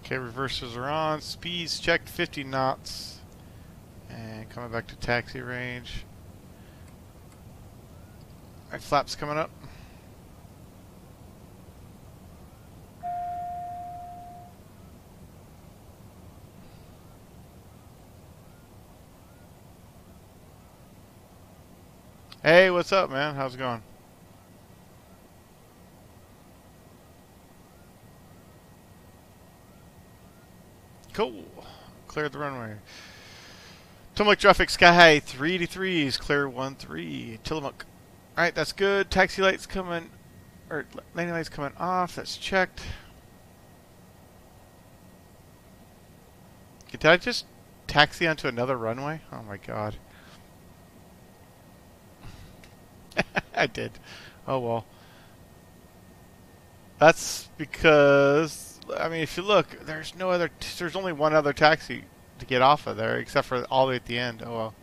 Okay, reversers are on. Speeds checked 50 knots. And coming back to taxi range. Alright, flaps coming up. Hey, what's up, man? How's it going? Cool. Cleared the runway. Tillamook traffic, Sky High, 383s, clear 13. Tillamook. Alright, that's good. Taxi lights coming, or landing lights coming off. That's checked. Okay, did I just taxi onto another runway? Oh my god. I did. Oh well. That's because, I mean, if you look, there's only one other taxi to get off of there, except for all the way at the end. Oh well.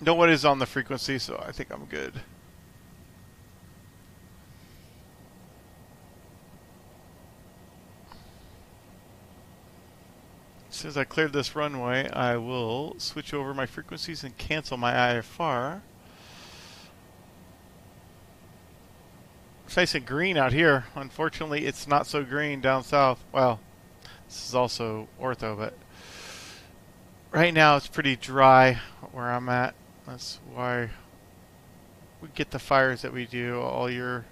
No one is on the frequency, so I think I'm good. As soon as I cleared this runway, I will switch over my frequencies and cancel my IFR. It's nice and green out here. Unfortunately, it's not so green down south. Well, this is also ortho, but right now it's pretty dry where I'm at. That's why we get the fires that we do all year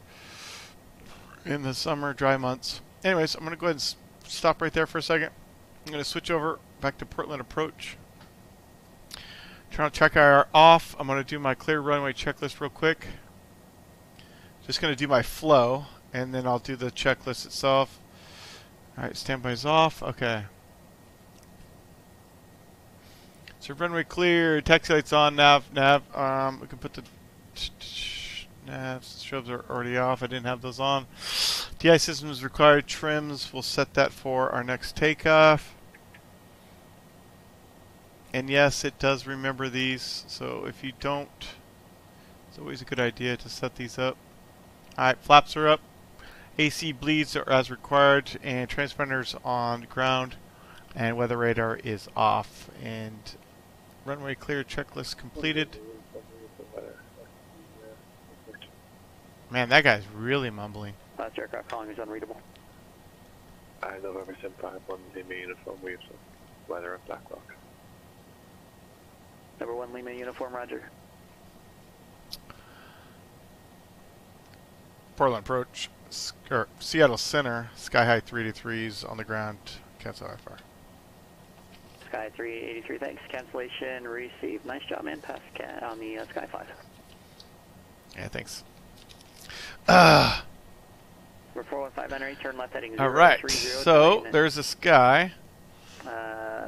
in the summer, dry months. Anyways, I'm going to go ahead and stop right there for a second. I'm going to switch over back to Portland approach. Turn on check IR off. I'm going to do my clear runway checklist real quick. Just going to do my flow, and then I'll do the checklist itself. Alright, standby's off. Okay. So runway clear, taxi lights on, nav. We can put the nav strobes are already off. I didn't have those on. DI systems required, trims. We'll set that for our next takeoff. And yes, it does remember these. So if you don't, it's always a good idea to set these up. Alright, flaps are up. AC bleeds are as required, and transponders on ground, and weather radar is off. And runway clear checklist completed. Man, that guy's really mumbling. Last aircraft calling is unreadable. I November 751, Lima uniform, we have some weather at Black Rock. Number 1 Lima uniform, roger. Portland approach, Seattle Center, Sky High 323s on the ground, cancel IFR. Sky 383, thanks. Cancellation received. Nice job, man. Pass on the Sky 5. Yeah, thanks. We're 415 Henry, turn left heading 030. Alright, so there's this guy.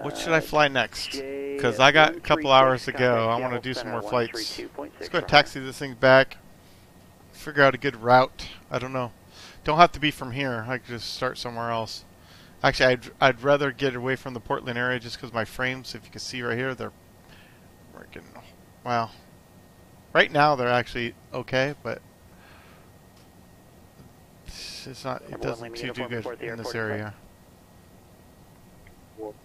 What should I fly next? Because I got a couple hours to go. I want to do some more flights. Let's go ahead and taxi this thing back. Figure out a good route. I don't know. Don't have to be from here. I could just start somewhere else. Actually, I'd rather get away from the Portland area just because my frames, if you can see right here, they're working. Well, right now they're actually okay, but it's not. It doesn't do good in this area. I want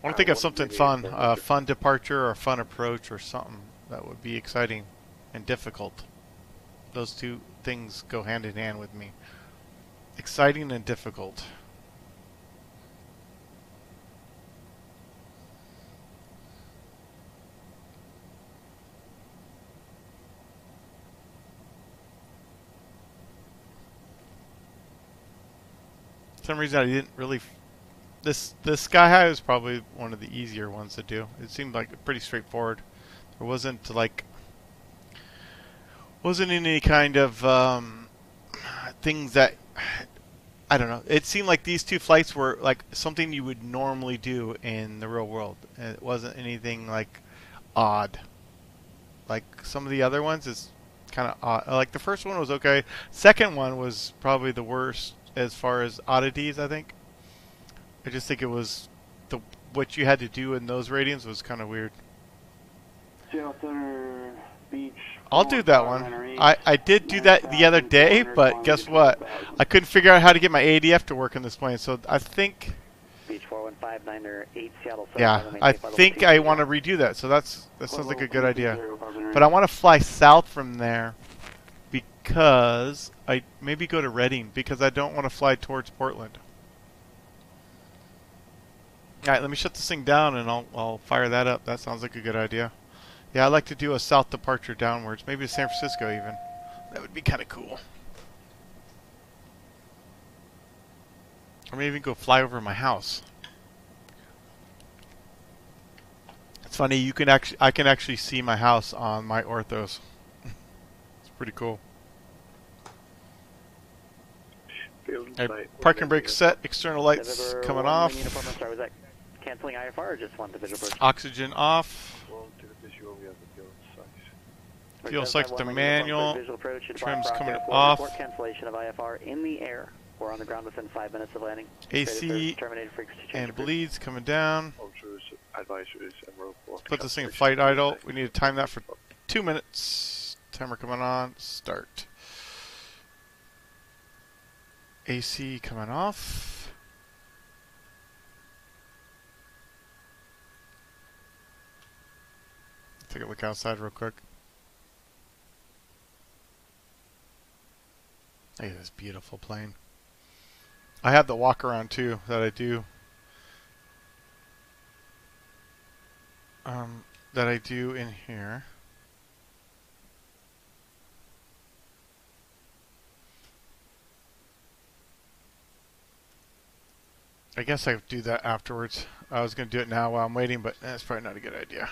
to think of something fun, fun departure or fun approach or something that would be exciting and difficult. Those two things go hand in hand with me. Exciting and difficult. For some reason I didn't really the Sky High was probably one of the easier ones to do. It seemed like pretty straightforward. There wasn't any kind of things that, I don't know. It seemed like these two flights were like something you would normally do in the real world. And it wasn't anything like odd. Like some of the other ones is kind of odd. Like the first one was okay. Second one was probably the worst as far as oddities, I think. I just think it was what you had to do in those ratings was kind of weird. Seattle Center Beach. I'll do that one. I did do that the other day, but guess what? I couldn't figure out how to get my ADF to work in this plane, so I think... Beach 41598 Seattle Center. Yeah, I think I want to redo that, so that sounds like a good idea. But I want to fly south from there because I maybe go to Reading because I don't want to fly towards Portland. Alright, let me shut this thing down and I'll fire that up. That sounds like a good idea. Yeah, I'd like to do a south departure downwards. Maybe to San Francisco even. That would be kind of cool. Or maybe even go fly over my house. It's funny, I can actually see my house on my orthos. It's pretty cool. Parking brake set, external lights coming off. Was that canceling IFR or just want the visual approach? Oxygen off. Fuel sights to manual. Trims coming off. Cancellation of IFR in the air. We're on the ground within 5 minutes of landing. AC and bleeds coming down. Put this thing in flight idle. We need to time that for 2 minutes. Timer coming on. Start. AC coming off. Take a look outside real quick. Look at this beautiful plane. I have the walk around too that I do. In here. I guess I do that afterwards. I was going to do it now while I'm waiting, but that's probably not a good idea.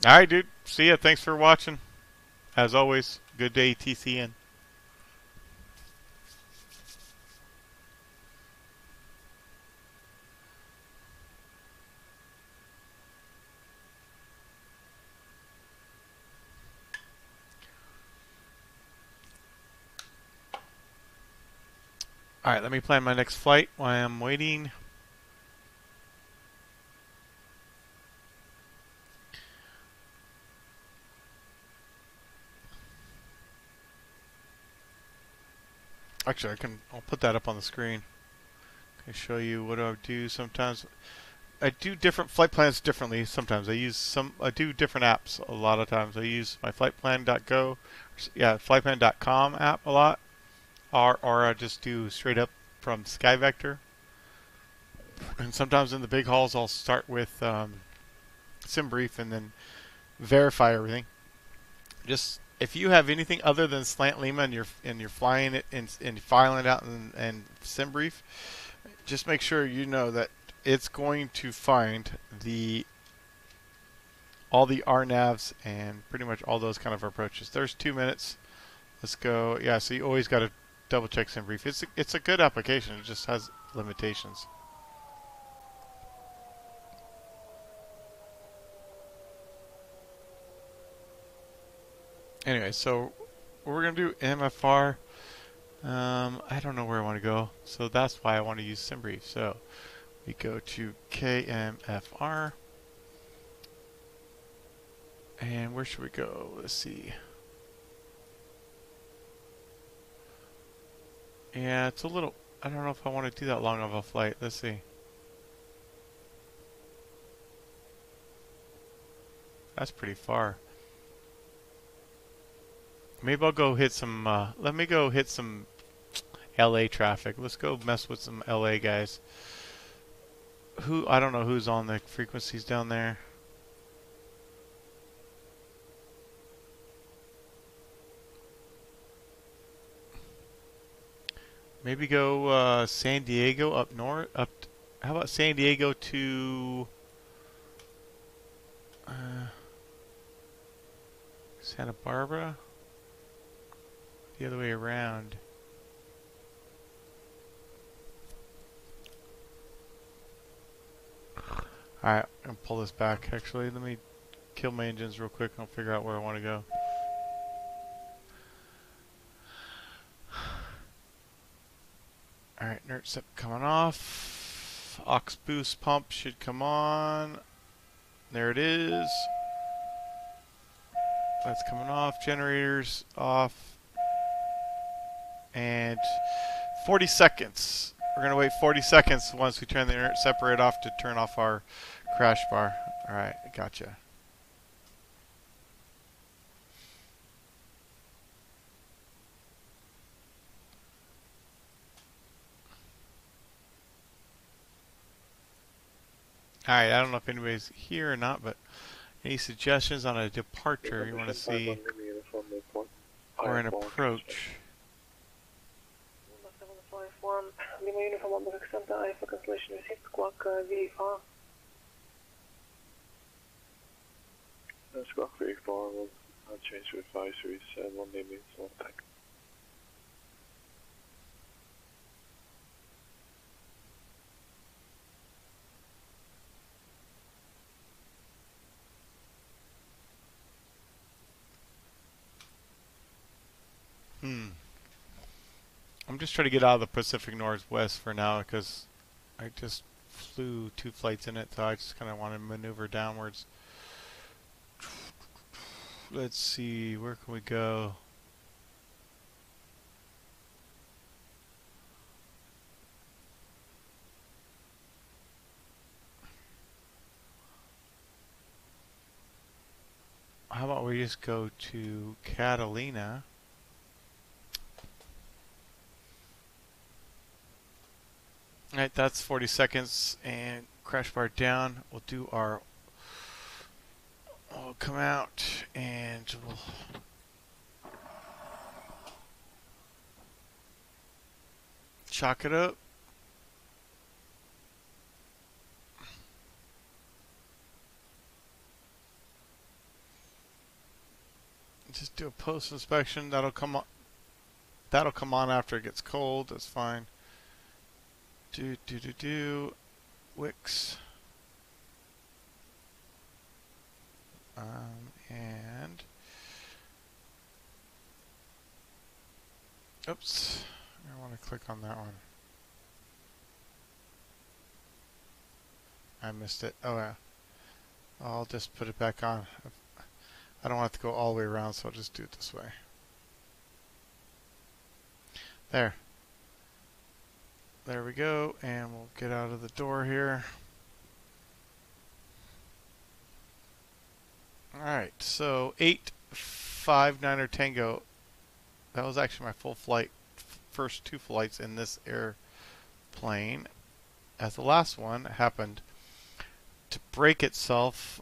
Alright, dude. See ya. Thanks for watching. As always, good day, TCN. Alright, let me plan my next flight while I'm waiting. Actually, I'll put that up on the screen. I can show you what I do sometimes. I do different flight plans differently sometimes. I do different apps a lot of times. I use my flightplan.go, yeah, flightplan.com app a lot. Or I just do straight up from SkyVector. And sometimes in the big hauls I'll start with SimBrief and then verify everything. Just if you have anything other than Slant Lima and you're flying it and filing it out and SimBrief, just make sure you know that it's going to find all the RNAVs and pretty much all those kind of approaches. There's 2 minutes. Let's go. Yeah, so you always got to double check SimBrief. It's a good application. It just has limitations. Anyway, so we're going to do MFR. I don't know where I want to go, so that's why I want to use SimBrief. So we go to KMFR. And where should we go? Let's see. Yeah, it's a little... I don't know if I want to do that long of a flight. Let's see. That's pretty far. Maybe I'll go hit some... let me go hit some LA traffic. Let's go mess with some LA guys. I don't know who's on the frequencies down there. Maybe go San Diego up north. How about San Diego to Santa Barbara? The other way around. Alright, I'm gonna pull this back actually. Let me kill my engines real quick and I'll figure out where I want to go. Alright, NERT SEP coming off. Aux boost pump should come on. There it is. That's coming off. Generators off. And 40 seconds. We're going to wait 40 seconds once we turn the NERT separate off to turn off our crash bar. Alright, gotcha. Alright, I don't know if anybody's here or not, but any suggestions on a departure you want to see or an approach? Lima Uniform Alpha Center, Alpha cancellation received, squawk VA4. Squawk VA4 will change to advisories, 1 name means 1 tank. I'm just trying to get out of the Pacific Northwest for now because I just flew 2 flights in it, so I just kind of want to maneuver downwards. Let's see, where can we go? How about we just go to Catalina? Alright, that's 40 seconds and crash bar down. We'll do our... We'll come out and we'll... Chalk it up. Just do a post inspection. That'll come on. That'll come on after it gets cold. That's fine. Wix. And oops, I want to click on that one. I missed it. Oh yeah. I'll just put it back on. I don't have to go all the way around, so I'll just do it this way. There. There we go, and we'll get out of the door here. Alright, so 859er Tango. That was actually my full flight, first 2 flights in this airplane. As the last one happened to break itself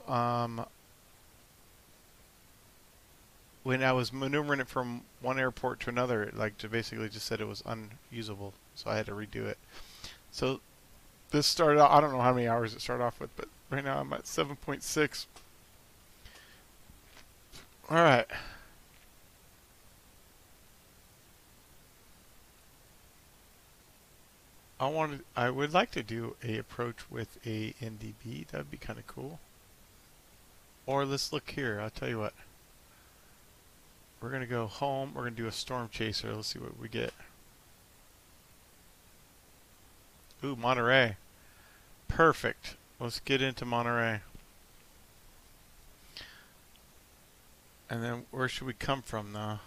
when I was maneuvering it from one airport to another. It like basically just said it was unusable, so I had to redo it. So this started out, I don't know how many hours it started off with, but right now I'm at 7.6. Alright. I would like to do a approach with a NDB. That'd be kind of cool. Or let's look here. I'll tell you what. We're going to go home. We're going to do a storm chaser. Let's see what we get. Ooh, Monterey. Perfect. Let's get into Monterey. And then where should we come from though?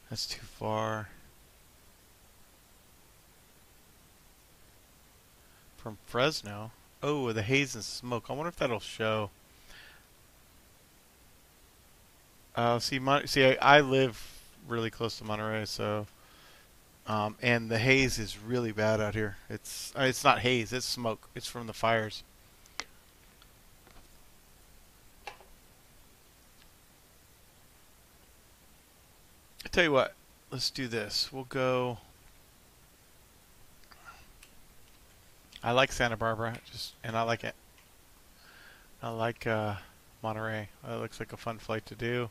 That's too far. From Fresno? Oh, the haze and smoke. I wonder if that'll show. See, I live really close to Monterey, so and the haze is really bad out here. It's not haze, it's smoke. It's from the fires. I tell you what, let's do this. We'll go. I like Santa Barbara, and I like it. I like Monterey. It looks like a fun flight to do.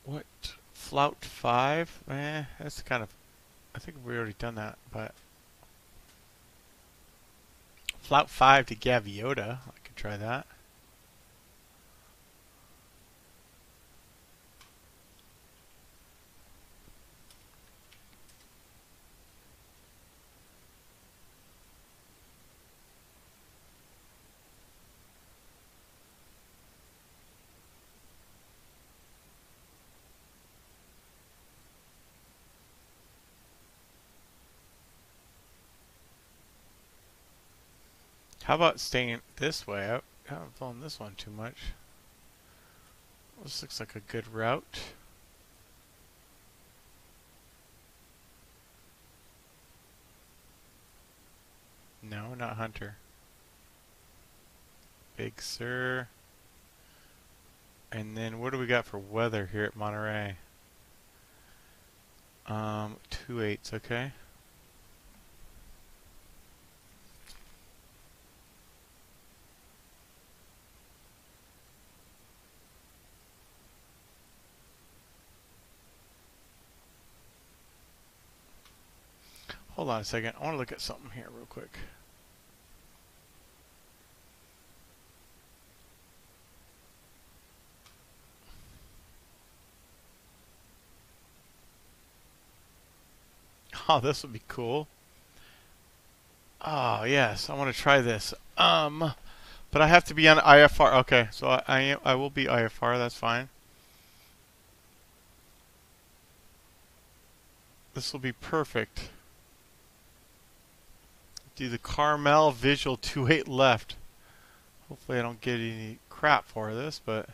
What? Flout 5? That's kind of... I think we already done that, but... Flout 5 to Gaviota. I could try that. How about staying this way? I haven't flown this one too much. This looks like a good route. No, not Hunter. Big Sur. And then what do we got for weather here at Monterey? 2/8, okay. Hold on a second. I want to look at something here real quick. Oh, this would be cool. Oh, yes. I want to try this. But I have to be on IFR. Okay, so I will be IFR. That's fine. This will be perfect. Do the Carmel visual 2/8 left. Hopefully I don't get any crap for this, but...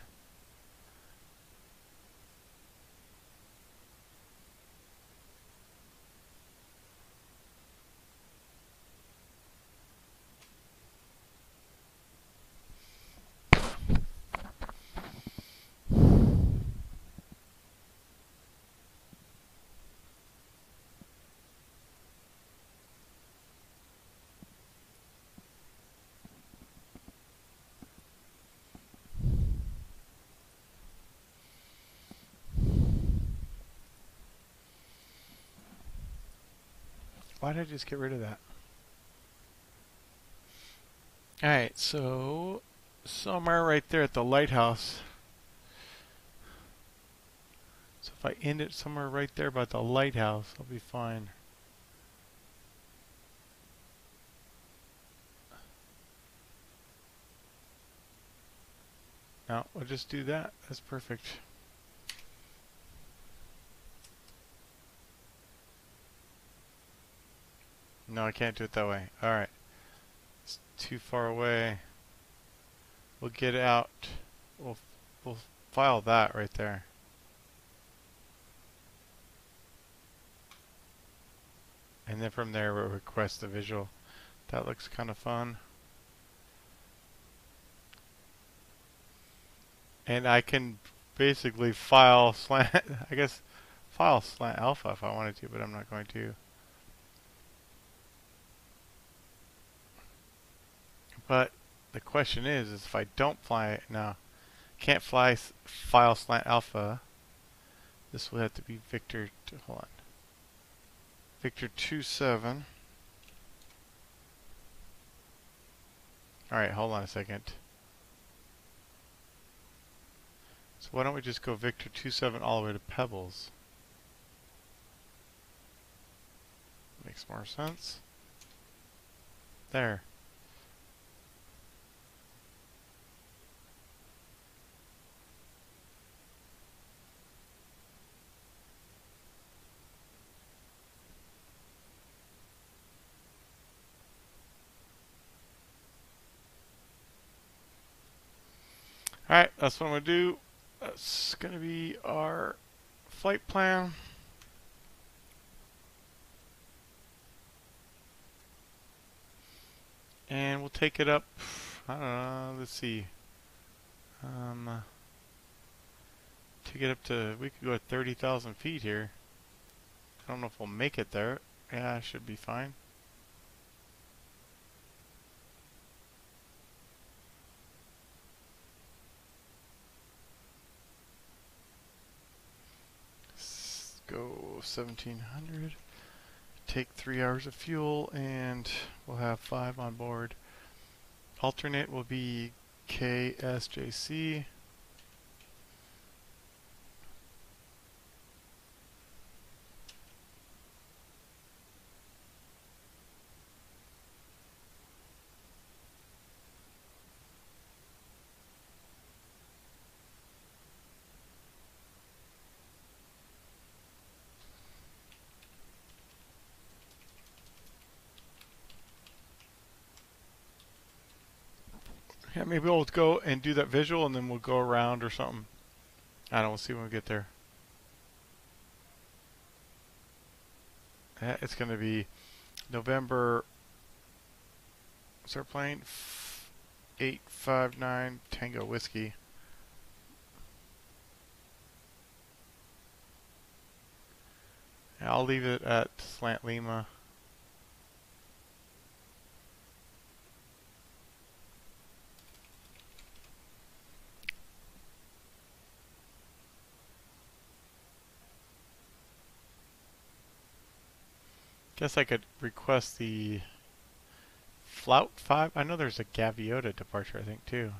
Why did I just get rid of that? Alright, so somewhere right there at the lighthouse. So if I end it somewhere right there by the lighthouse, I'll be fine. No, we'll just do that. That's perfect. No, I can't do it that way. Alright. It's too far away. We'll get out. We'll file that right there. And then from there we'll request the visual. That looks kind of fun. And I can basically file slant, I guess file slant alpha if I wanted to, but I'm not going to. But the question is if I don't fly it now, can't fly file slant alpha, this will have to be Victor, hold on, Victor 27. Alright, hold on a second. So why don't we just go Victor 27 all the way to Pebbles? Makes more sense. there. Alright, that's what I'm going to do. That's going to be our flight plan. And we'll take it up, I don't know, let's see. Take it up to, we could go at 30,000 feet here. I don't know if we'll make it there. Yeah, it should be fine. Go 1700, take 3 hours of fuel, and we'll have 5 on board. Alternate will be KSJC. Yeah, maybe we'll go and do that visual and then we'll go around or something. I don't know, we'll see when we get there. It's going to be November, what's our plane? 859 Tango Whiskey. I'll leave it at Slant Lima. Guess I could request the Flout 5. I know there's a Gaviota departure, I think, too.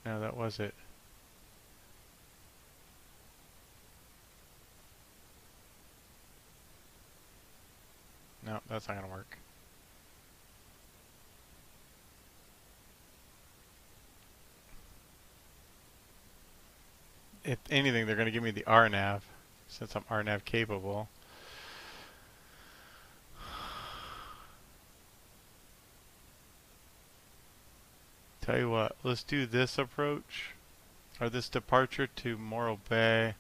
No, that was it. No, that's not going to work. If anything, they're going to give me the RNAV, since I'm RNAV capable. Tell you what, let's do this approach, or this departure to Morro Bay,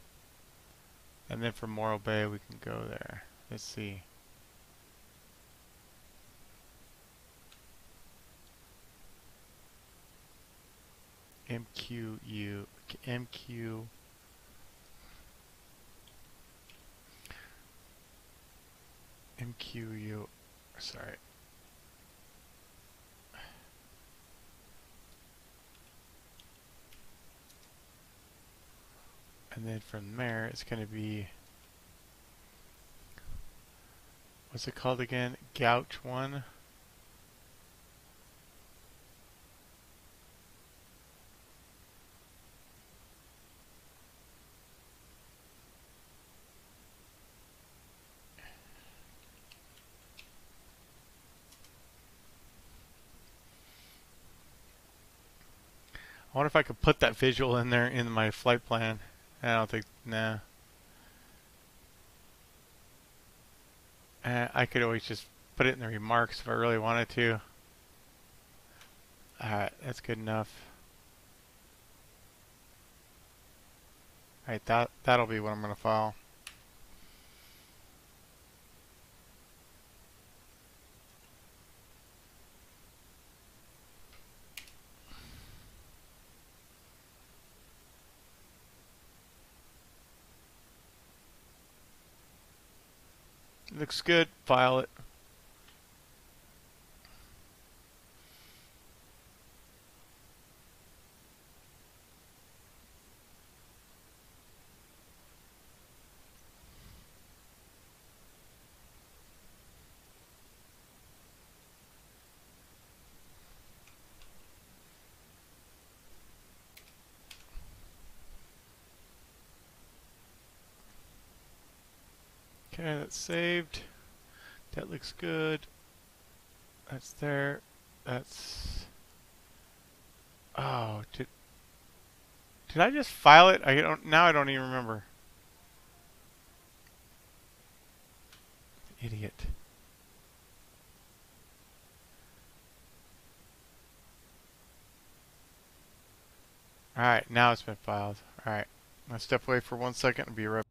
and then from Morro Bay we can go there. Let's see. MQU, sorry. And then from there, it's going to be, what's it called again? Gouch 1. I wonder if I could put that visual in there in my flight plan. I don't think, nah. I could always just put it in the remarks if I really wanted to. Alright, that's good enough. Alright, that'll be what I'm going to file. Looks good. File it. Okay, that's saved. That looks good. That's there. That's... Oh, did I just file it? Now I don't even remember. Idiot. Alright, now it's been filed. Alright. I'll step away for 1 second and be right back.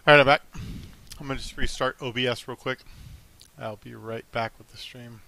Alright, I'm back. I'm going to just restart OBS real quick. I'll be right back with the stream.